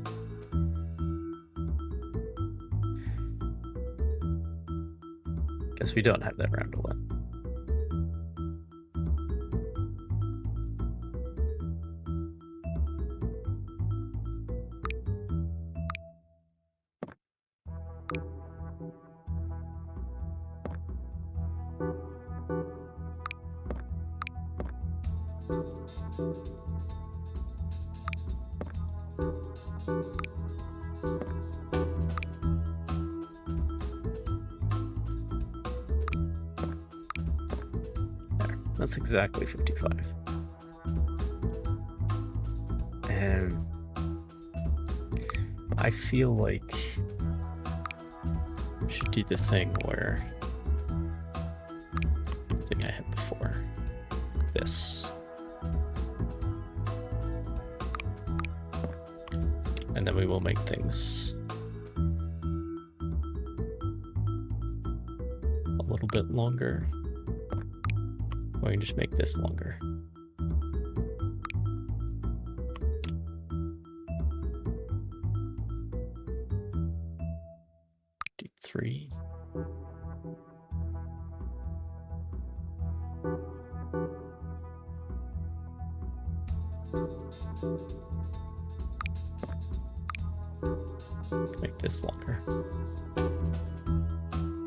A: Guess we don't have that roundel then. That's exactly 55. And I feel like I should do the thing where the thing I had before. This. And then we will make things a little bit longer. Or you can just make this longer. Do 3. Make this longer.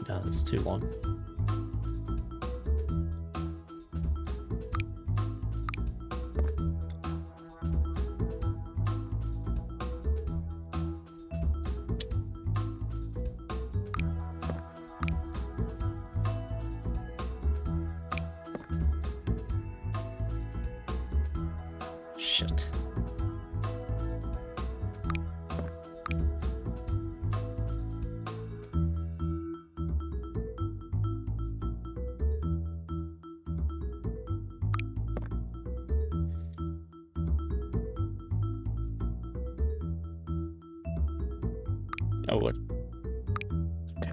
A: No, that's too long. Shit. Oh, what? Okay.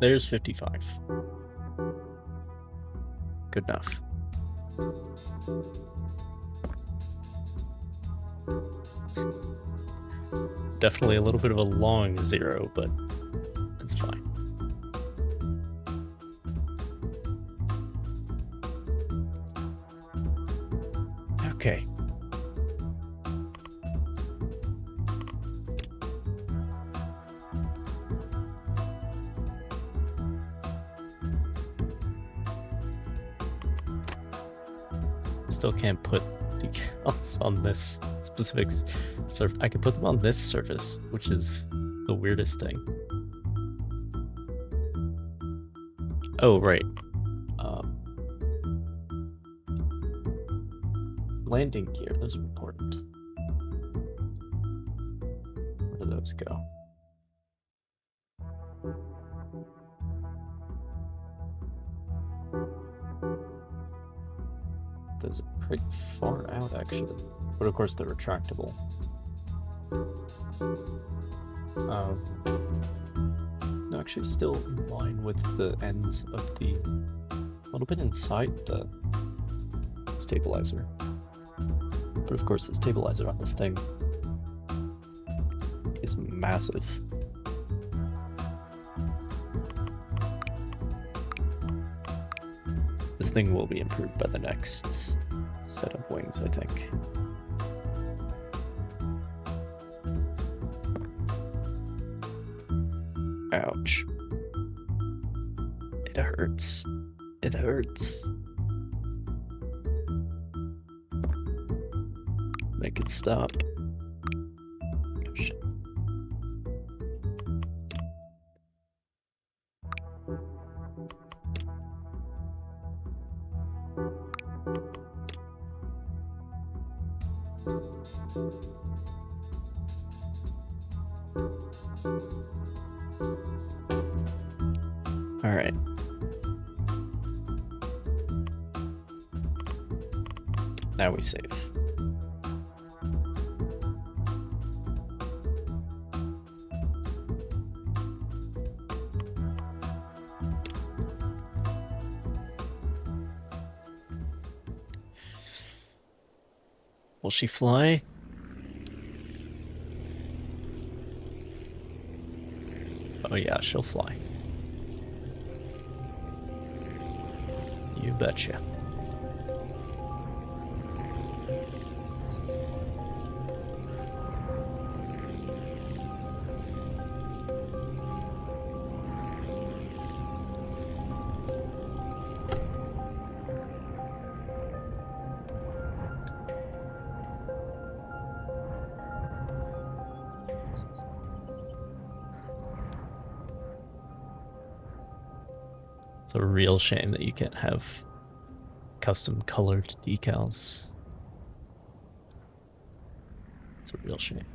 A: There's 55. Good enough. Definitely a little bit of a long 0, but it's fine. Okay. Still can't put decals on this specific surface. I can put them on this surface, which is the weirdest thing. Oh, right. Landing gear, those are important. Where do those go? Those are pretty far out, actually. But of course, they're retractable. No, actually, still in line with the ends of the... a little bit inside the stabilizer. But of course, the stabilizer on this thing is massive. thing will be improved by the next set of wings, I think. Ouch. It hurts. It hurts. Make it stop. Oh, shit. All right. Now we save. Will she fly? Oh yeah, she'll fly. You betcha. It's a real shame that you can't have custom colored decals. It's a real shame.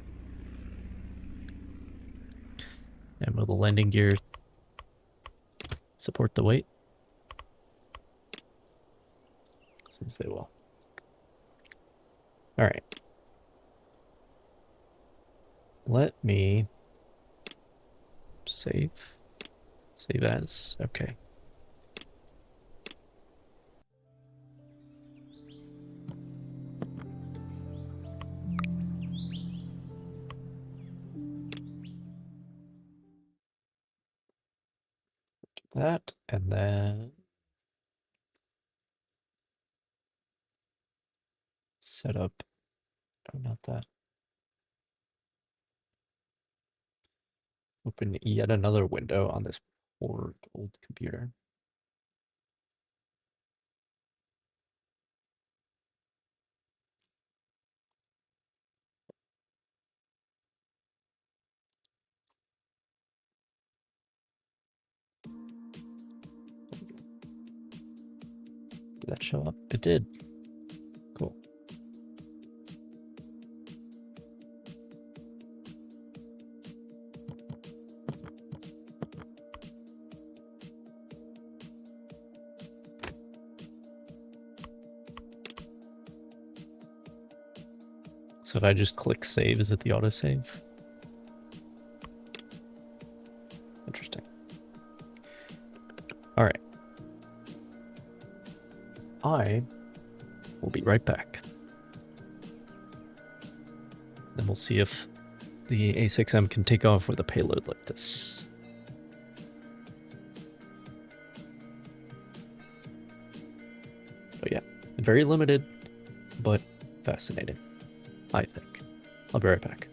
A: And will the landing gear support the weight? Seems they will. All right. Let me save. Save as. Okay. Do that, and then set up. Oh, not that. Open yet another window on this poor old computer. Did that show up? It did. Cool. So if I just click save, is it the autosave? Interesting. All right. I will be right back. Then we'll see if the A6M can take off with a payload like this. But yeah, very limited, but fascinating, I think. I'll be right back.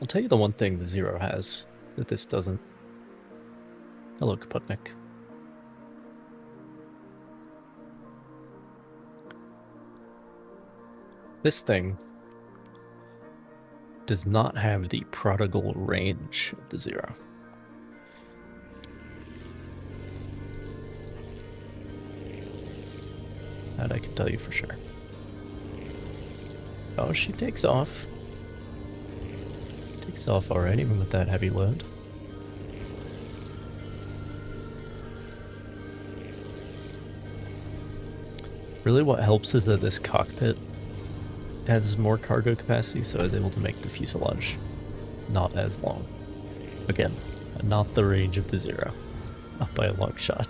A: I'll tell you the one thing the Zero has that this doesn't. Hello, Kaputnik. This thing does not have the prodigal range of the Zero. That I can tell you for sure. Oh, she takes off. Takes off already, even with that heavy load. Really what helps is that this cockpit has more cargo capacity, so I was able to make the fuselage not as long. Again, not the range of the Zero, not by a long shot.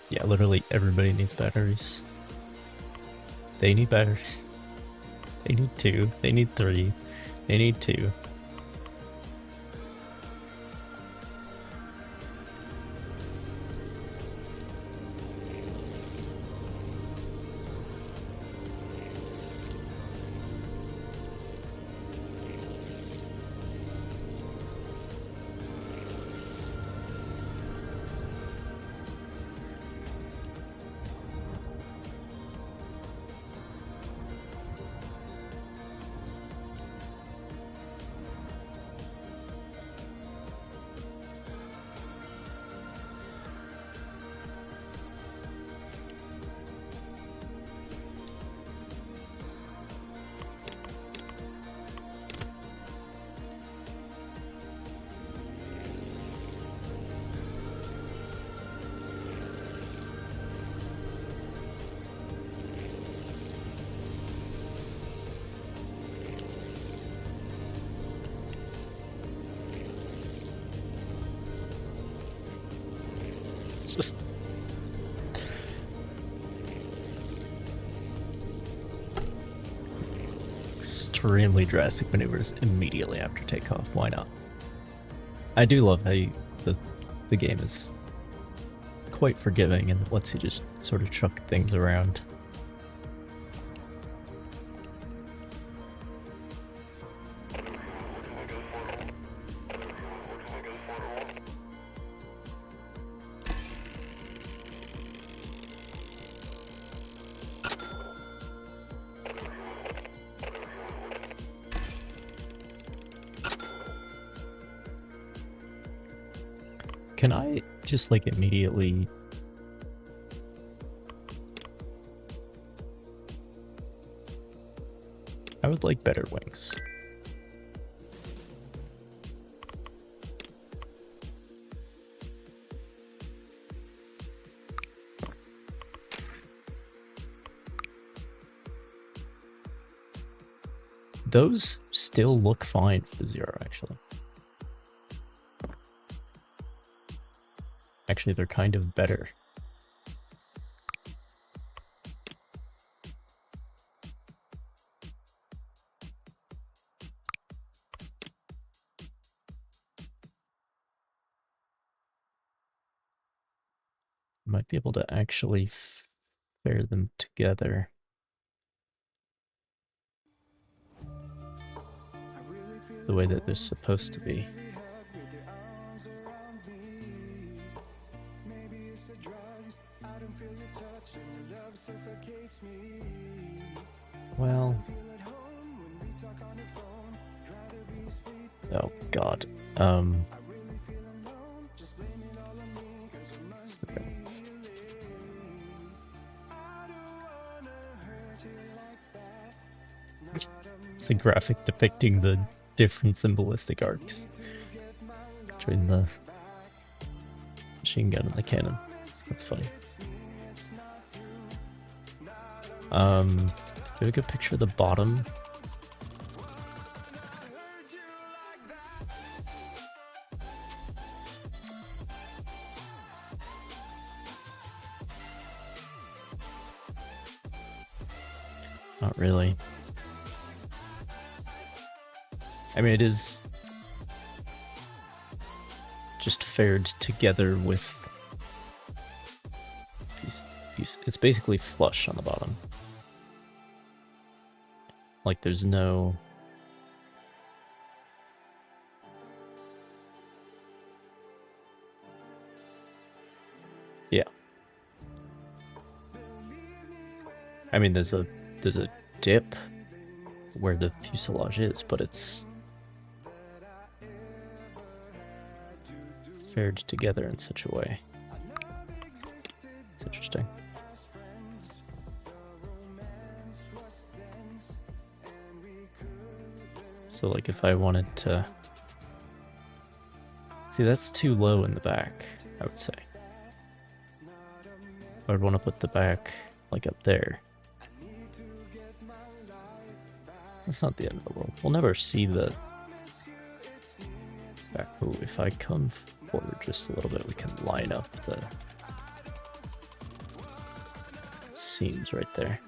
A: Yeah, literally everybody needs batteries. They need batteries. They need 2. They need 3. They need 2. Just extremely drastic maneuvers immediately after takeoff. Why not? I do love how the game is quite forgiving and lets you just sort of chuck things around. Can I just like immediately... I would like better wings. Those still look fine for the Zero, actually. Actually, they're kind of better. Might be able to actually pair them together. The way that they're supposed to be. Well... Oh god. It's a graphic depicting the different symbolistic arcs between the machine gun and the cannon. That's funny. Do we have a good picture of the bottom? Not really. I mean, it is just fared together with... It's basically flush on the bottom. Like, there's no... Yeah. I mean, there's a dip where the fuselage is, but it's fared together in such a way. It's interesting. So, like, if I wanted to... See, that's too low in the back, I would say. I would want to put the back, like, up there. That's not the end of the world. We'll never see the back. Ooh, if I come forward just a little bit, we can line up the seams right there.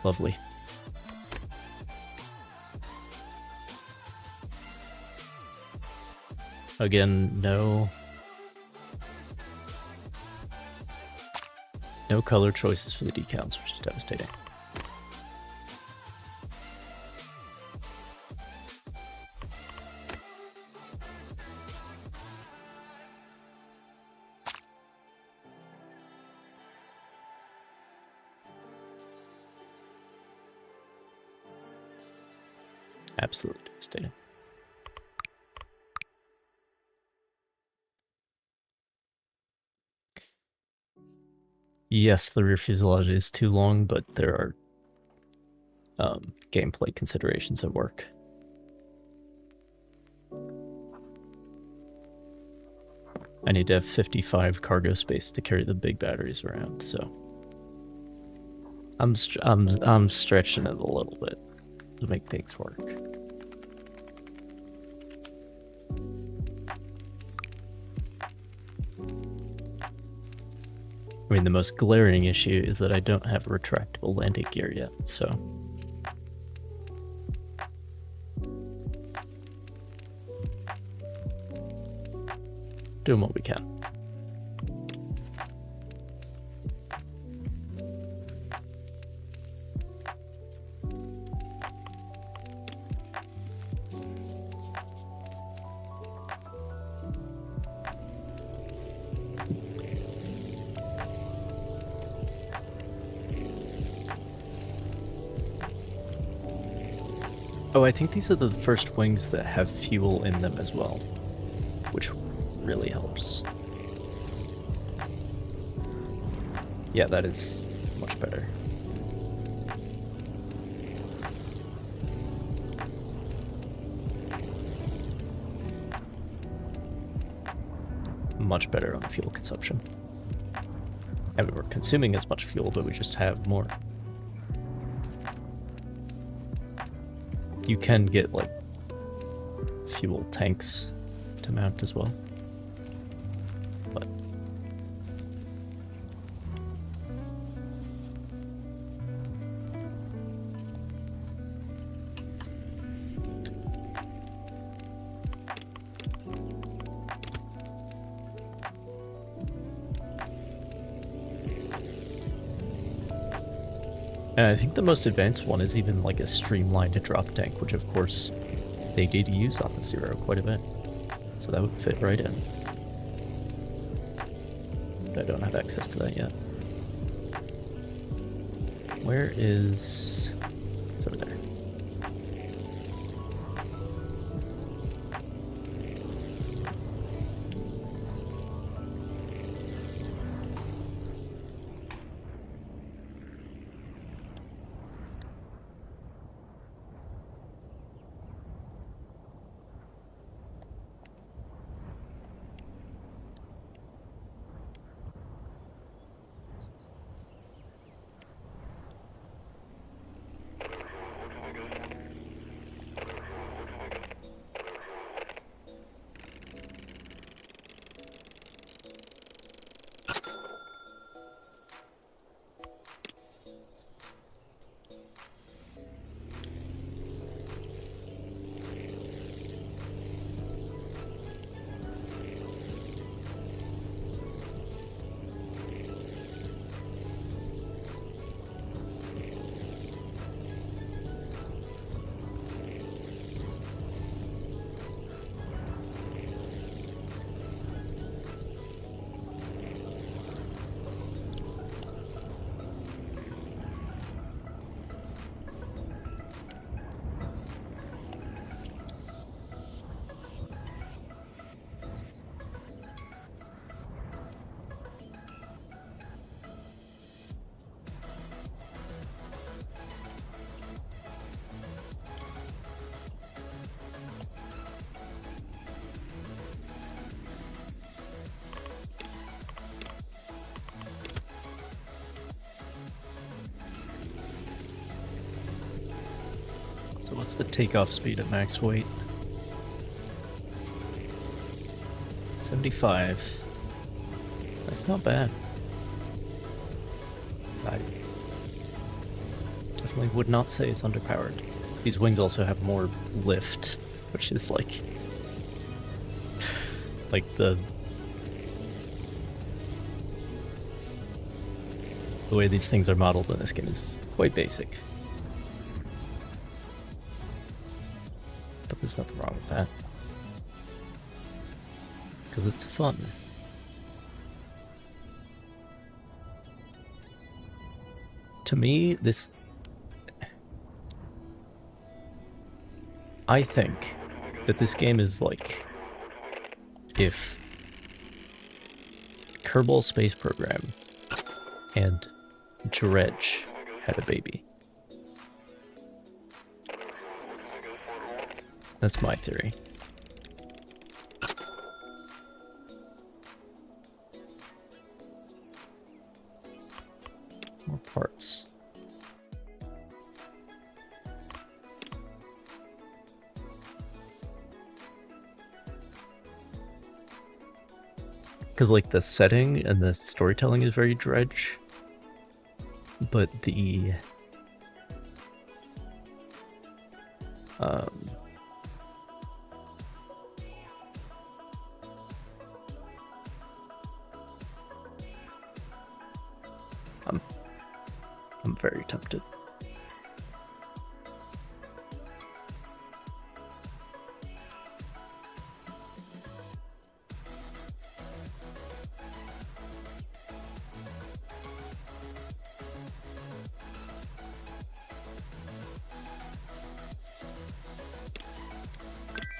A: Lovely. Again, no color choices for the decals, which is devastating. Absolutely devastating. Yes, the rear fuselage is too long, but there are gameplay considerations at work. I need to have 55 cargo space to carry the big batteries around, so I'm stretching it a little bit to make things work. I mean, the most glaring issue is that I don't have a retractable landing gear yet, so... doing what we can. Oh, I think these are the first wings that have fuel in them as well, which really helps. Yeah, that is much better. Much better on the fuel consumption. I mean, we're consuming as much fuel, but we just have more. You can get, like, fuel tanks to mount as well. But and I think the most advanced one is even like a streamlined drop tank, which of course they did use on the Zero quite a bit. So that would fit right in. But I don't have access to that yet. Where is... It's over there. So what's the takeoff speed at max weight? 75. That's not bad. I definitely would not say it's underpowered. These wings also have more lift, which is like the way these things are modeled in this game is quite basic. But there's nothing wrong with that. Because it's fun. To me, I think that this game is like if Kerbal Space Program and Dredge had a baby. That's my theory. More parts. Because like the setting and the storytelling is very Dredge, but the I'm very tempted.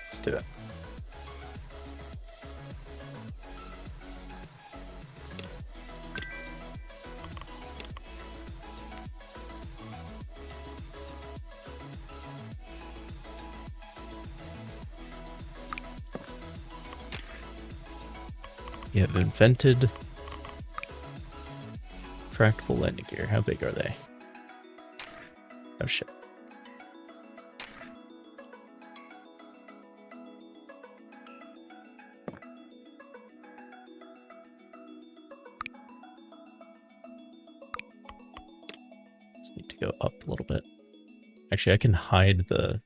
A: Let's do it. You have invented tractable landing gear. How big are they? Oh shit. Just need to go up a little bit. Actually, I can hide the...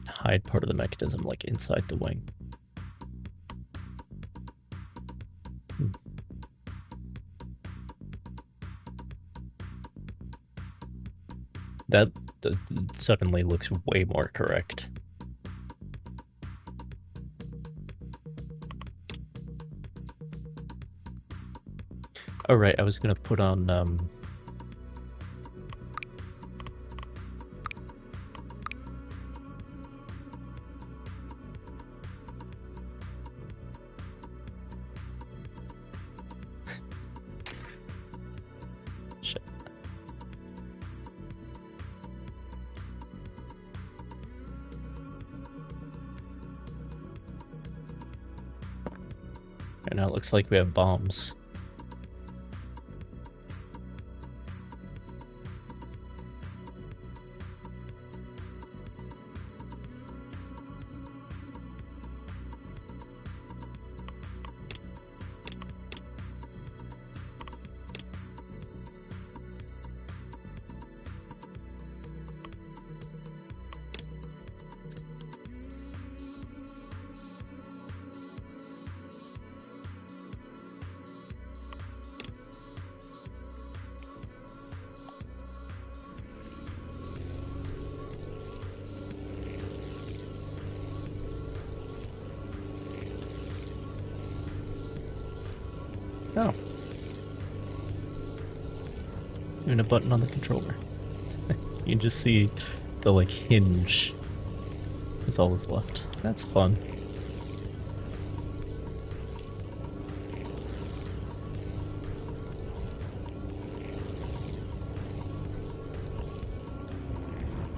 A: hide part of the mechanism like inside the wing. That suddenly looks way more correct. Oh right, I was gonna put on shit. And now it looks like we have bombs. Oh. Even a button on the controller. You can just see the like hinge. That's all that's left. That's fun.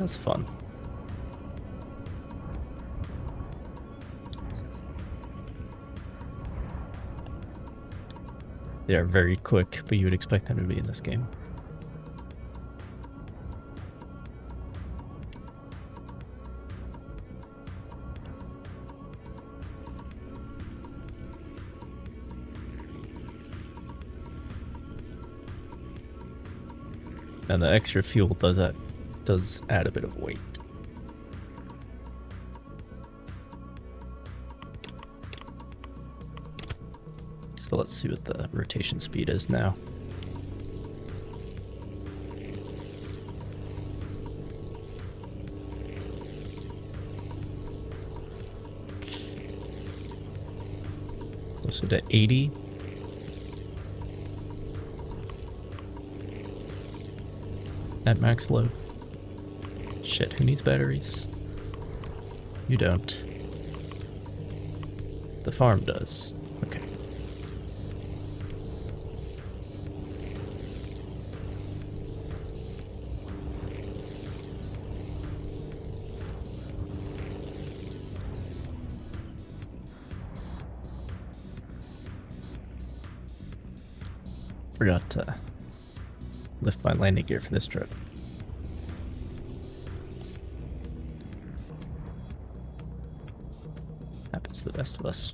A: That's fun. They are very quick, but you would expect them to be in this game. And the extra fuel does add a bit of weight. So let's see what the rotation speed is now. Closer to 80. At max load. Shit, who needs batteries? You don't. The farm does. Okay. Forgot to lift my landing gear for this trip. Happens to the best of us.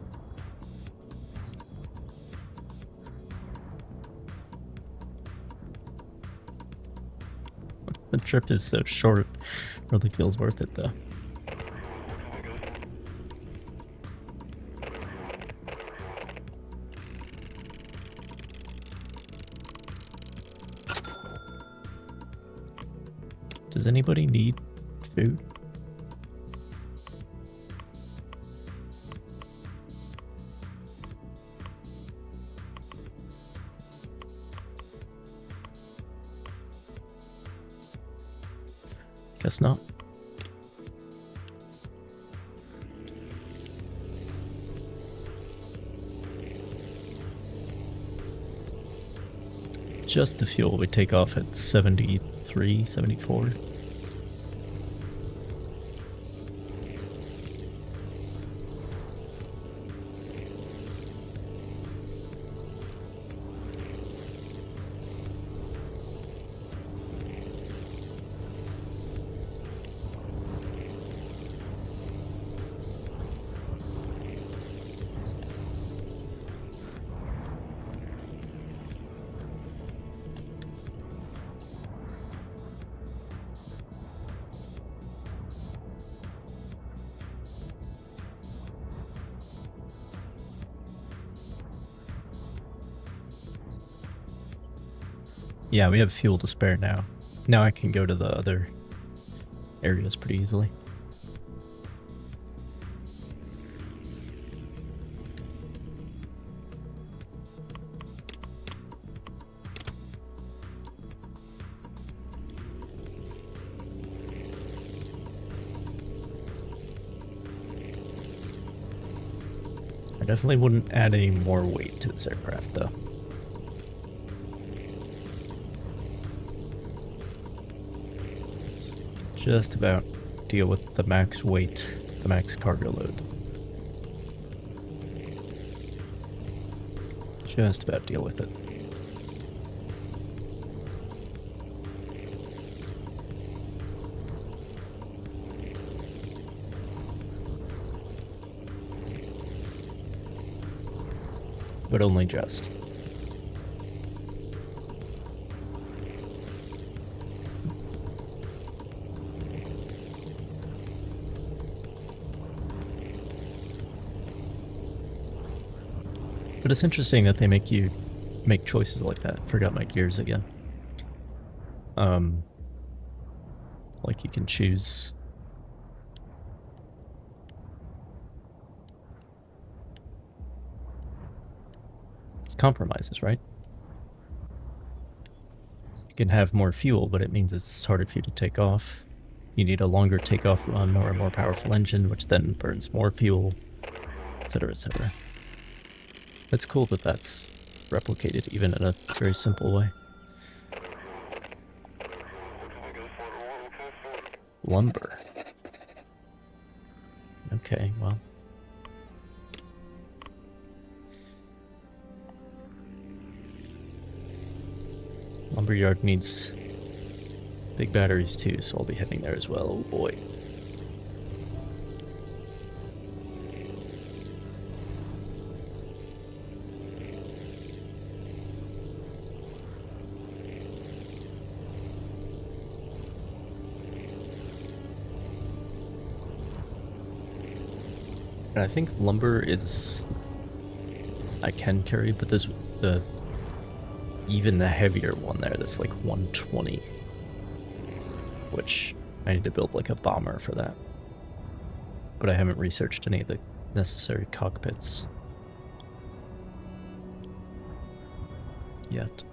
A: The trip is so short, really feels worth it though. Does anybody need food? Guess not. Just the fuel, we take off at 73, 74. Yeah, we have fuel to spare now. Now I can go to the other areas pretty easily. I definitely wouldn't add any more weight to this aircraft though. Just about deal with the max weight, the max cargo load. Just about deal with it. But only just. But it's interesting that they make you make choices like that. Forgot my gears again. Like you can choose. It's compromises, right? You can have more fuel, but it means it's harder for you to take off. You need a longer takeoff run or a more powerful engine, which then burns more fuel, etc., etc. It's cool that that's replicated even in a very simple way. Lumber. Okay, well. Lumberyard needs big batteries too, so I'll be heading there as well. Oh boy. And I think lumber is... I can carry, but there's even the heavier one there that's like 120. Which I need to build like a bomber for that. But I haven't researched any of the necessary cockpits yet.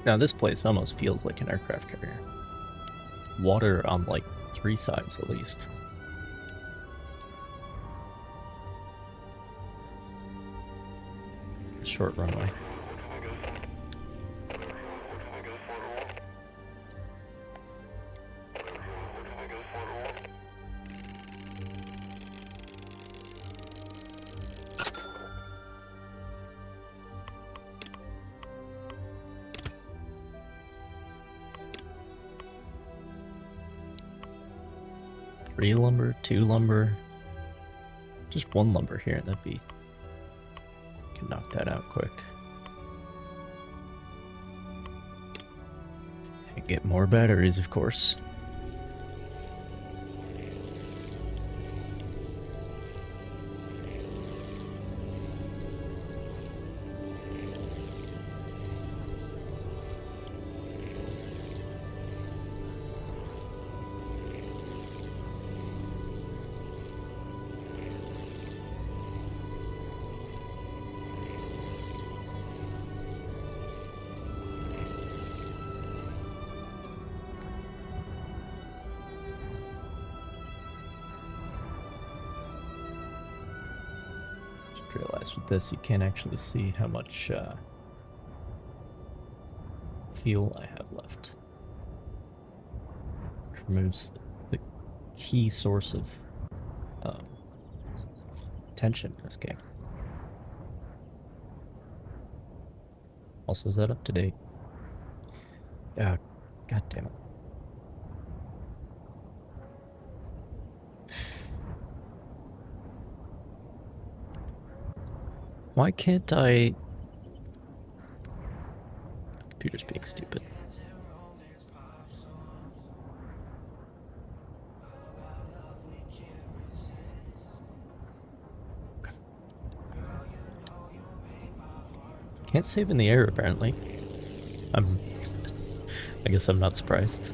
A: Now this place almost feels like an aircraft carrier. Water on like 3 sides at least. Short runway. Three lumber, 2 lumber, just 1 lumber here, that'd be... Can knock that out quick. And get more batteries, of course. Realize with this you can't actually see how much fuel I have left. Which removes the key source of tension in this game. Also, is that up to date? Yeah, god damn it. Why can't I... Computer's being stupid. Can't save in the air, apparently. I guess I'm not surprised.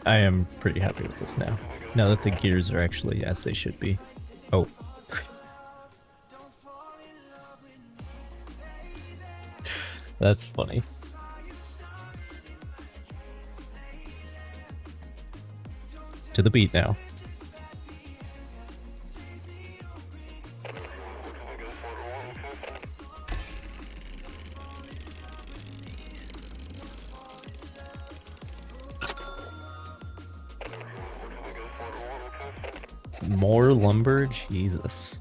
A: I am pretty happy with this now. Now that the gears are actually as they should be. Oh. That's funny. To the beat now. More lumber? Jesus.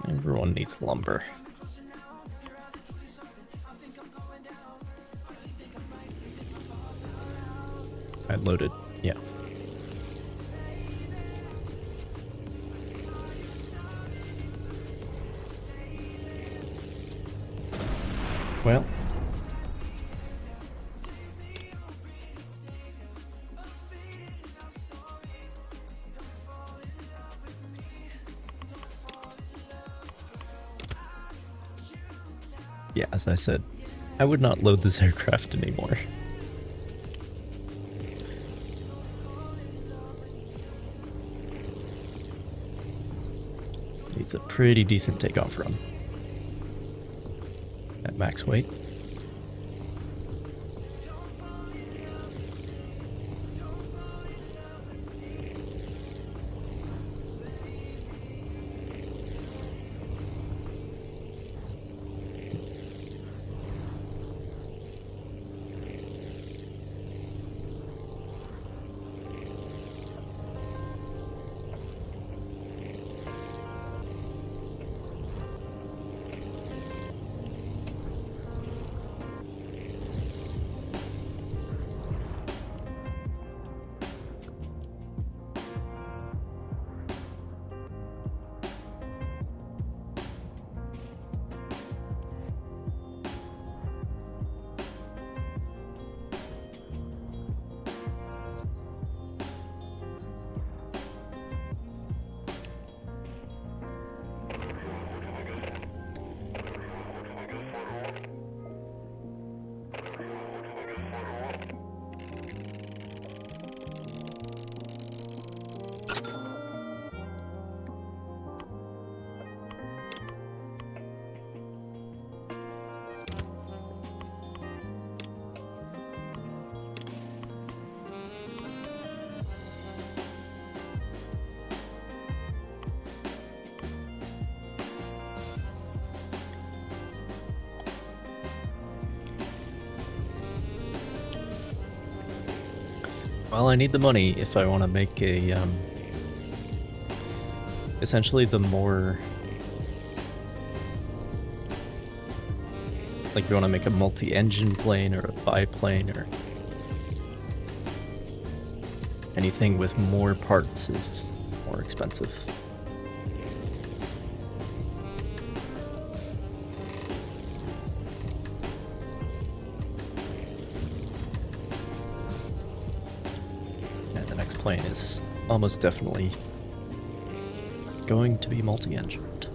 A: Everyone needs lumber. I loaded, yeah. Well. Yeah, as I said, I would not load this aircraft anymore. Needs a pretty decent takeoff run at max weight. Well, I need the money if I want to make a, essentially the more, like, you want to make a multi-engine plane or a biplane or anything with more parts is more expensive. Plane is almost definitely going to be multi-engined.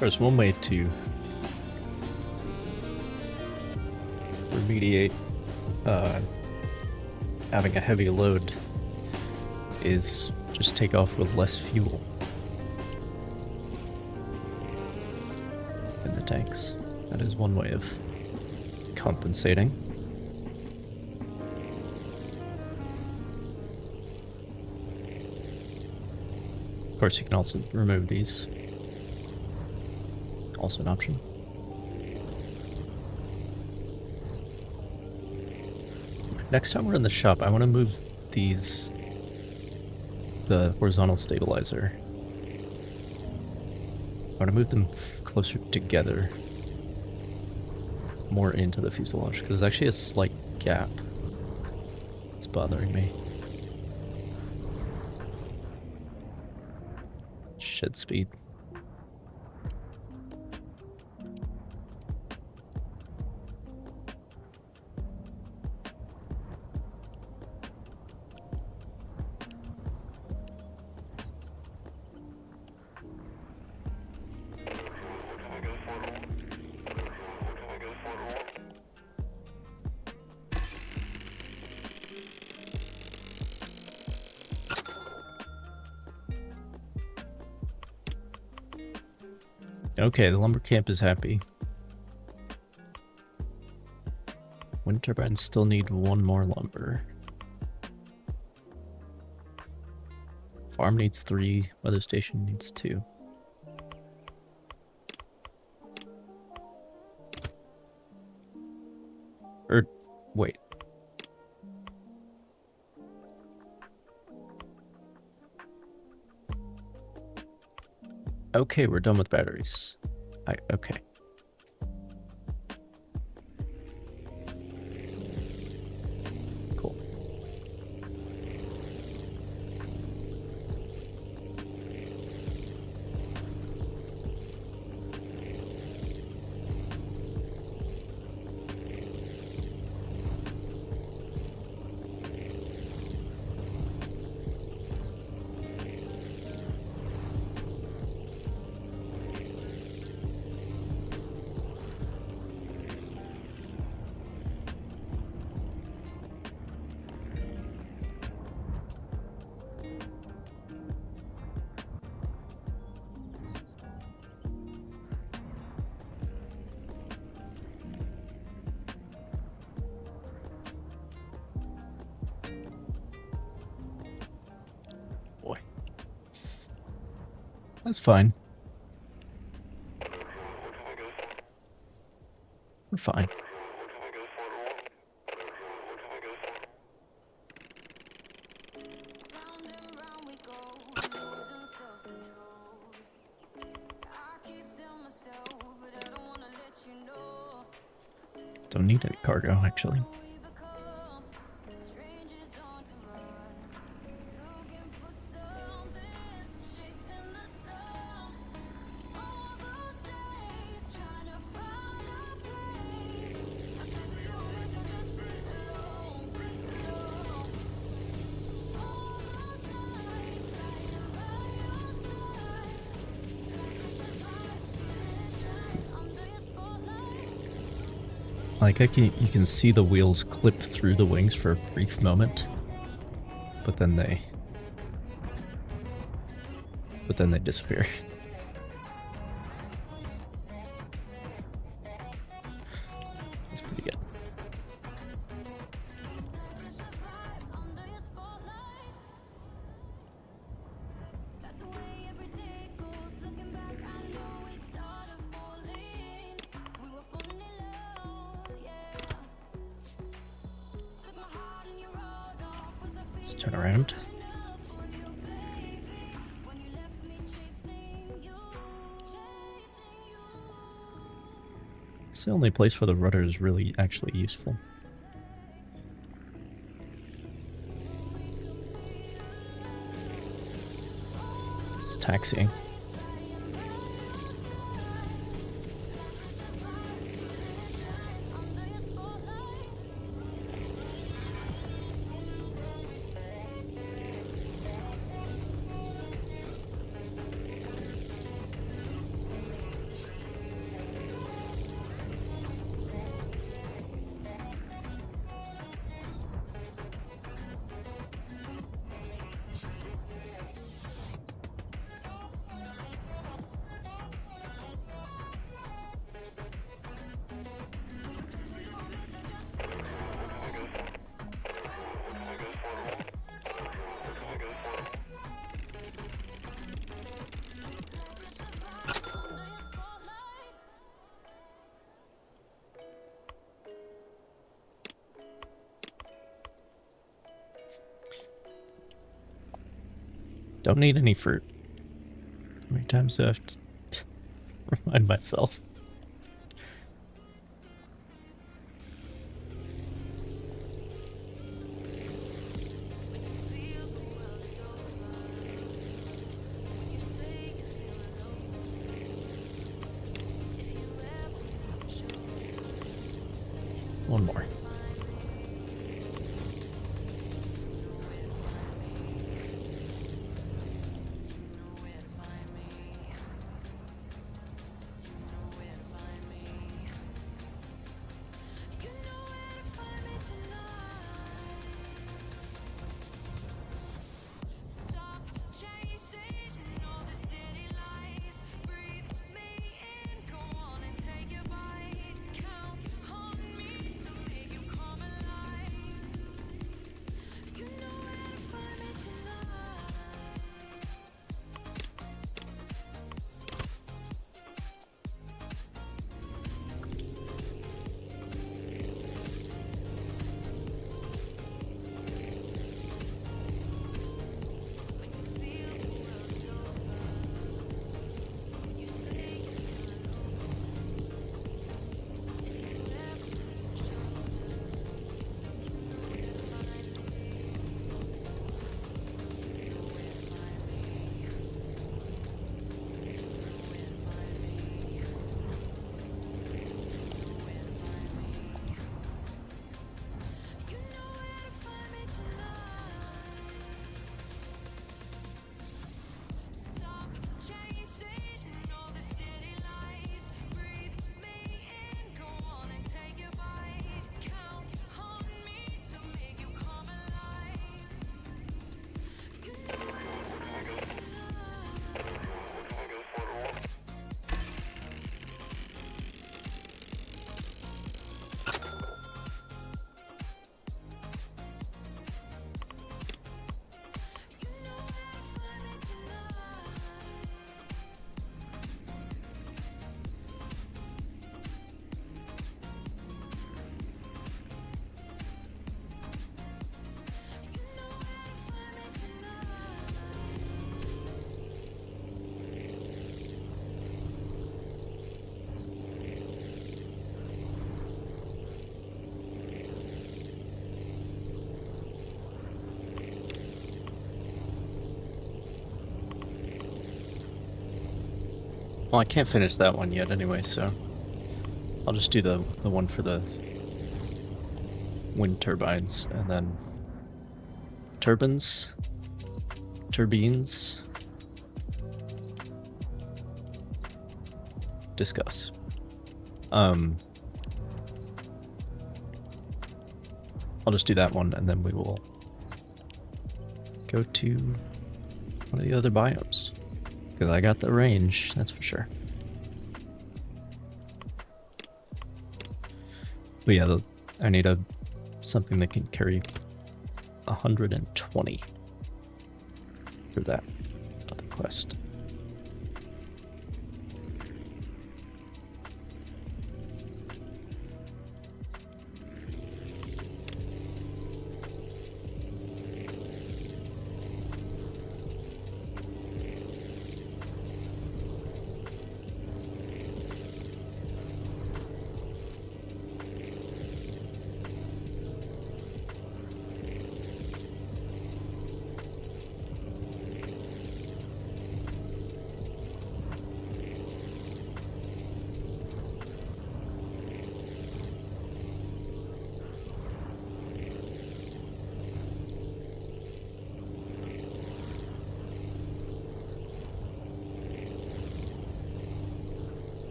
A: There's one way to remediate having a heavy load is just take off with less fuel in the tanks. That is one way of compensating. Of course, you can also remove these. Also an option. Next time we're in the shop, I want to move these, the horizontal stabilizer. I want to move them closer together, more into the fuselage, because there's actually a slight gap. It's bothering me. Shed speed. Okay, the lumber camp is happy. Wind turbines still need one more lumber. Farm needs 3, weather station needs 2. Wait. Okay, we're done with batteries. Okay. Cool. That's fine. We're fine. Don't need any cargo, actually. Like, you can see the wheels clip through the wings for a brief moment, but then they disappear. That's pretty good. Let's turn around. It's the only place where the rudder is really actually useful. It's taxiing. Don't need any fruit. How many times do I have to remind myself? One more. Well, I can't finish that one yet anyway, so I'll just do the one for the wind turbines, and then turbines, discuss. I'll just do that one, and then we will go to one of the other biomes. Because I got the range, that's for sure. But yeah, I need something that can carry 120 for that other quest.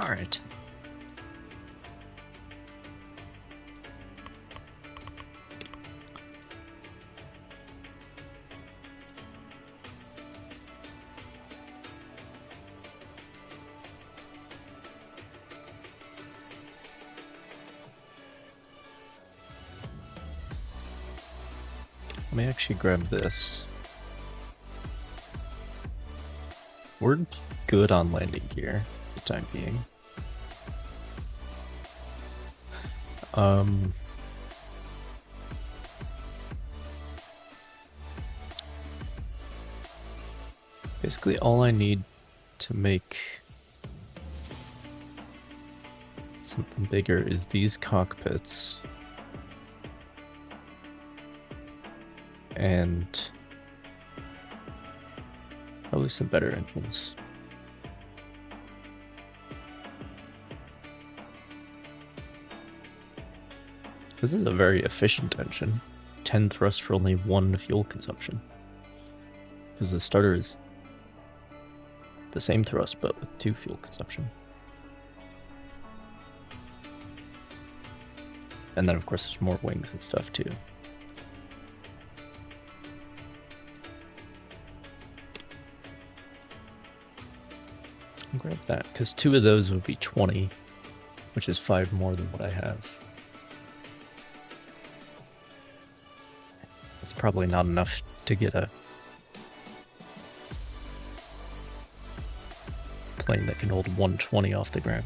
A: All right. Let me actually grab this. We're good on landing gear for the time being. Basically all I need to make something bigger is these cockpits. And probably some better engines. This is a very efficient engine. 10 thrust for only 1 fuel consumption. Because the starter is the same thrust but with 2 fuel consumption. And then of course there's more wings and stuff too. I'll grab that, because 2 of those would be 20, which is 5 more than what I have. It's probably not enough to get a plane that can hold 120 off the ground.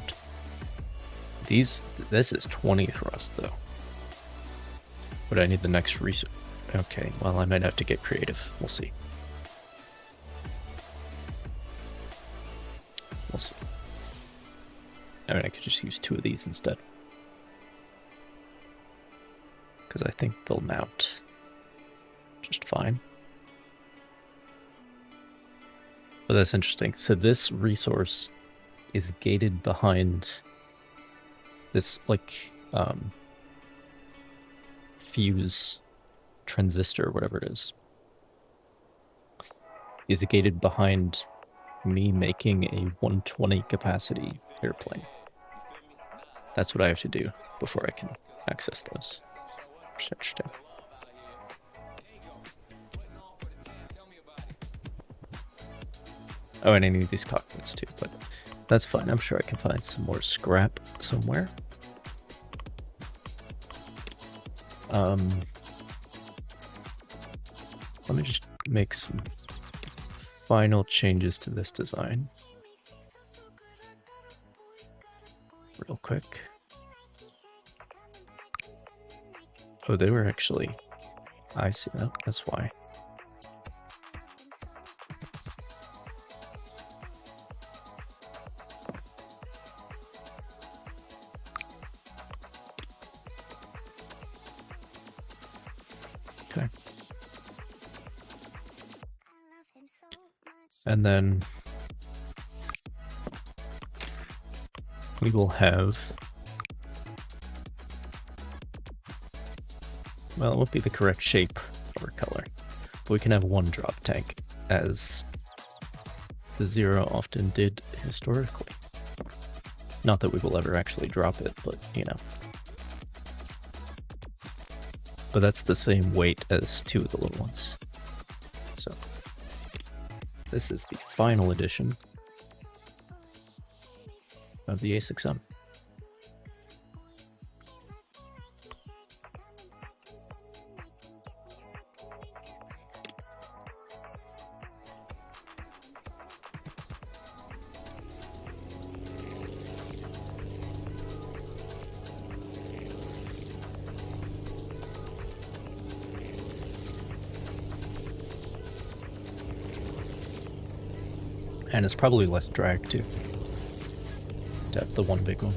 A: This is 20 thrust though. But I need the next research. Okay, well I might have to get creative. We'll see. We'll see. I mean, I could just use 2 of these instead. Because I think they'll mount just fine. But that's interesting. So this resource is gated behind this, like, fuse transistor, whatever it is gated behind me making a 120 capacity airplane. That's what I have to do before I can access those. Oh, and I need these cockpits too, but that's fine. I'm sure I can find some more scrap somewhere. Let me just make some final changes to this design real quick. Oh, they were actually... I see that. That's why. Okay. And then we will have... Well, it won't be the correct shape or color, but we can have 1 drop tank, as the Zero often did historically. Not that we will ever actually drop it, but, you know. But that's the same weight as 2 of the little ones. So, this is the final edition of the A6M. And it's probably less drag too, to have the 1 big one.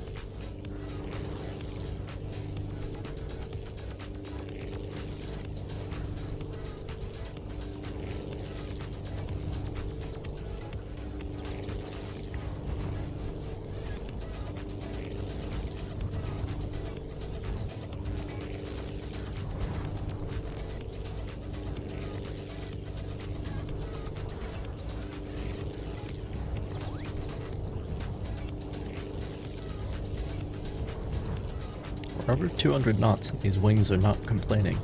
A: We're over 200 knots and these wings are not complaining.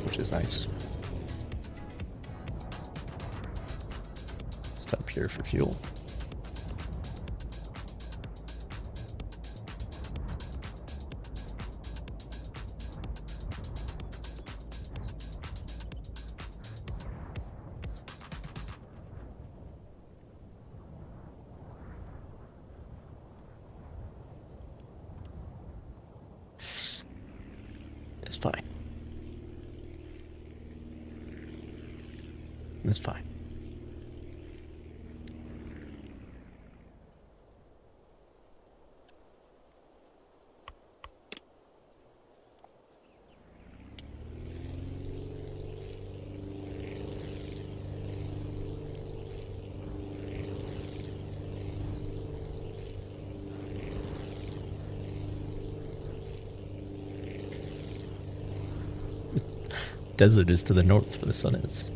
A: Which is nice. Stop here for fuel. It's fine. It's fine. Desert is to the north where the sun is.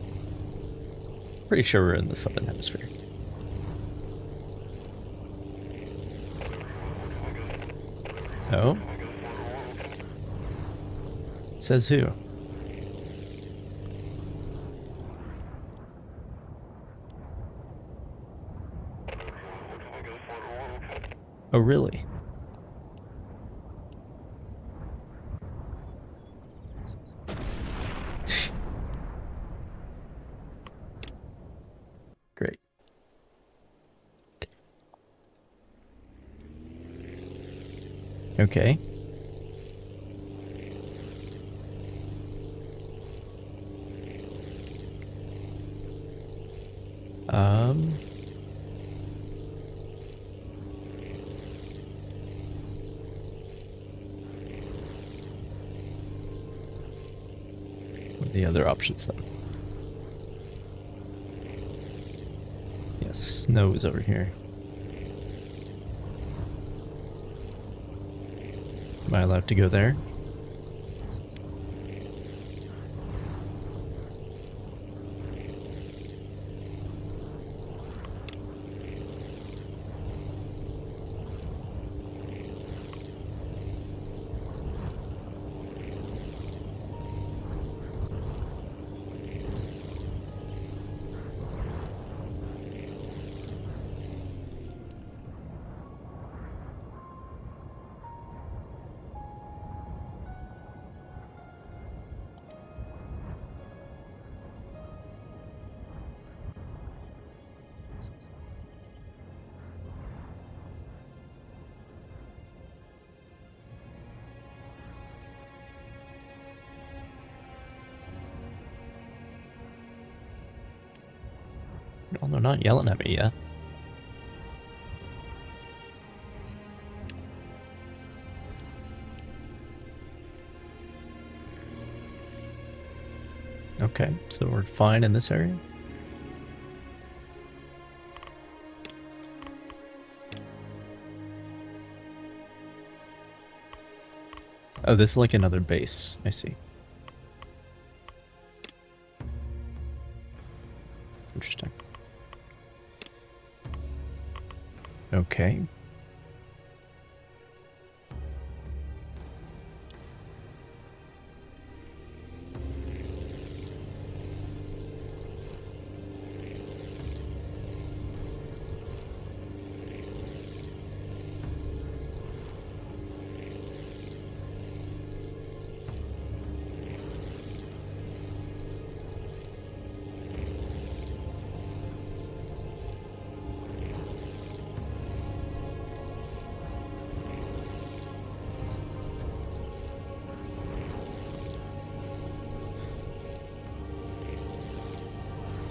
A: Pretty sure we're in the southern hemisphere. Oh? Says who? Oh, really? Great. Okay. What are the other options then? Yes, snow is over here. Am I allowed to go there? Oh, they're not yelling at me yet. Okay, so we're fine in this area? Oh, this is like another base. I see. Interesting. Okay.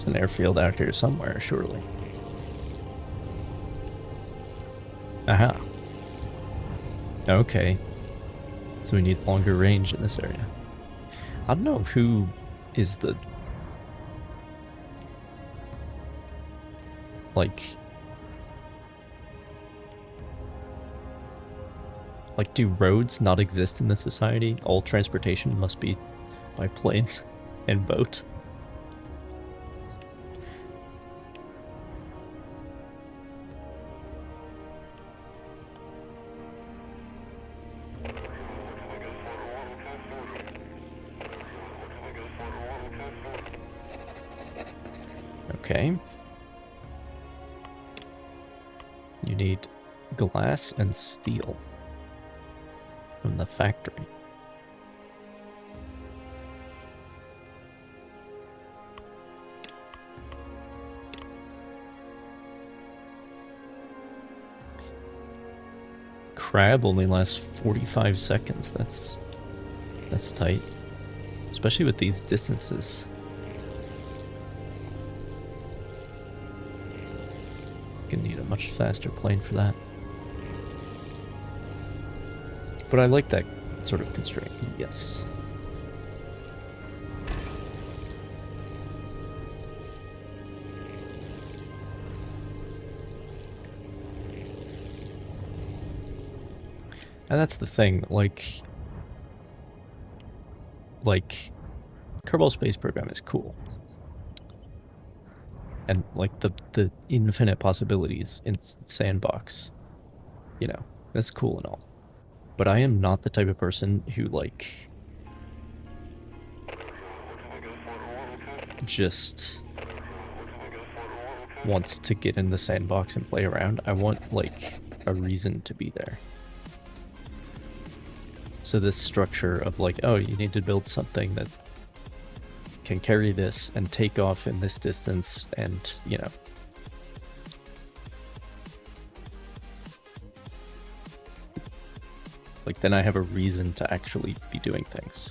A: An airfield out here somewhere, surely. Aha. Okay. So we need longer range in this area. I don't know who is the... Like, do roads not exist in this society? All transportation must be by plane and boat. Okay. You need glass and steel from the factory. Crab only lasts 45 seconds. That's tight. Especially with these distances. Gonna need a much faster plane for that. But I like that sort of constraint, yes. And that's the thing, like Kerbal Space Program is cool. And like the infinite possibilities in Sandbox, you know, that's cool and all. But I am not the type of person who like just wants to get in the sandbox and play around. I want like a reason to be there. So this structure of like, oh, you need to build something that can carry this and take off in this distance and, you know. Like, then I have a reason to actually be doing things.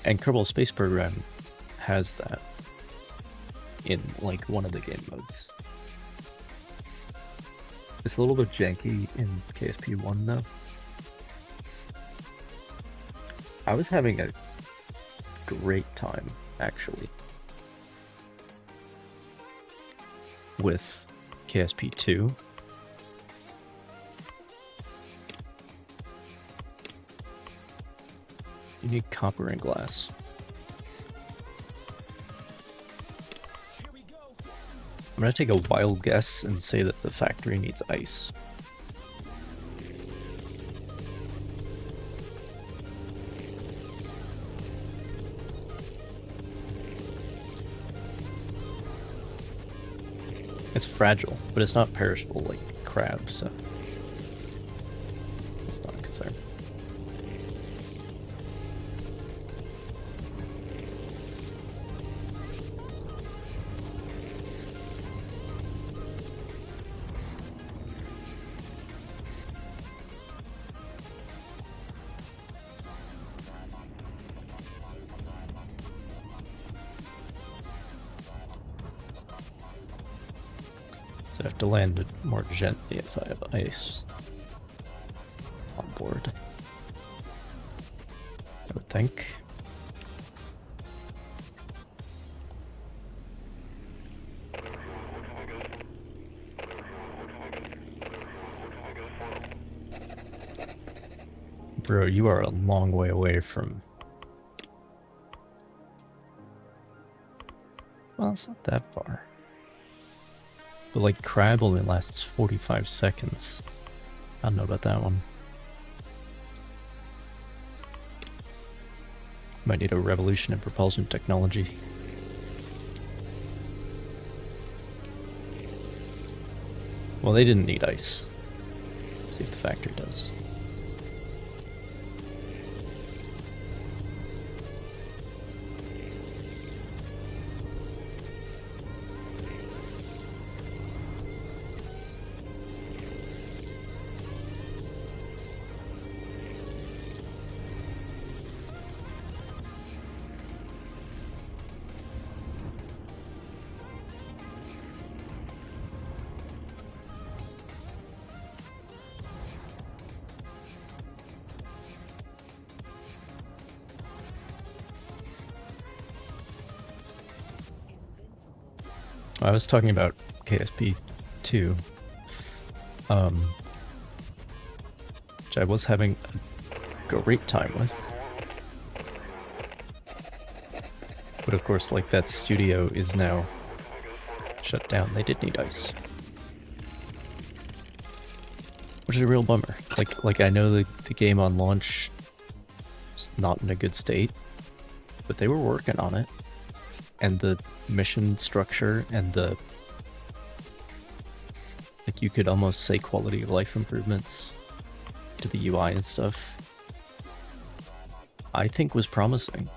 A: And Kerbal Space Program has that in, like, one of the game modes. It's a little bit janky in KSP1, though. I was having a great time, actually, with KSP2. You need copper and glass. I'm gonna take a wild guess and say that the factory needs ice. It's fragile, but it's not perishable like crab, so it's not a concern. I have to land it more gently if I have ice on board, I would think. Bro, you are a long way away from... Well, it's not that far. But like crab only lasts 45 seconds. I don't know about that one. Might need a revolution in propulsion technology. Well, they didn't need ice. See if the factory does. I was talking about KSP2, which I was having a great time with. But of course, like, that studio is now shut down. They did need ice. Which is a real bummer. Like I know the game on launch is not in a good state, but they were working on it. And the mission structure and the, like, you could almost say quality of life improvements to the UI and stuff, I think was promising.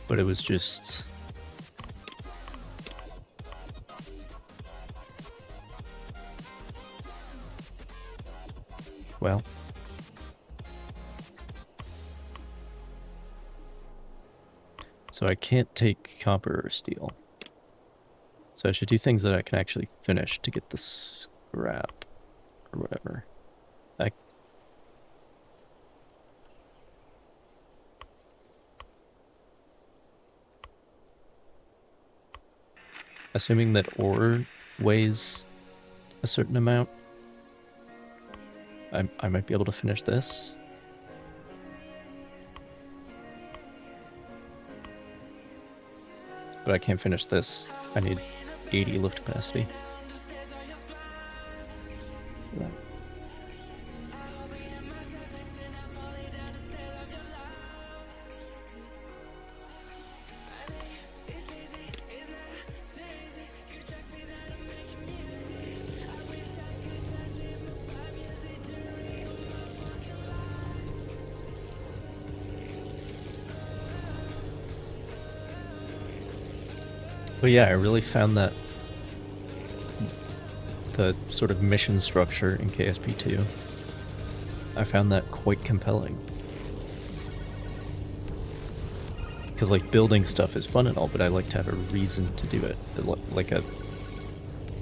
A: But it was just... well... so I can't take copper or steel. So I should do things that I can actually finish to get the scrap or whatever. Assuming that ore weighs a certain amount, I might be able to finish this. But I can't finish this. I need 80 lift capacity. Yeah. But yeah, I really found that the sort of mission structure in KSP2, I found that quite compelling. Because, like, building stuff is fun and all, but I like to have a reason to do it. Like to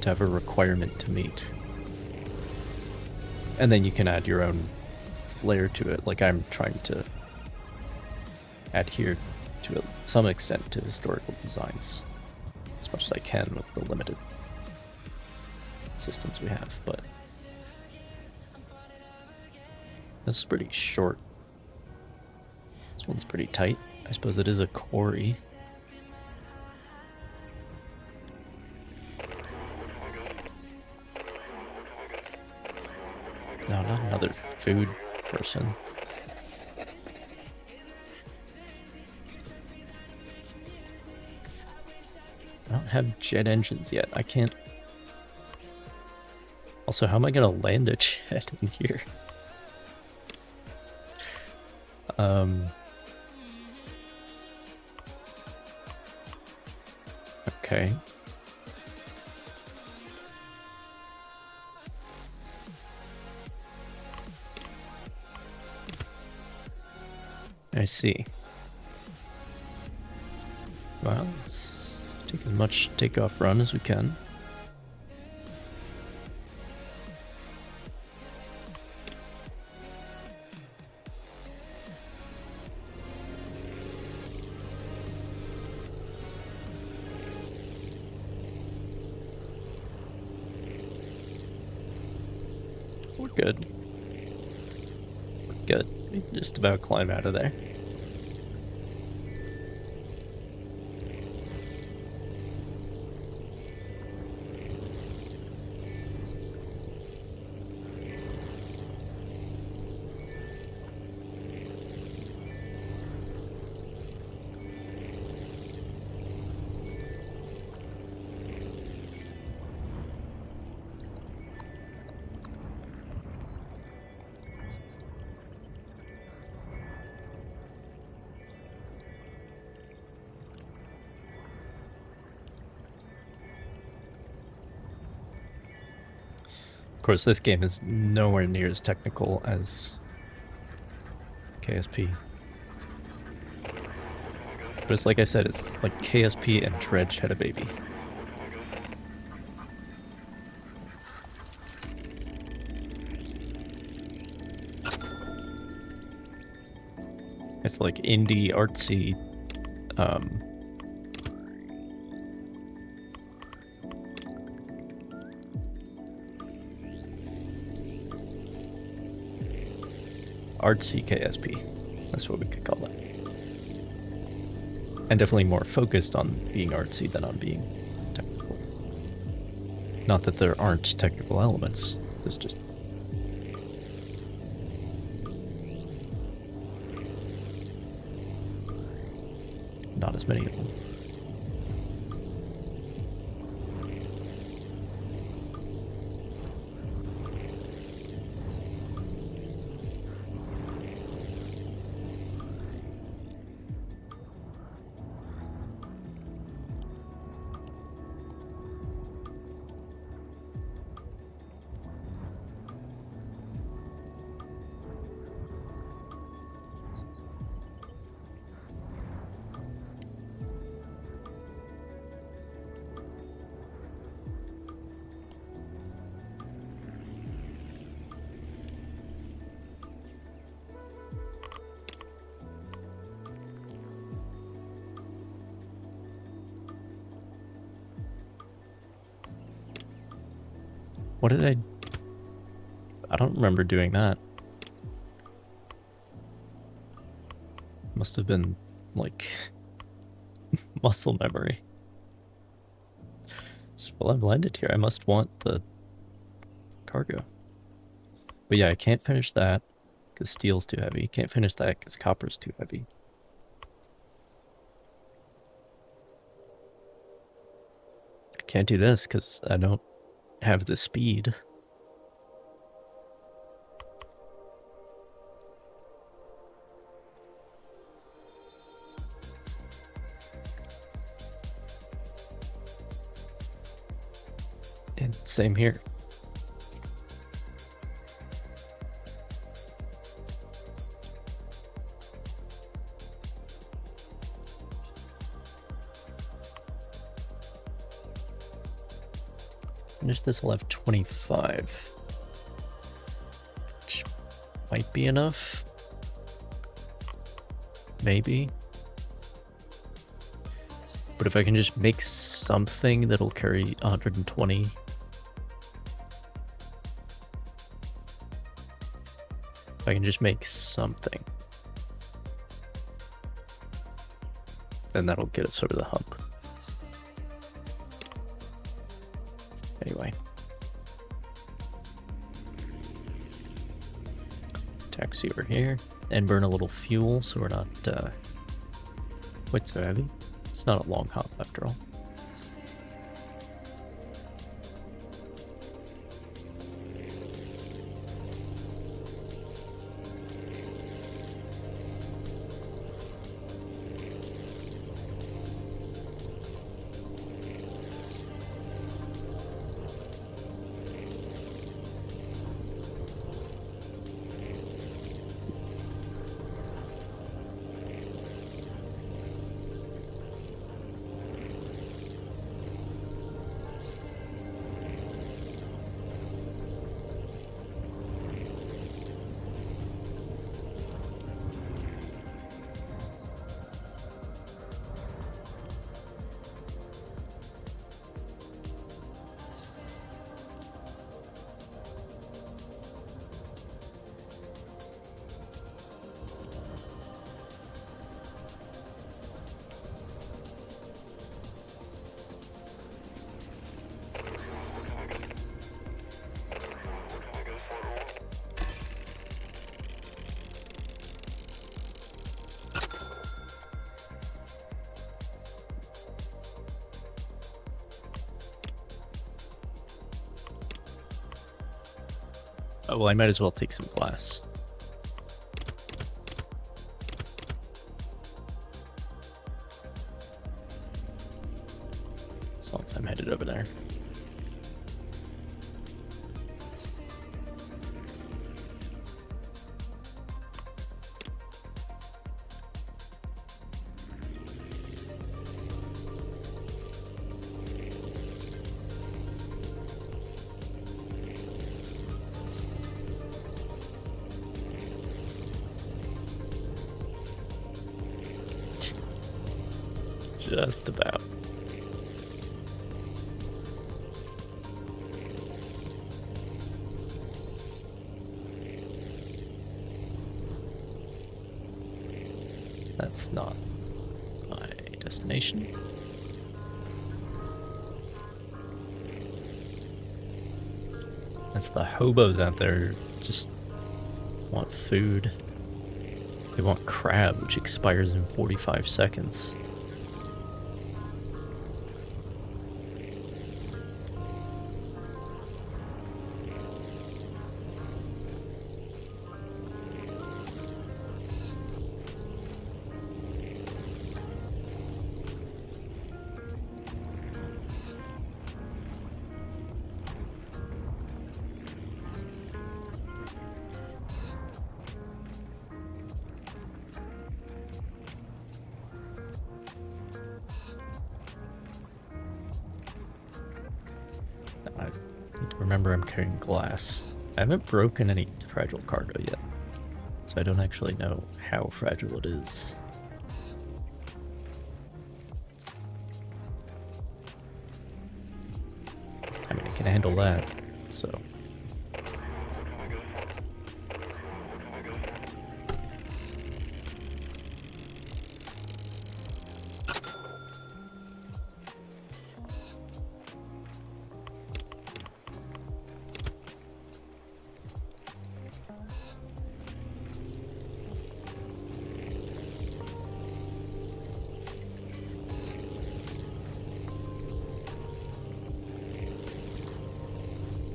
A: have a requirement to meet. And then you can add your own layer to it. Like, I'm trying to adhere to some extent to historical designs. As much as I can with the limited systems we have, but this is pretty short. This one's pretty tight. I suppose it is a quarry. No, not another food person. I don't have jet engines yet. I can't... Also, how am I gonna land a jet in here? Okay. I see. Well, let's take as much takeoff run as we can. We're good. We're good. We can just about climb out of there. Of course, this game is nowhere near as technical as KSP. But it's like I said, it's like KSP and Dredge had a baby. It's like indie, artsy, artsy KSP. That's what we could call it. And definitely more focused on being artsy than on being technical. Not that there aren't technical elements. It's just... not as many of them. What did I don't remember doing that. Must have been, like, muscle memory. So, well, I've landed here. I must want the cargo. But yeah, I can't finish that because steel's too heavy. Can't finish that because copper's too heavy. Can't do this because I don't have the speed. And same here. Finish this, will have 25. Which might be enough. Maybe. But if I can just make something that'll carry 120. If I can just make something, then that'll get us over the hump. Anyway. Taxi over here. And burn a little fuel so we're not quite so heavy. It's not a long hop after all. Oh, well, I might as well take some glass. As long as I'm headed over there. Just about. That's not my destination. That's the hobos out there just want food. They want crab, which expires in 45 seconds. I need to remember I'm carrying glass. I haven't broken any fragile cargo yet, so I don't actually know how fragile it is. I mean, it can handle that, so...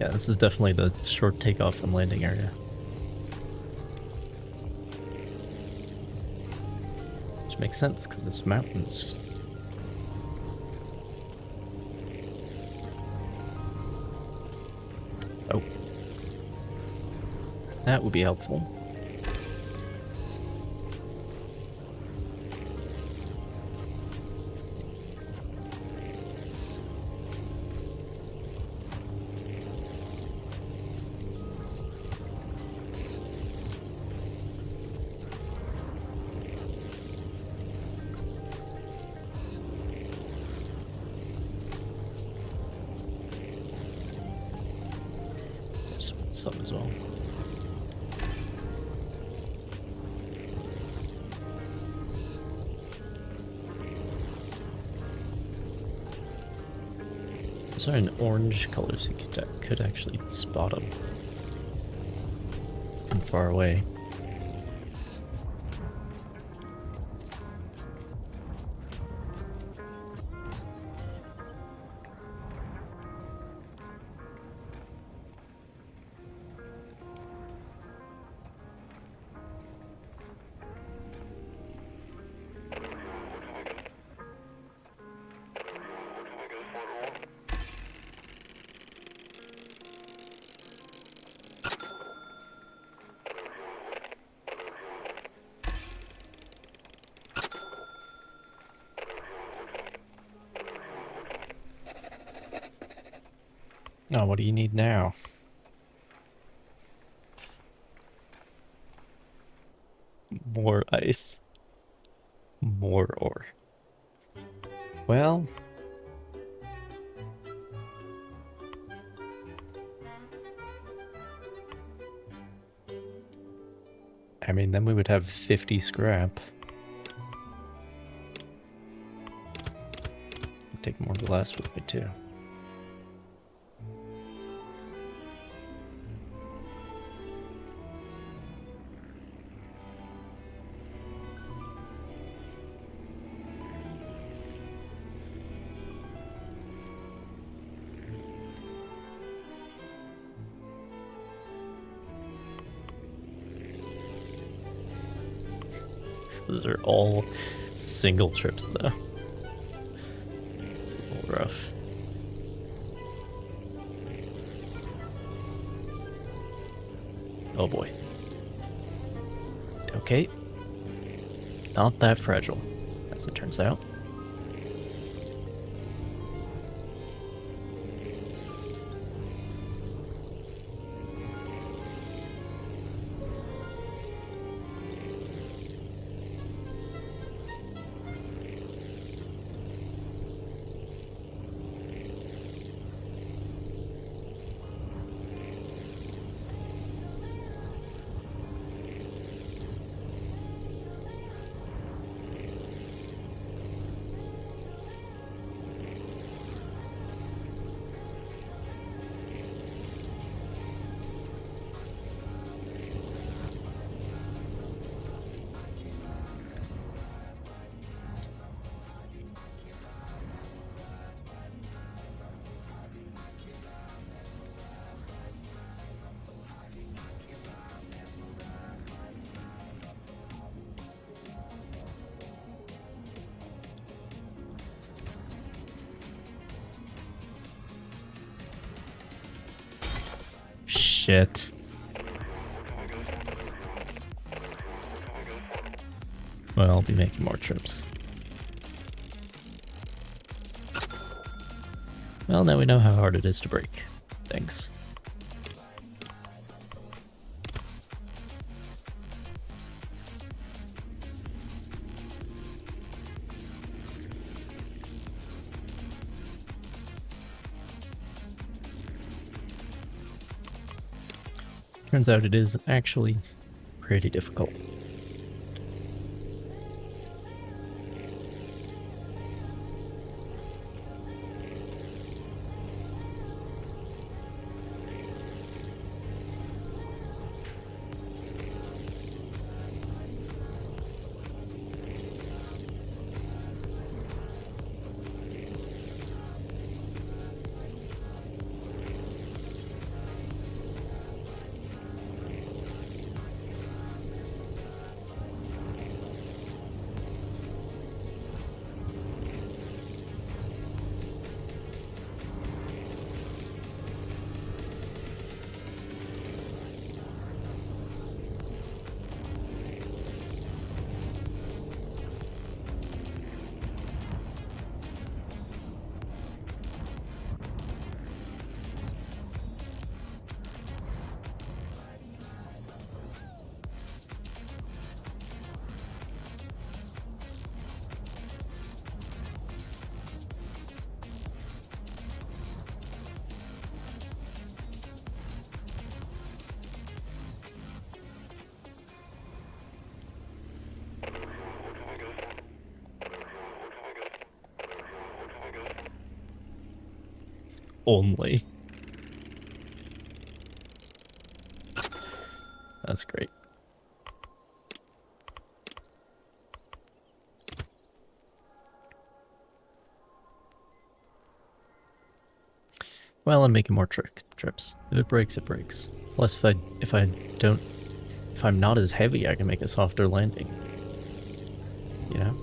A: Yeah, this is definitely the short takeoff and landing area. Which makes sense, because it's mountains. Oh. That would be helpful. Some as well. Is there an orange color so you could actually spot them from far away? Oh, what do you need now? More ice. More ore. Well... I mean, then we would have 50 scrap. Take more glass with me, too. Those are all single trips, though. It's a little rough. Oh boy. Okay. Not that fragile, as it turns out. Shit. Well, I'll be making more trips. Well, now we know how hard it is to break. Thanks. Turns out it is actually pretty difficult. Only. That's great. Well, I'm making more trips. If it breaks, it breaks. Plus, if I'm not as heavy, I can make a softer landing. You know?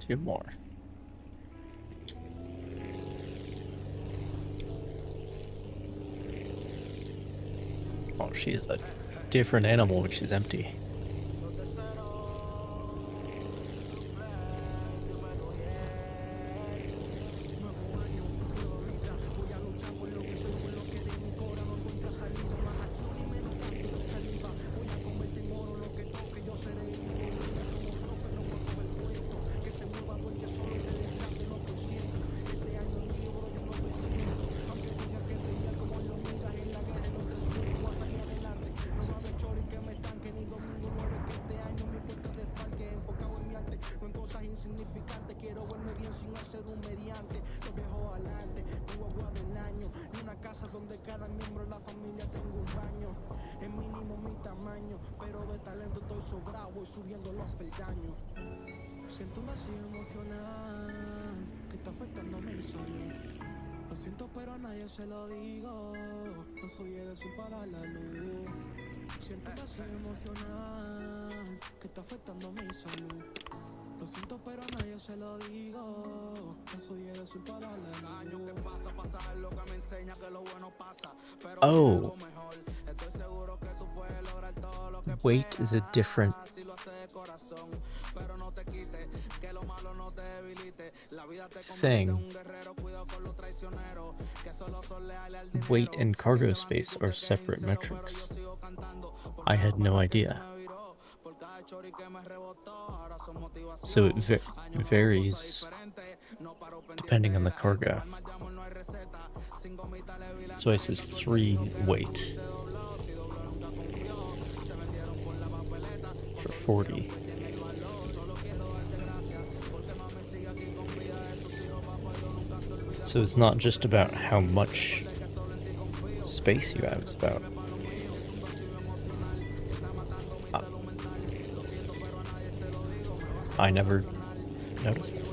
A: 2 more. Oh, she is a different animal when she's empty.
B: Siento un vacío emocional que está afectando mi salud. Lo siento, pero a nadie se lo digo. No soy de su para la luz. Siento un vacío emocional que está afectando mi salud. Lo siento, pero a nadie se lo digo. No soy de su para la luz. Años que pasa es lo que me enseña que lo bueno pasa. Pero
A: Oh.
B: mejor. Estoy seguro que tú puedes lograr todo lo que
A: Weight is a different thing. Weight and cargo space are separate metrics. I had no idea. So it varies depending on the cargo. So I says 3 weight for 40. So it's not just about how much space you have, it's about I never noticed that.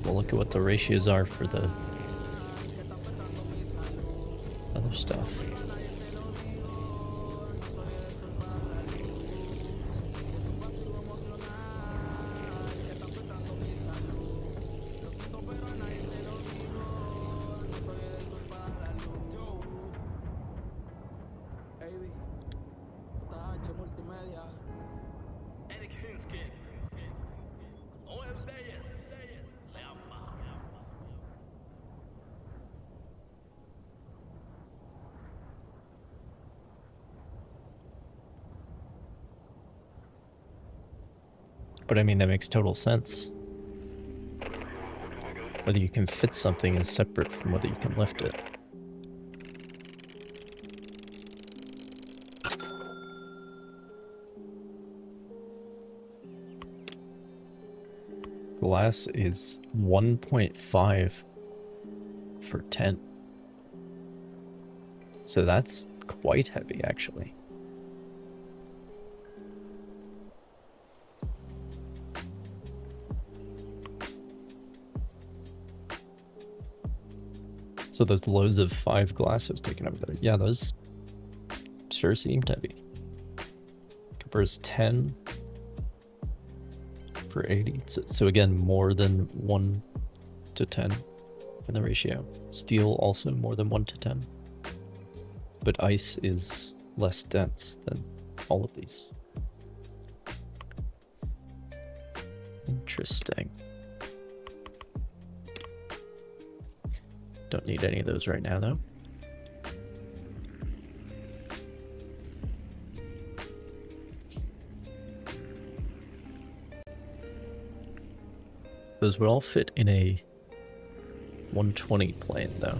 A: Well, look at what the ratios are for the other stuff. But I mean, that makes total sense. Whether you can fit something is separate from whether you can lift it. Glass is 1.5 for 10. So that's quite heavy, actually. So those loads of 5 glass I was taking over there, yeah, those sure seemed heavy. Compares 10 for 80. So again, more than 1 to 10 in the ratio. Steel also more than 1 to 10. But ice is less dense than all of these. Interesting. Don't need any of those right now, though. Those would all fit in a 120 plane, though.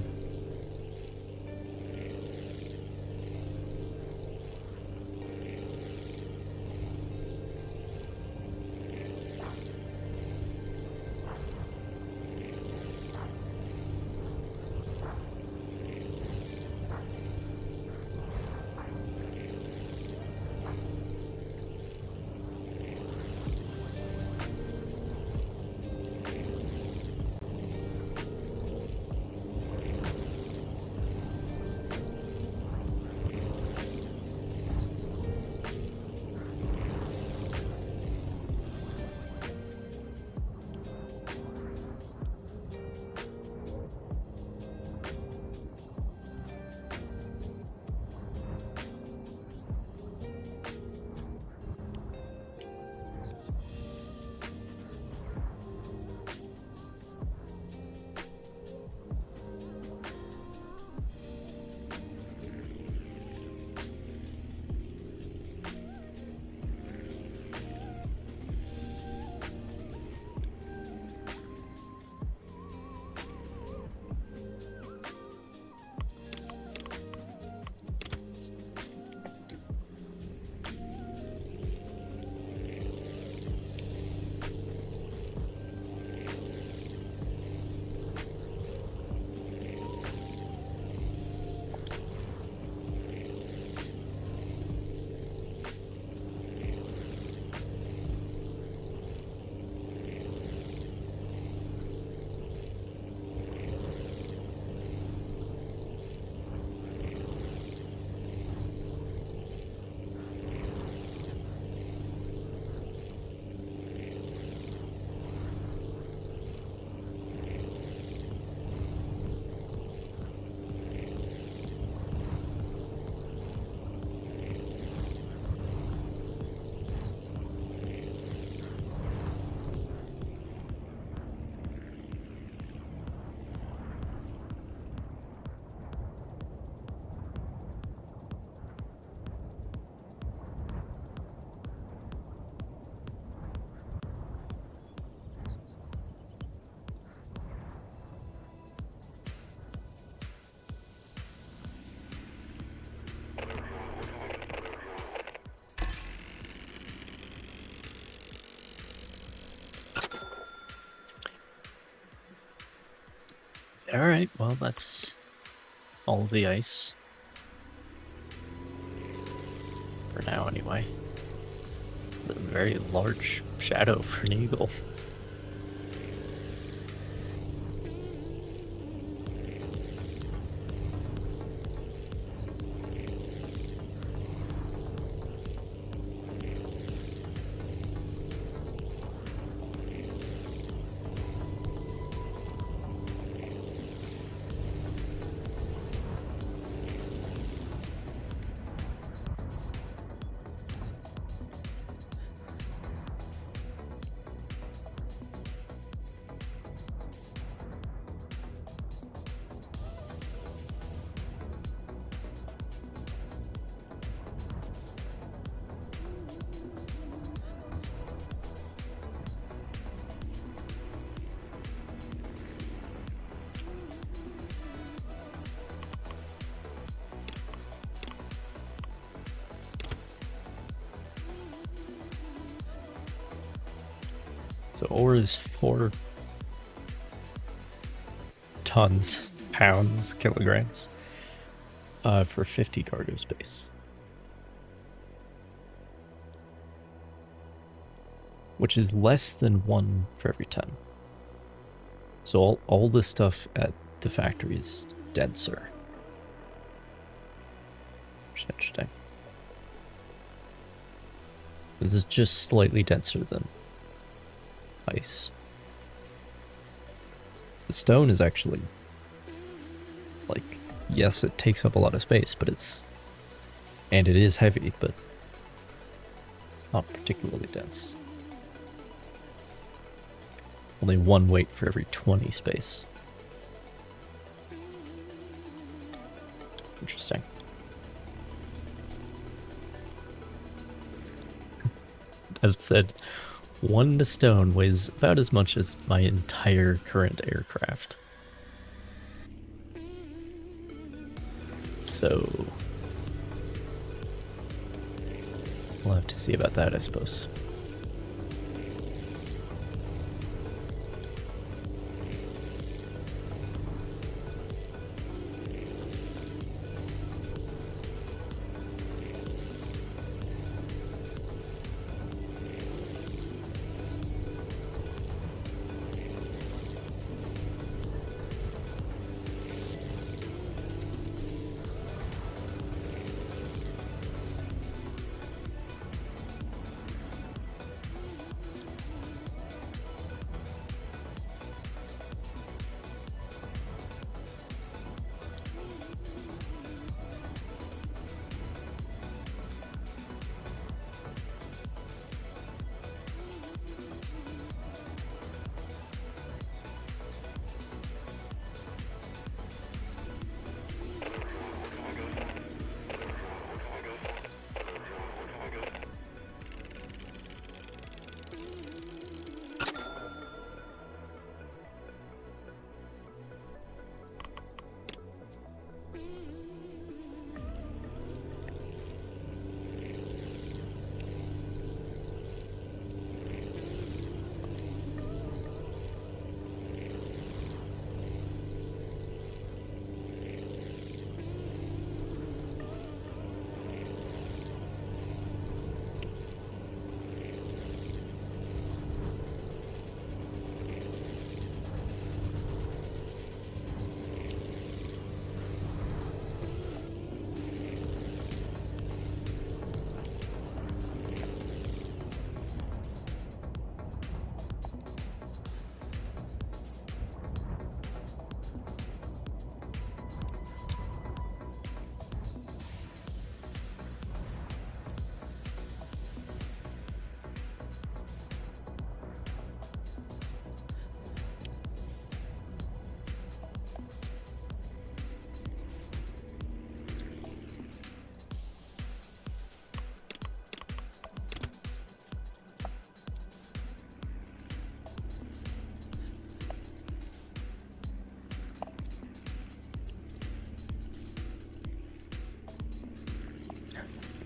A: Alright, well, that's all of the ice. For now, anyway. A very large shadow for an eagle. So ore is 4 tons, pounds, kilograms, for 50 cargo space. Which is less than 1 for every 10. So all the stuff at the factory is denser. Which is interesting. This is just slightly denser than ice. The stone is actually, like, yes, it takes up a lot of space, but and it is heavy, but it's not particularly dense. Only 1 weight for every 20 space. Interesting. That said, 1 stone weighs about as much as my entire current aircraft. So we'll have to see about that, I suppose.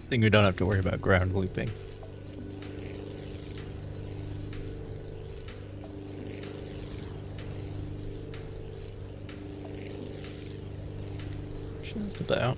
A: I think we don't have to worry about ground looping. tilted out.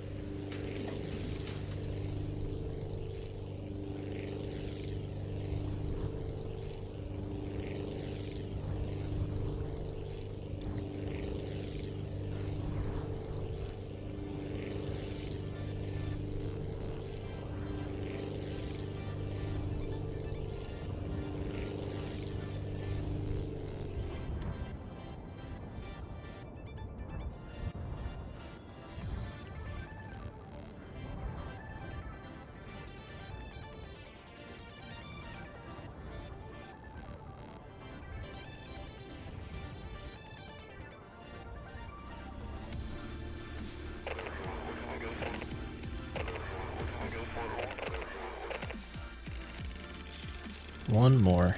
A: One more.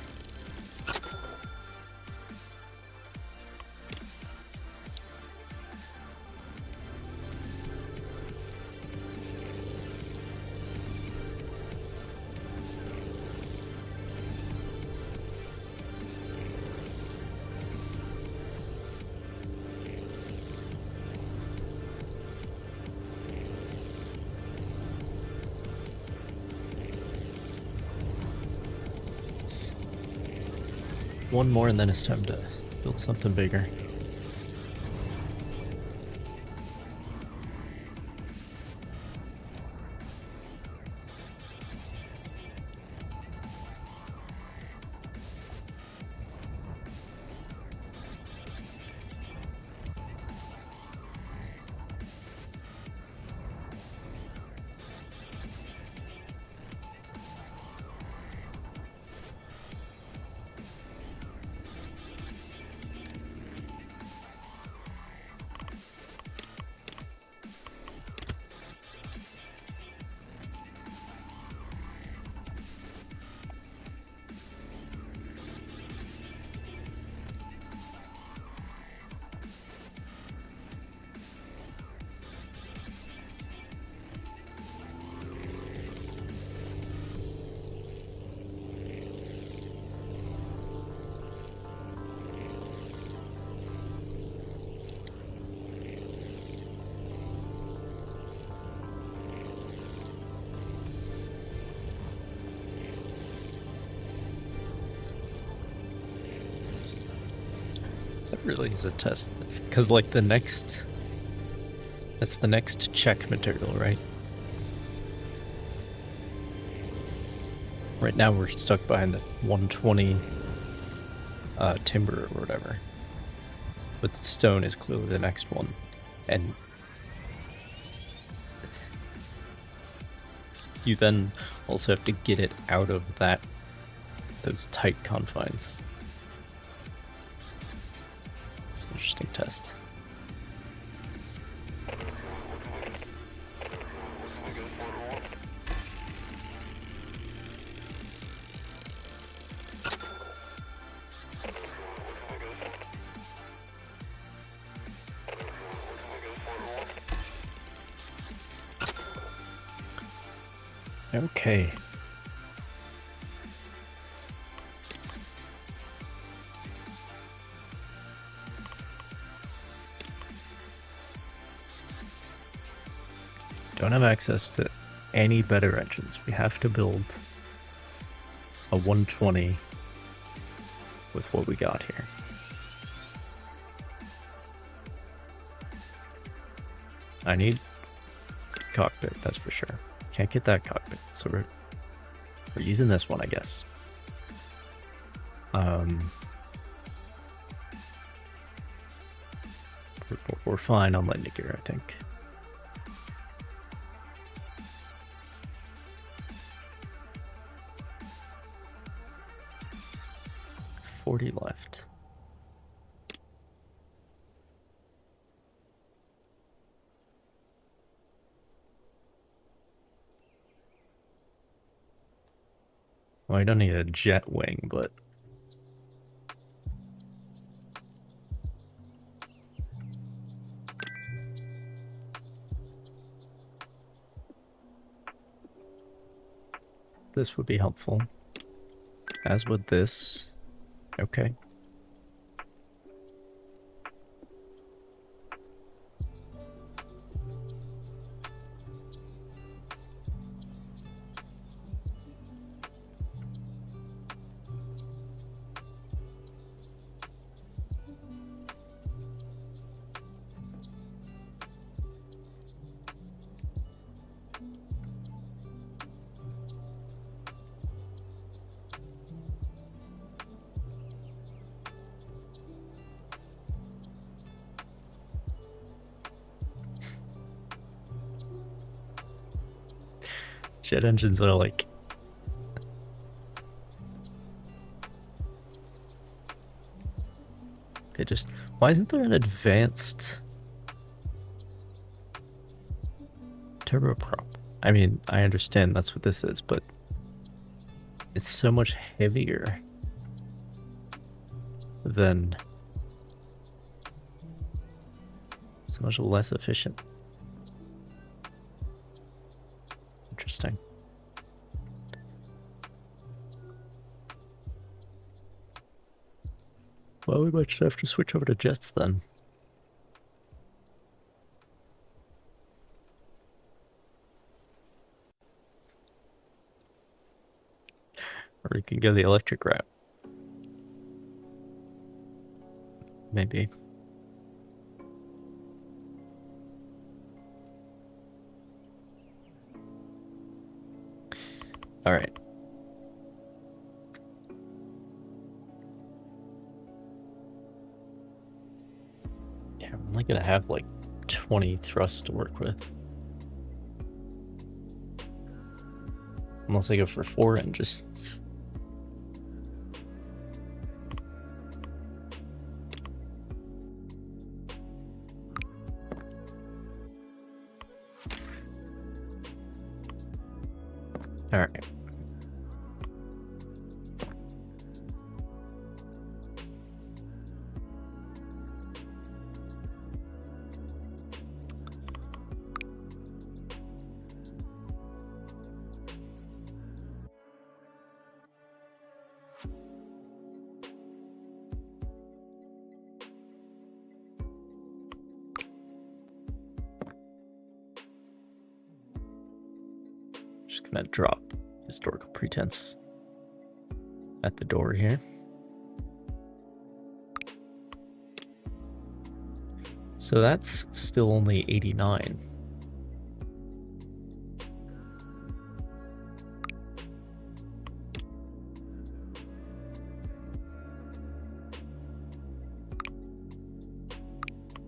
A: One more and then it's time to build something bigger. That really is a test. Because, like, that's the next check material, right? Right now we're stuck behind the 120 timber or whatever. But stone is clearly the next one. And you then also have to get it out of those tight confines. It's an interesting test. Okay. Don't have access to any better engines. We have to build a 120 with what we got here. I need cockpit, that's for sure. Can't get that cockpit, so we're using this one, I guess. We're fine on landing gear, I think. $40 left. Well, I don't need a jet wing, but this would be helpful. As would this. Okay. Jet engines are like... They just... Why isn't there an advanced turboprop? I mean, I understand that's what this is, but it's so much heavier than... So much less efficient. Interesting. Well, we might just have to switch over to jets then. Or we can go the electric route. Maybe. All right. Yeah, I'm only gonna have like 20 thrusts to work with. Unless I go for 4 engines. All right. Just gonna drop historical pretense at the door here. So that's still only 89.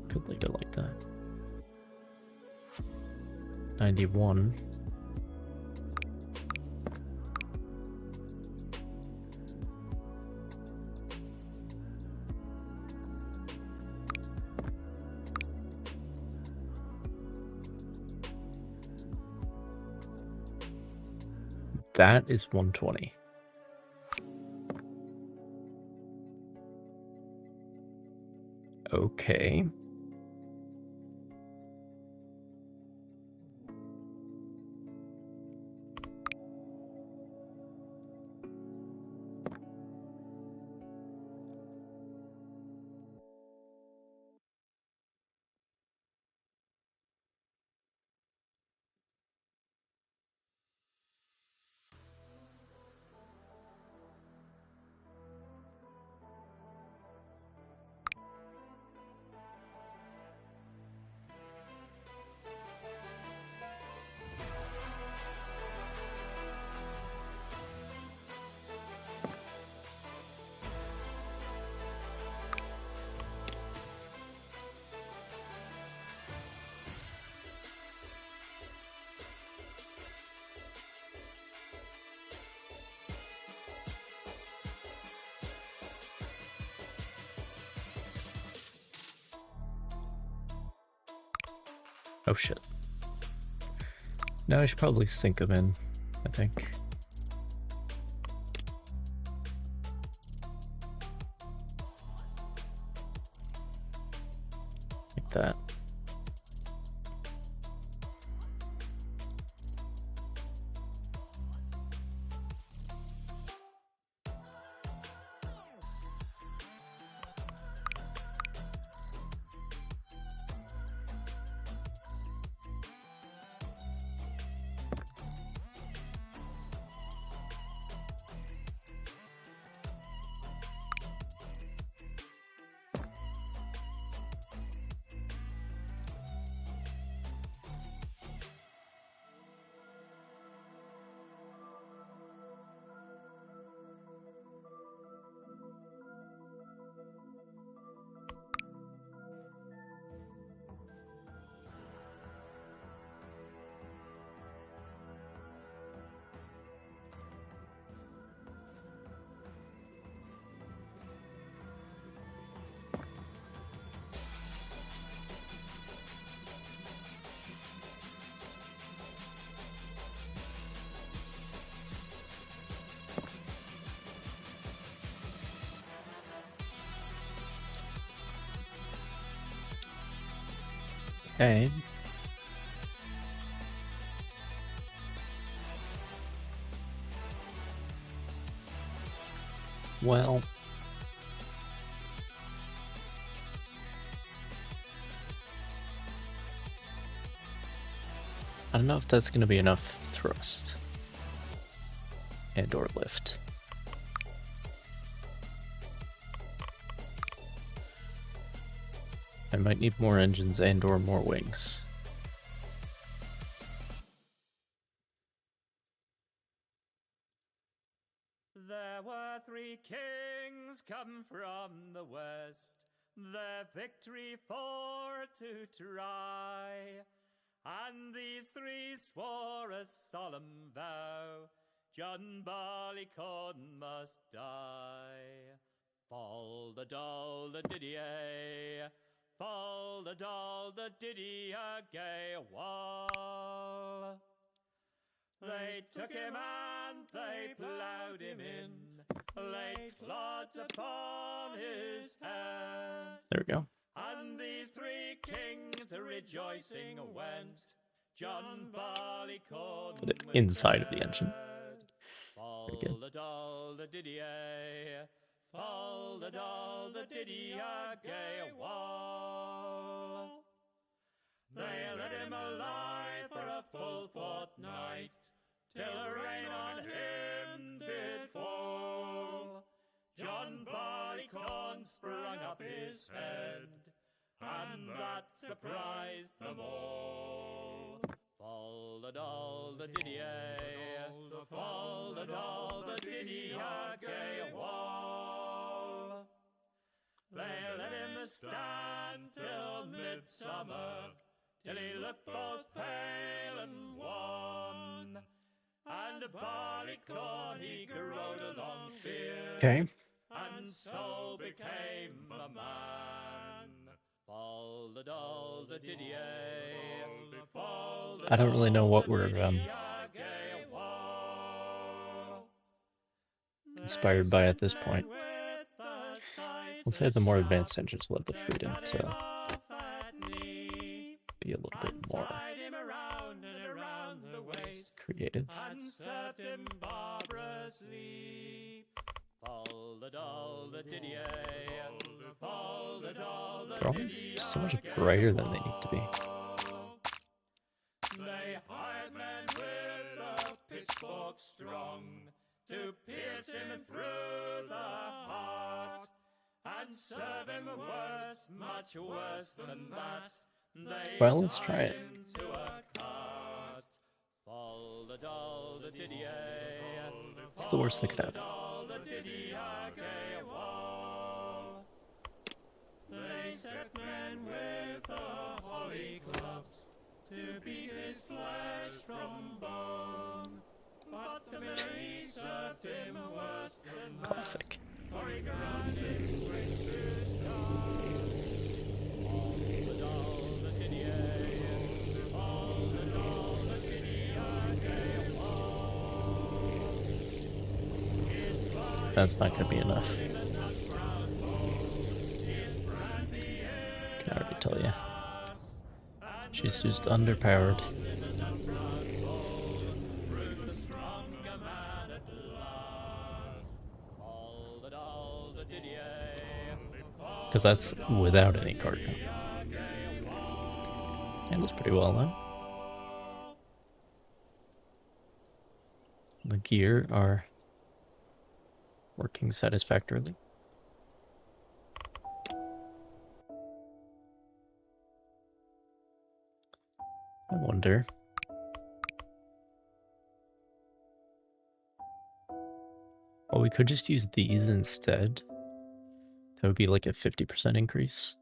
A: Could leave it like that. 91. That is 120. Okay. Oh shit. Now I should probably sink them in, I think. Like that. Okay. Well, I don't know if that's going to be enough thrust and or lift. I might need more engines and or more wings.
C: There were 3 kings come from the west, their victory for to try. And these 3 swore a solemn vow, John Barleycorn must die. Fall the doll the Didier, fall the doll the Didier gay wall. They took him and they ploughed him in, laid clods upon his head.
A: There we go.
C: And these 3 kings rejoicing went, John Barleycorn
A: Put it inside of the engine.
C: Fall the doll the Didier, fall the doll the Didier gay wall. They let him alive for a full fortnight, till the rain on him did fall. John Barleycorn sprung up his head, and that surprised them all. Fall the doll the Didier, fall the doll the Didier gay wall. They let him stand till midsummer, till he looked both pale and wan. And Barleycorn he growed a long beard,
A: Okay.
C: and so became a man. Fall the doll the Didier, fall the
A: I don't really know what we're inspired by at this point. Let's say the more advanced engines will have the freedom to be a little bit more creative.
C: And served him barbarously. Fall the doll the Didier, fall the doll the
A: They're all
C: Didier.
A: so much brighter than they need to be.
C: They hired men with a pitchfork strong to pierce him through the heart and serve him worse, much worse than that. They
A: Well, let's try it.
C: tied him to a cart. Fall the doll the Didier,
A: It's the worst that could happen.
C: doll the Didier gay wall. They set men with the holly clubs to beat his flesh from bone, but the military served him worse than that,
A: Classic.
C: for he ground him twixt his thighs. Fall the doll the Didier, fall the doll the Didier gay wall. His body
A: That's not going to be enough.
C: in the nut brown bowl, his brandy in
A: Can already tell you.
C: glass, and
A: She's just underpowered.
C: in the nut brown bowl, Ruth was stronger man at last. Fall the doll the Didier,
A: Because that's without any cargo. Handles pretty well then. The gear are working satisfactorily. I wonder. Well, we could just use these instead. That would be like a 50% increase.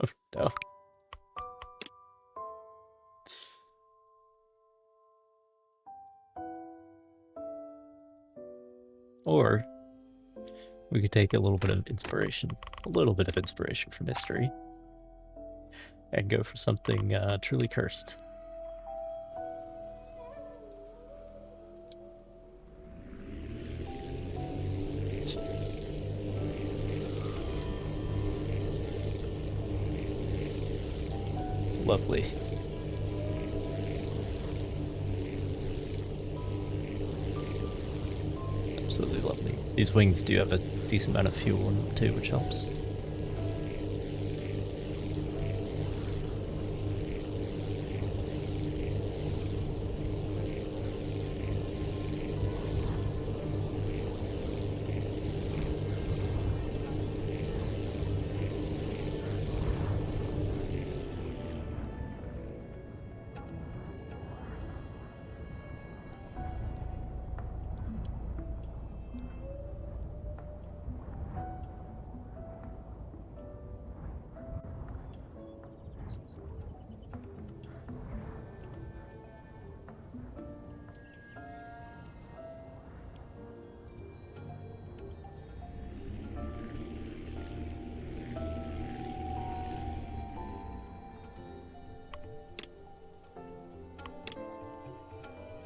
A: Oh no. Or we could take a little bit of inspiration from history and go for something truly cursed. lovely. Absolutely lovely. These wings do have a decent amount of fuel in them too, which helps.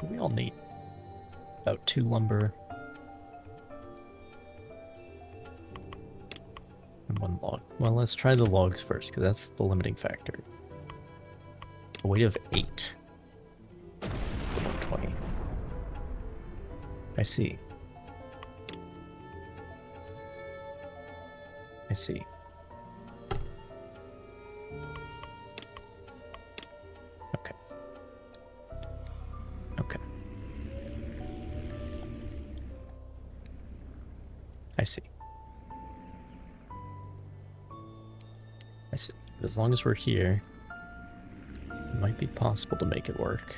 A: We all need about 2 lumber and 1 log. Well, let's try the logs first, because that's the limiting factor. A weight of 8 to 120. I see. I see. Okay. Okay. I see. I see. As long as we're here, it might be possible to make it work.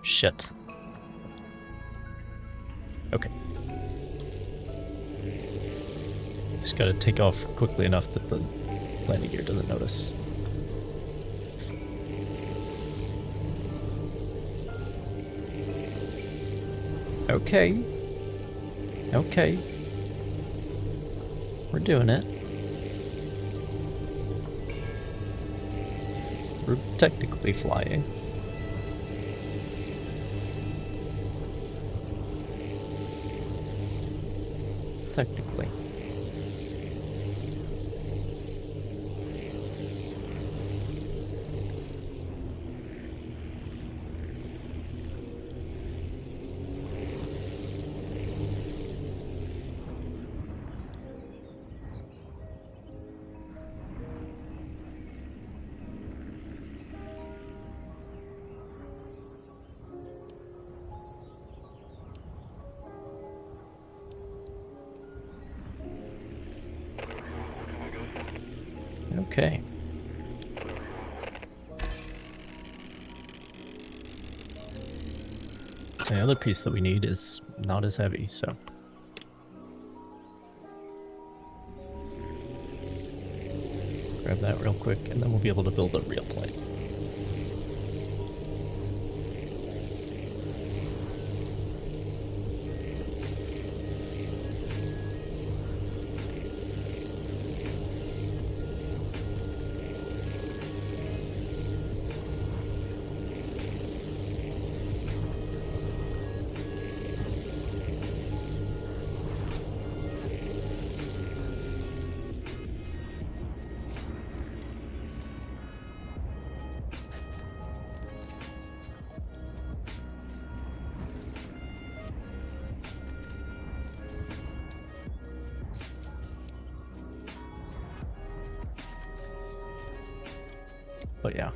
A: Shit. Okay. Just gotta take off quickly enough that the landing gear doesn't notice. Okay. Okay. We're doing it. We're technically flying. Technically. Okay. The other piece that we need is not as heavy, so. Grab that real quick, and then we'll be able to build a real plane. But yeah.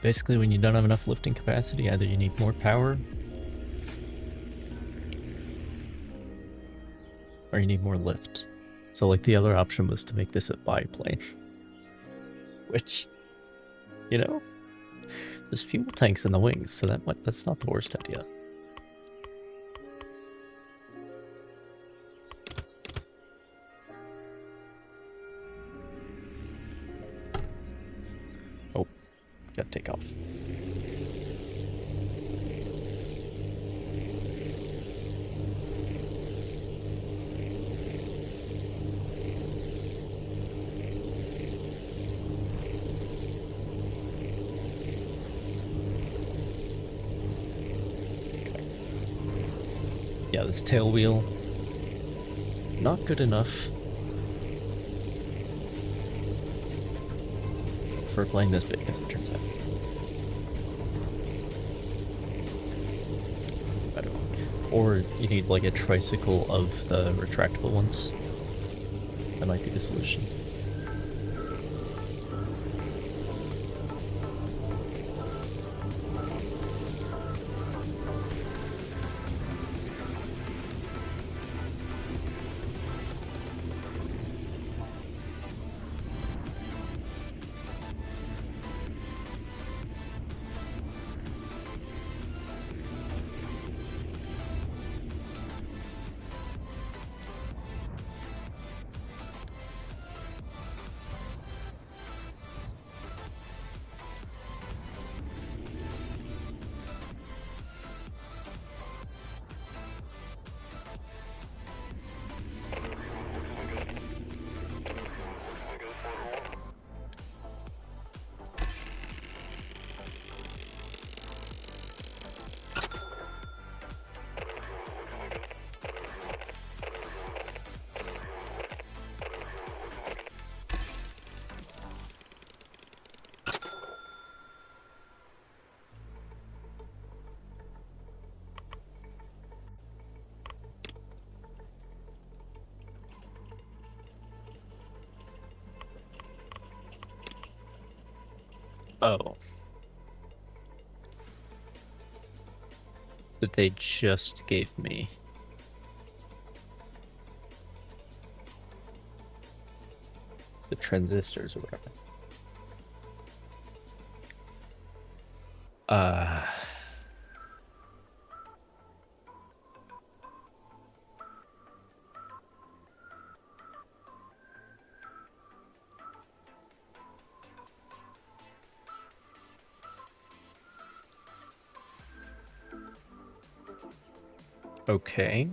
A: Basically, when you don't have enough lifting capacity, either you need more power or you need more lift. So like the other option was to make this a biplane. Which, you know, there's fuel tanks in the wings, so that's not the worst idea. Gotta take off. Yeah, this tail wheel, not good enough for playing this big, as it turns out. I don't know. Or you need like a tricycle of the retractable ones. That might be the solution. Oh. That they just gave me. The transistors or whatever. Okay.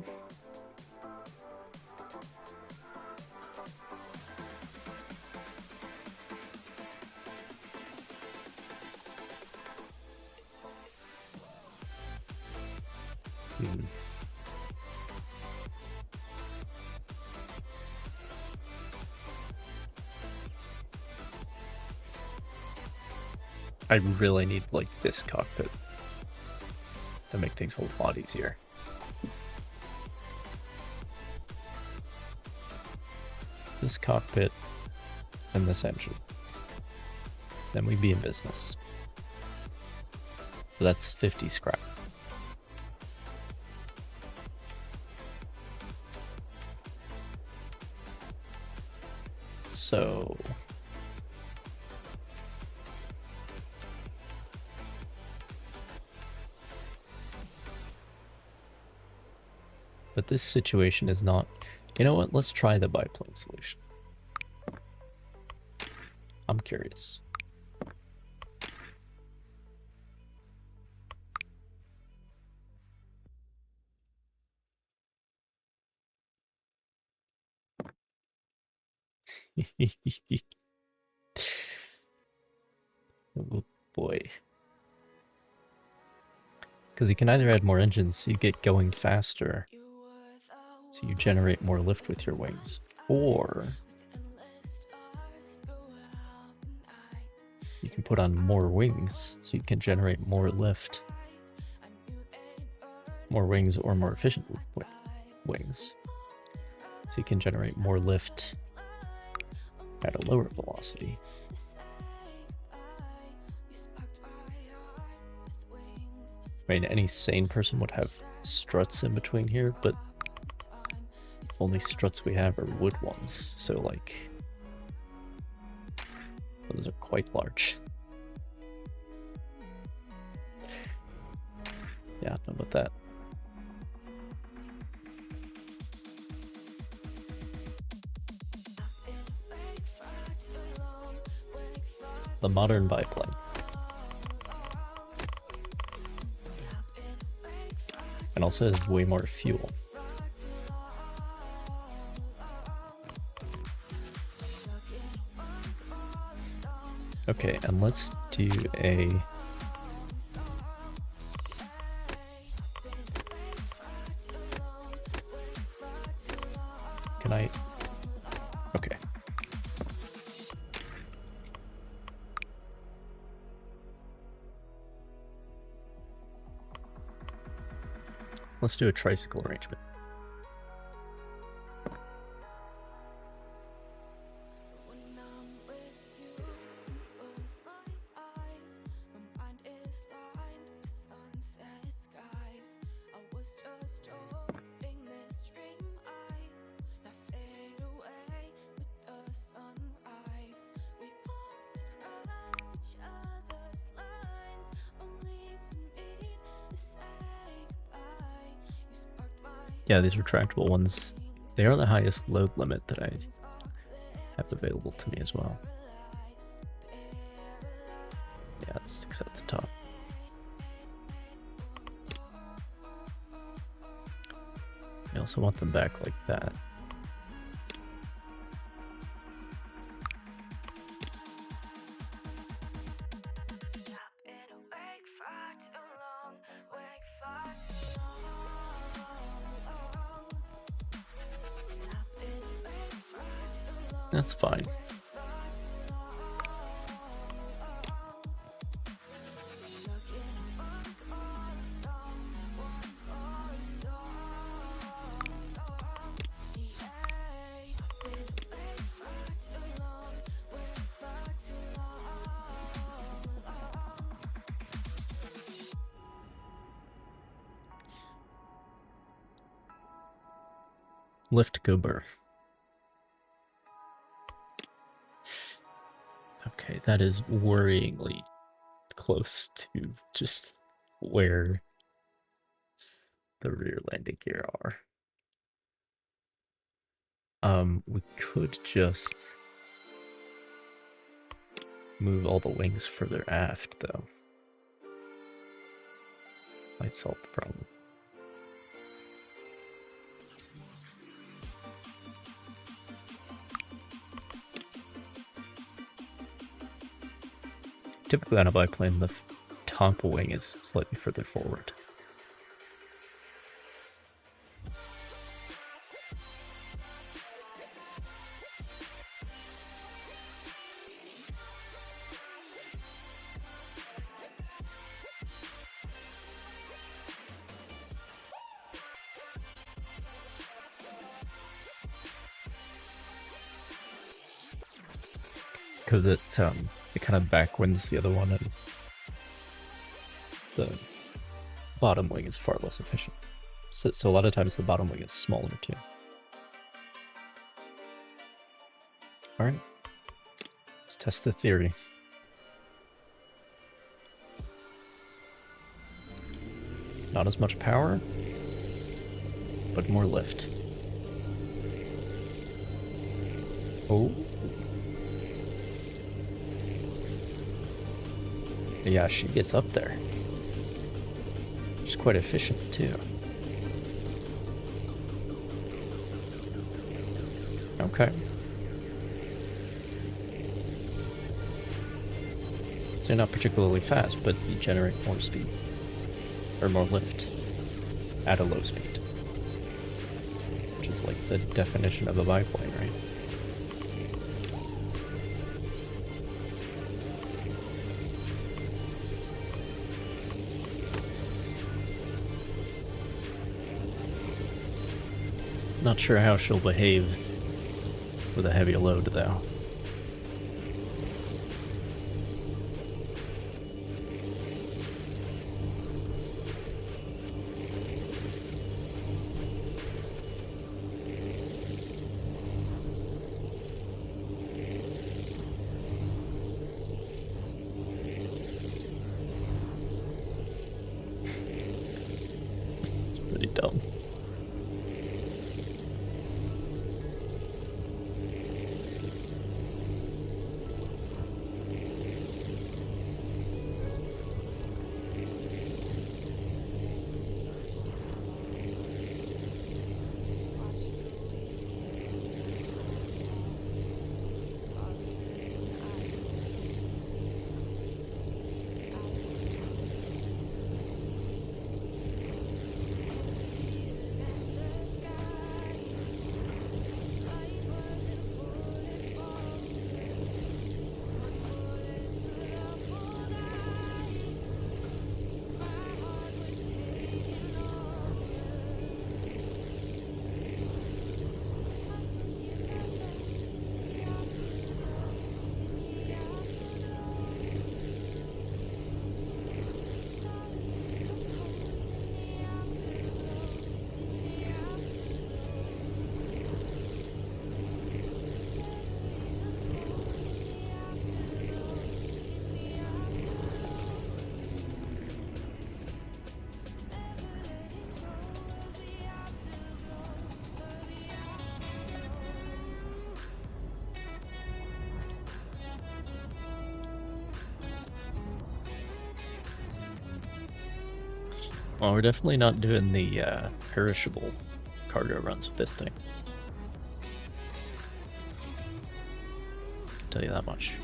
A: I really need like this cockpit to make things a lot easier. This cockpit and this engine. Then we'd be in business. So that's 50 scrap. So but this situation is not, you know what, let's try the biplane solution. I'm curious. Oh boy. Because you can either add more engines so you get going faster, so you generate more lift with your wings, or you can put on more wings so you can generate more lift. More wings or more efficient wings. So you can generate more lift at a lower velocity. I mean, any sane person would have struts in between here, but only struts we have are wood ones, so like, those are quite large. Yeah, I don't know about that. The modern biplane. And also has way more fuel. Okay, and let's do a... Let's do a tricycle arrangement. Yeah, these retractable ones, they are the highest load limit that I have available to me as well. Yeah, it's 6 at the top. I also want them back like that. That's fine. Lift go burr. Okay, that is worryingly close to just where the rear landing gear are. We could just move all the wings further aft, though. Might solve the problem. Typically on a biplane, the top wing is slightly further forward. Because it kind of backwinds the other one, and the bottom wing is far less efficient. So a lot of times the bottom wing is smaller too. Alright, let's test the theory. Not as much power, but more lift. Oh. Yeah, she gets up there. She's quite efficient too. Okay. So you're not particularly fast, but you generate more speed. Or more lift. At a low speed. Which is like the definition of a biplane, right? Not sure how she'll behave with a heavy load, though. It's pretty dumb. Well, we're definitely not doing the perishable cargo runs with this thing. I'll tell you that much.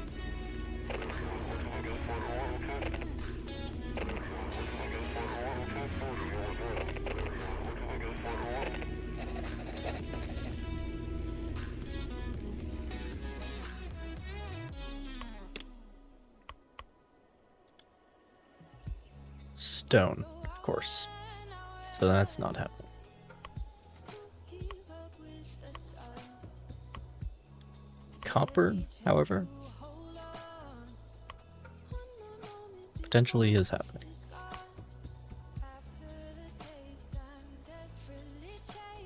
A: Stone, of course. So that's not happening. Copper, however, potentially is happening.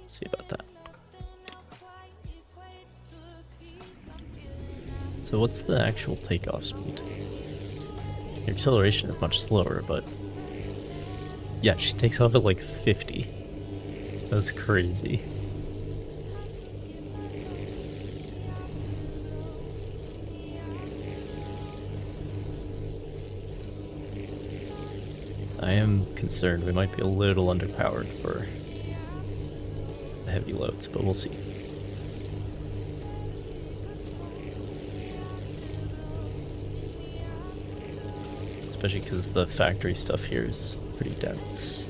A: See about that. So what's the actual takeoff speed? Your acceleration is much slower, but yeah, she takes off at like 50. That's crazy. I am concerned we might be a little underpowered for the heavy loads, but we'll see. Especially because the factory stuff here is pretty dense.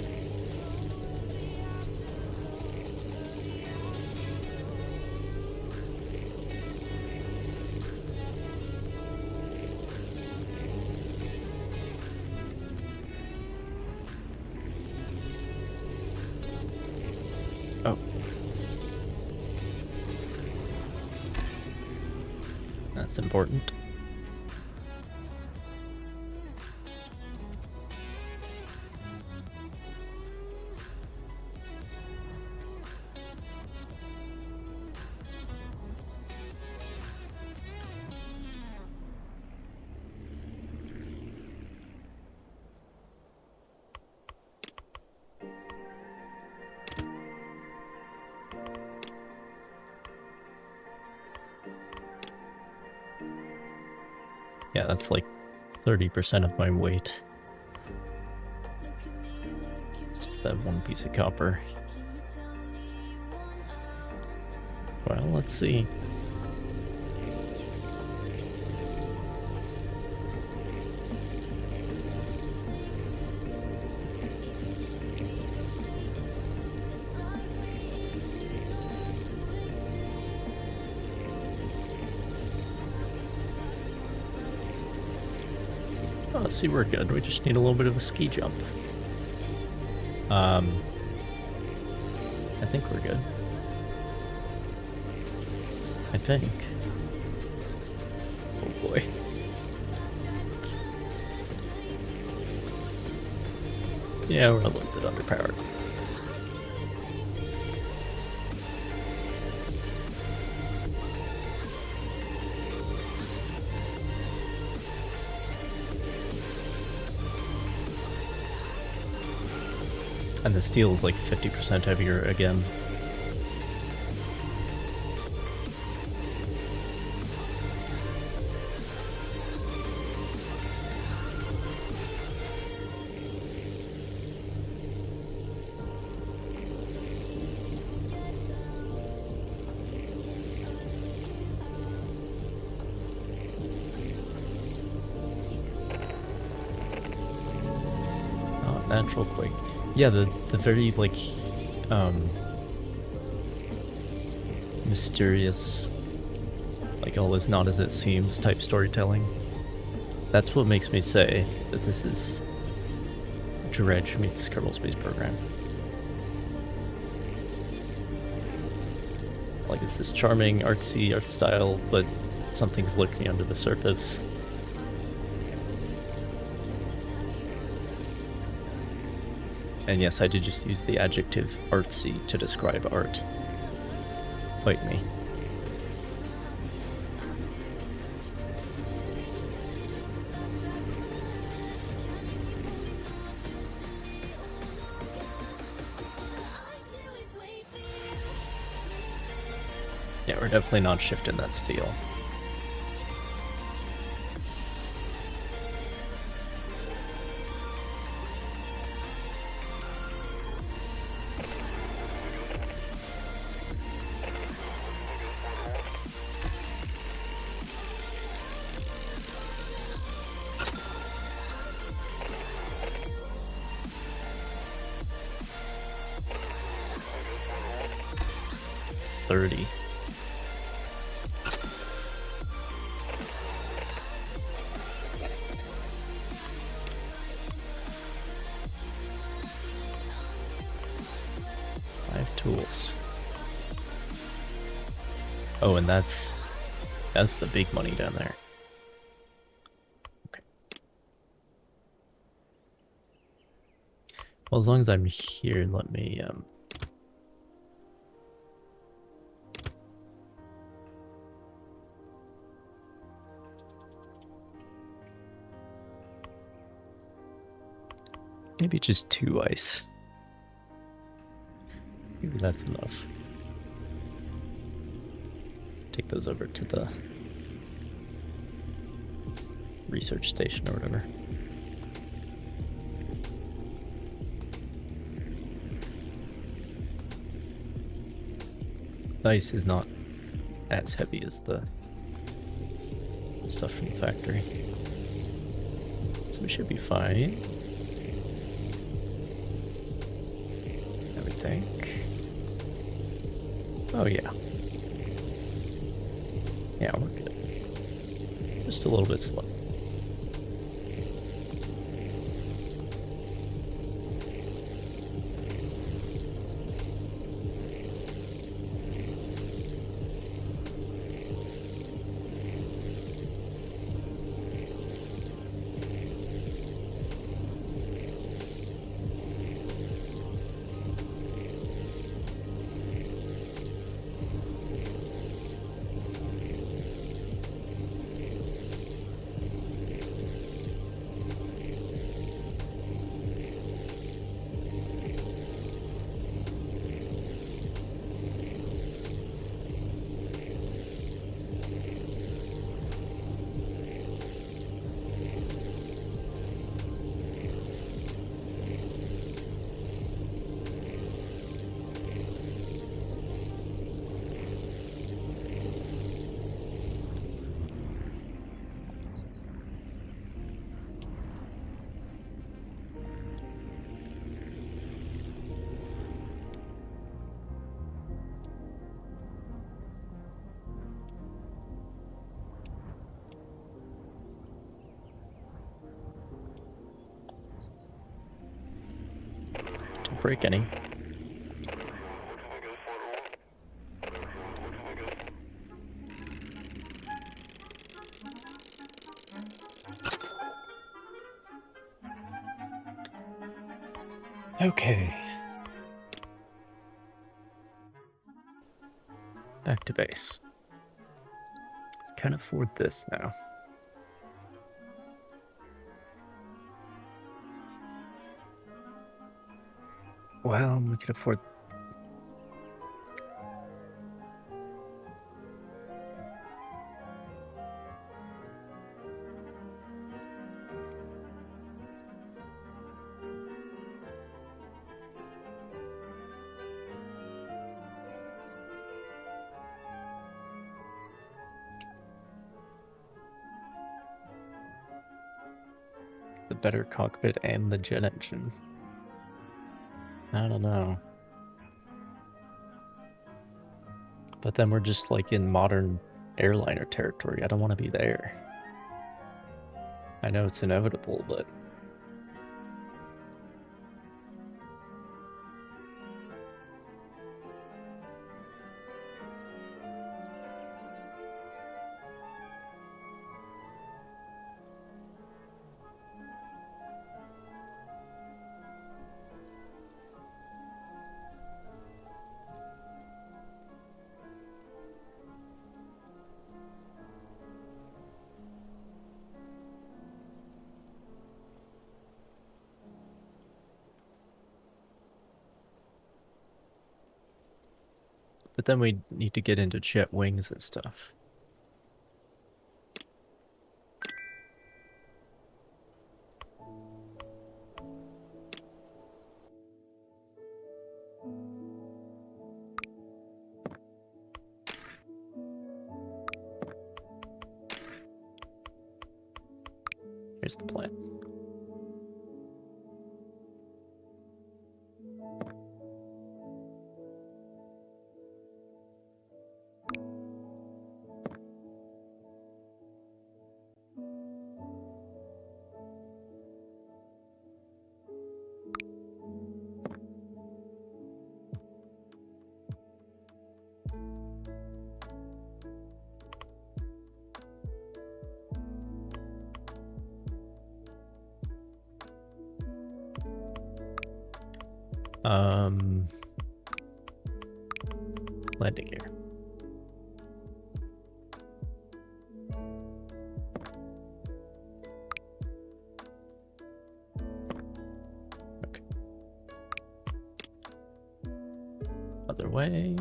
A: Oh. That's important. Yeah, that's like 30% of my weight. It's just that one piece of copper. Well, let's see. Oh, see, we're good. We just need a little bit of a ski jump. I think we're good. I think. Oh boy. Yeah, we're a little bit underpowered. And the steel is like 50% heavier again. Oh, natural quake. Yeah, the very, like, mysterious, like, all is not as it seems type storytelling. That's what makes me say that this is Dredge meets Kerbal Space Program. Like, it's this charming, artsy art style, but something's lurking under the surface. And yes, I did just use the adjective artsy to describe art. Fight me. Yeah, we're definitely not shifting that steel. 30. Tools. Oh, and that's the big money down there. Okay. Well, as long as I'm here, let me maybe just 2 ice. Maybe that's enough. Take those over to the research station or whatever. The ice is not as heavy as the stuff from the factory. So we should be fine. I would think. Oh yeah. Yeah, we're good. Just a little bit slow. Don't break any. Okay. Back to base. Can afford this now. Well, we can afford... the better cockpit and the jet engine. I don't know. But then we're just like in modern airliner territory. I don't want to be there. I know it's inevitable, but... But then we need to get into jet wings and stuff. Here's the plan. Landing gear. Okay. Other way.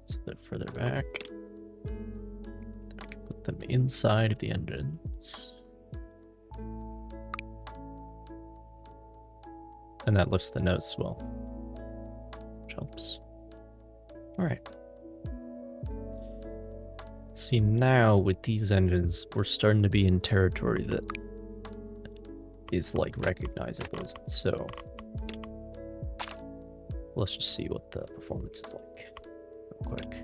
A: So they're further back. I can put them inside of the engines. And that lifts the nose as well. Which helps. Alright. See, now with these engines, we're starting to be in territory that is like recognizable. So let's just see what the performance is like real quick.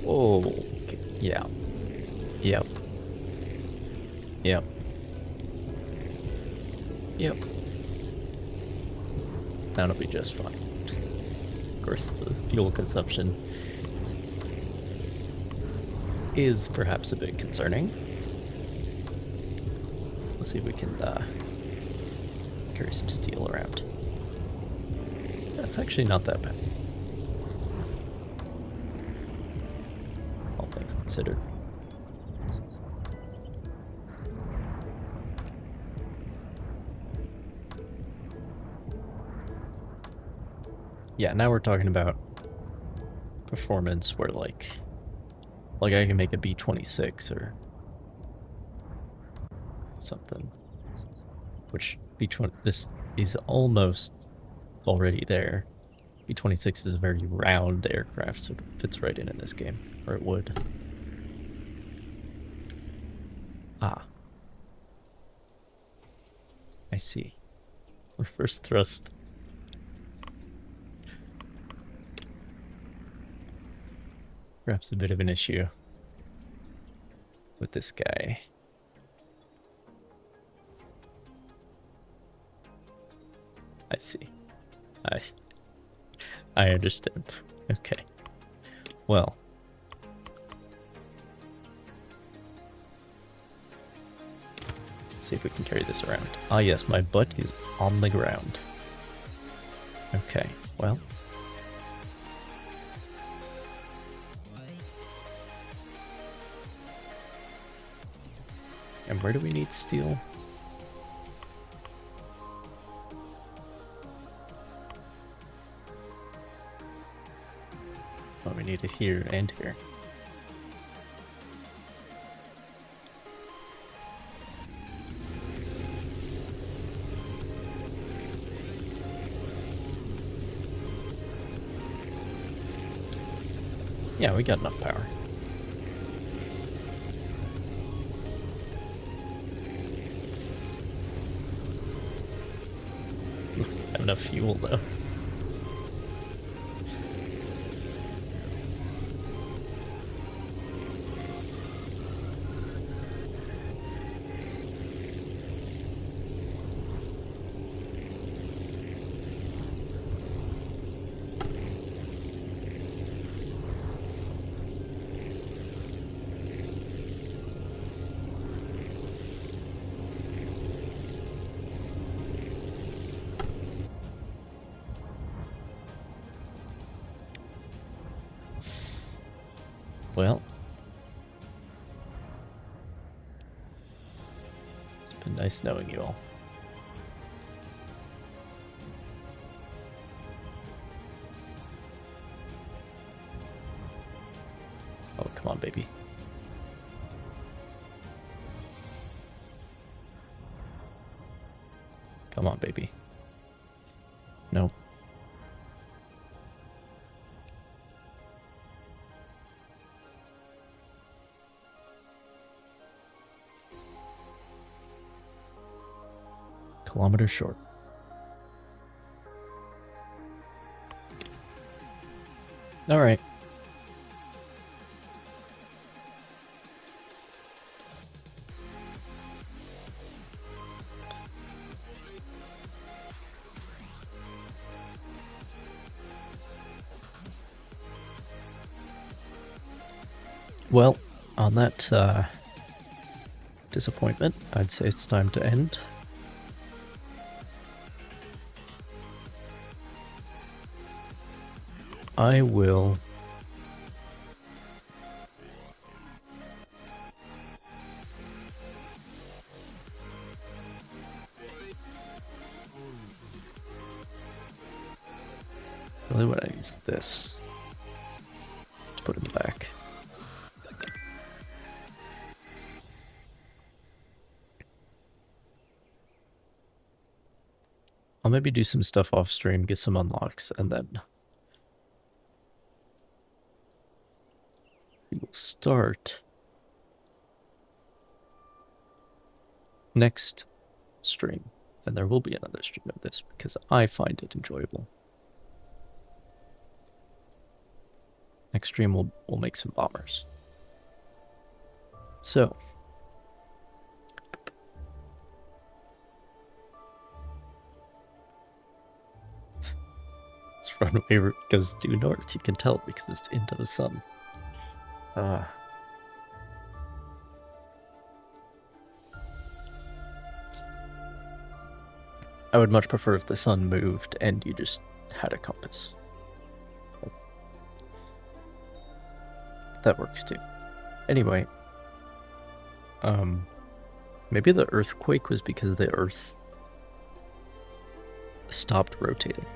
A: Oh, okay. Yeah. Yep. Yep. Yep. That'll be just fine. Of course, the fuel consumption is perhaps a bit concerning. Let's see if we can carry some steel around. That's actually not that bad. All things considered. Yeah, now we're talking about performance where like I can make a B-26 or something. Which this is almost already there. B-26 is a very round aircraft, so it fits right in this game, or it would. Ah. I see. Reverse thrust. Perhaps a bit of an issue with this guy. I see. I understand. Okay. Well. Let's see if we can carry this around. Ah yes, my butt is on the ground. Okay, well. And where do we need steel? Oh, we need it here and here. Yeah, we got enough power. Have enough fuel though. Well, it's been nice knowing you all. Oh, come on, baby. Come on, baby. Nope. Kilometer short. All right. Well, on that disappointment, I'd say it's time to end. I will really what I use this to put in the back. I'll maybe do some stuff off stream, get some unlocks, and then we will start next stream. And there will be another stream of this because I find it enjoyable. Next stream we'll make some bombers. So this runway goes due north. You can tell because it's into the sun. I would much prefer if the sun moved and you just had a compass. That works too. Anyway, maybe the earthquake was because the Earth stopped rotating.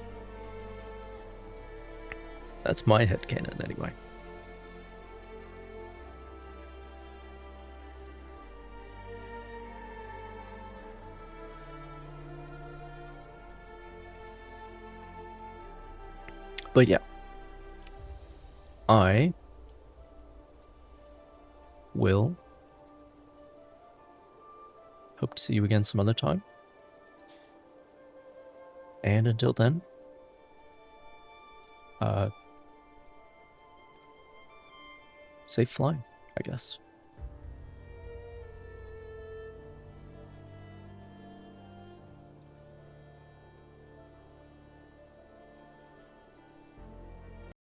A: That's my headcanon anyway. But yeah, I will hope to see you again some other time. And until then, safe flying, I guess.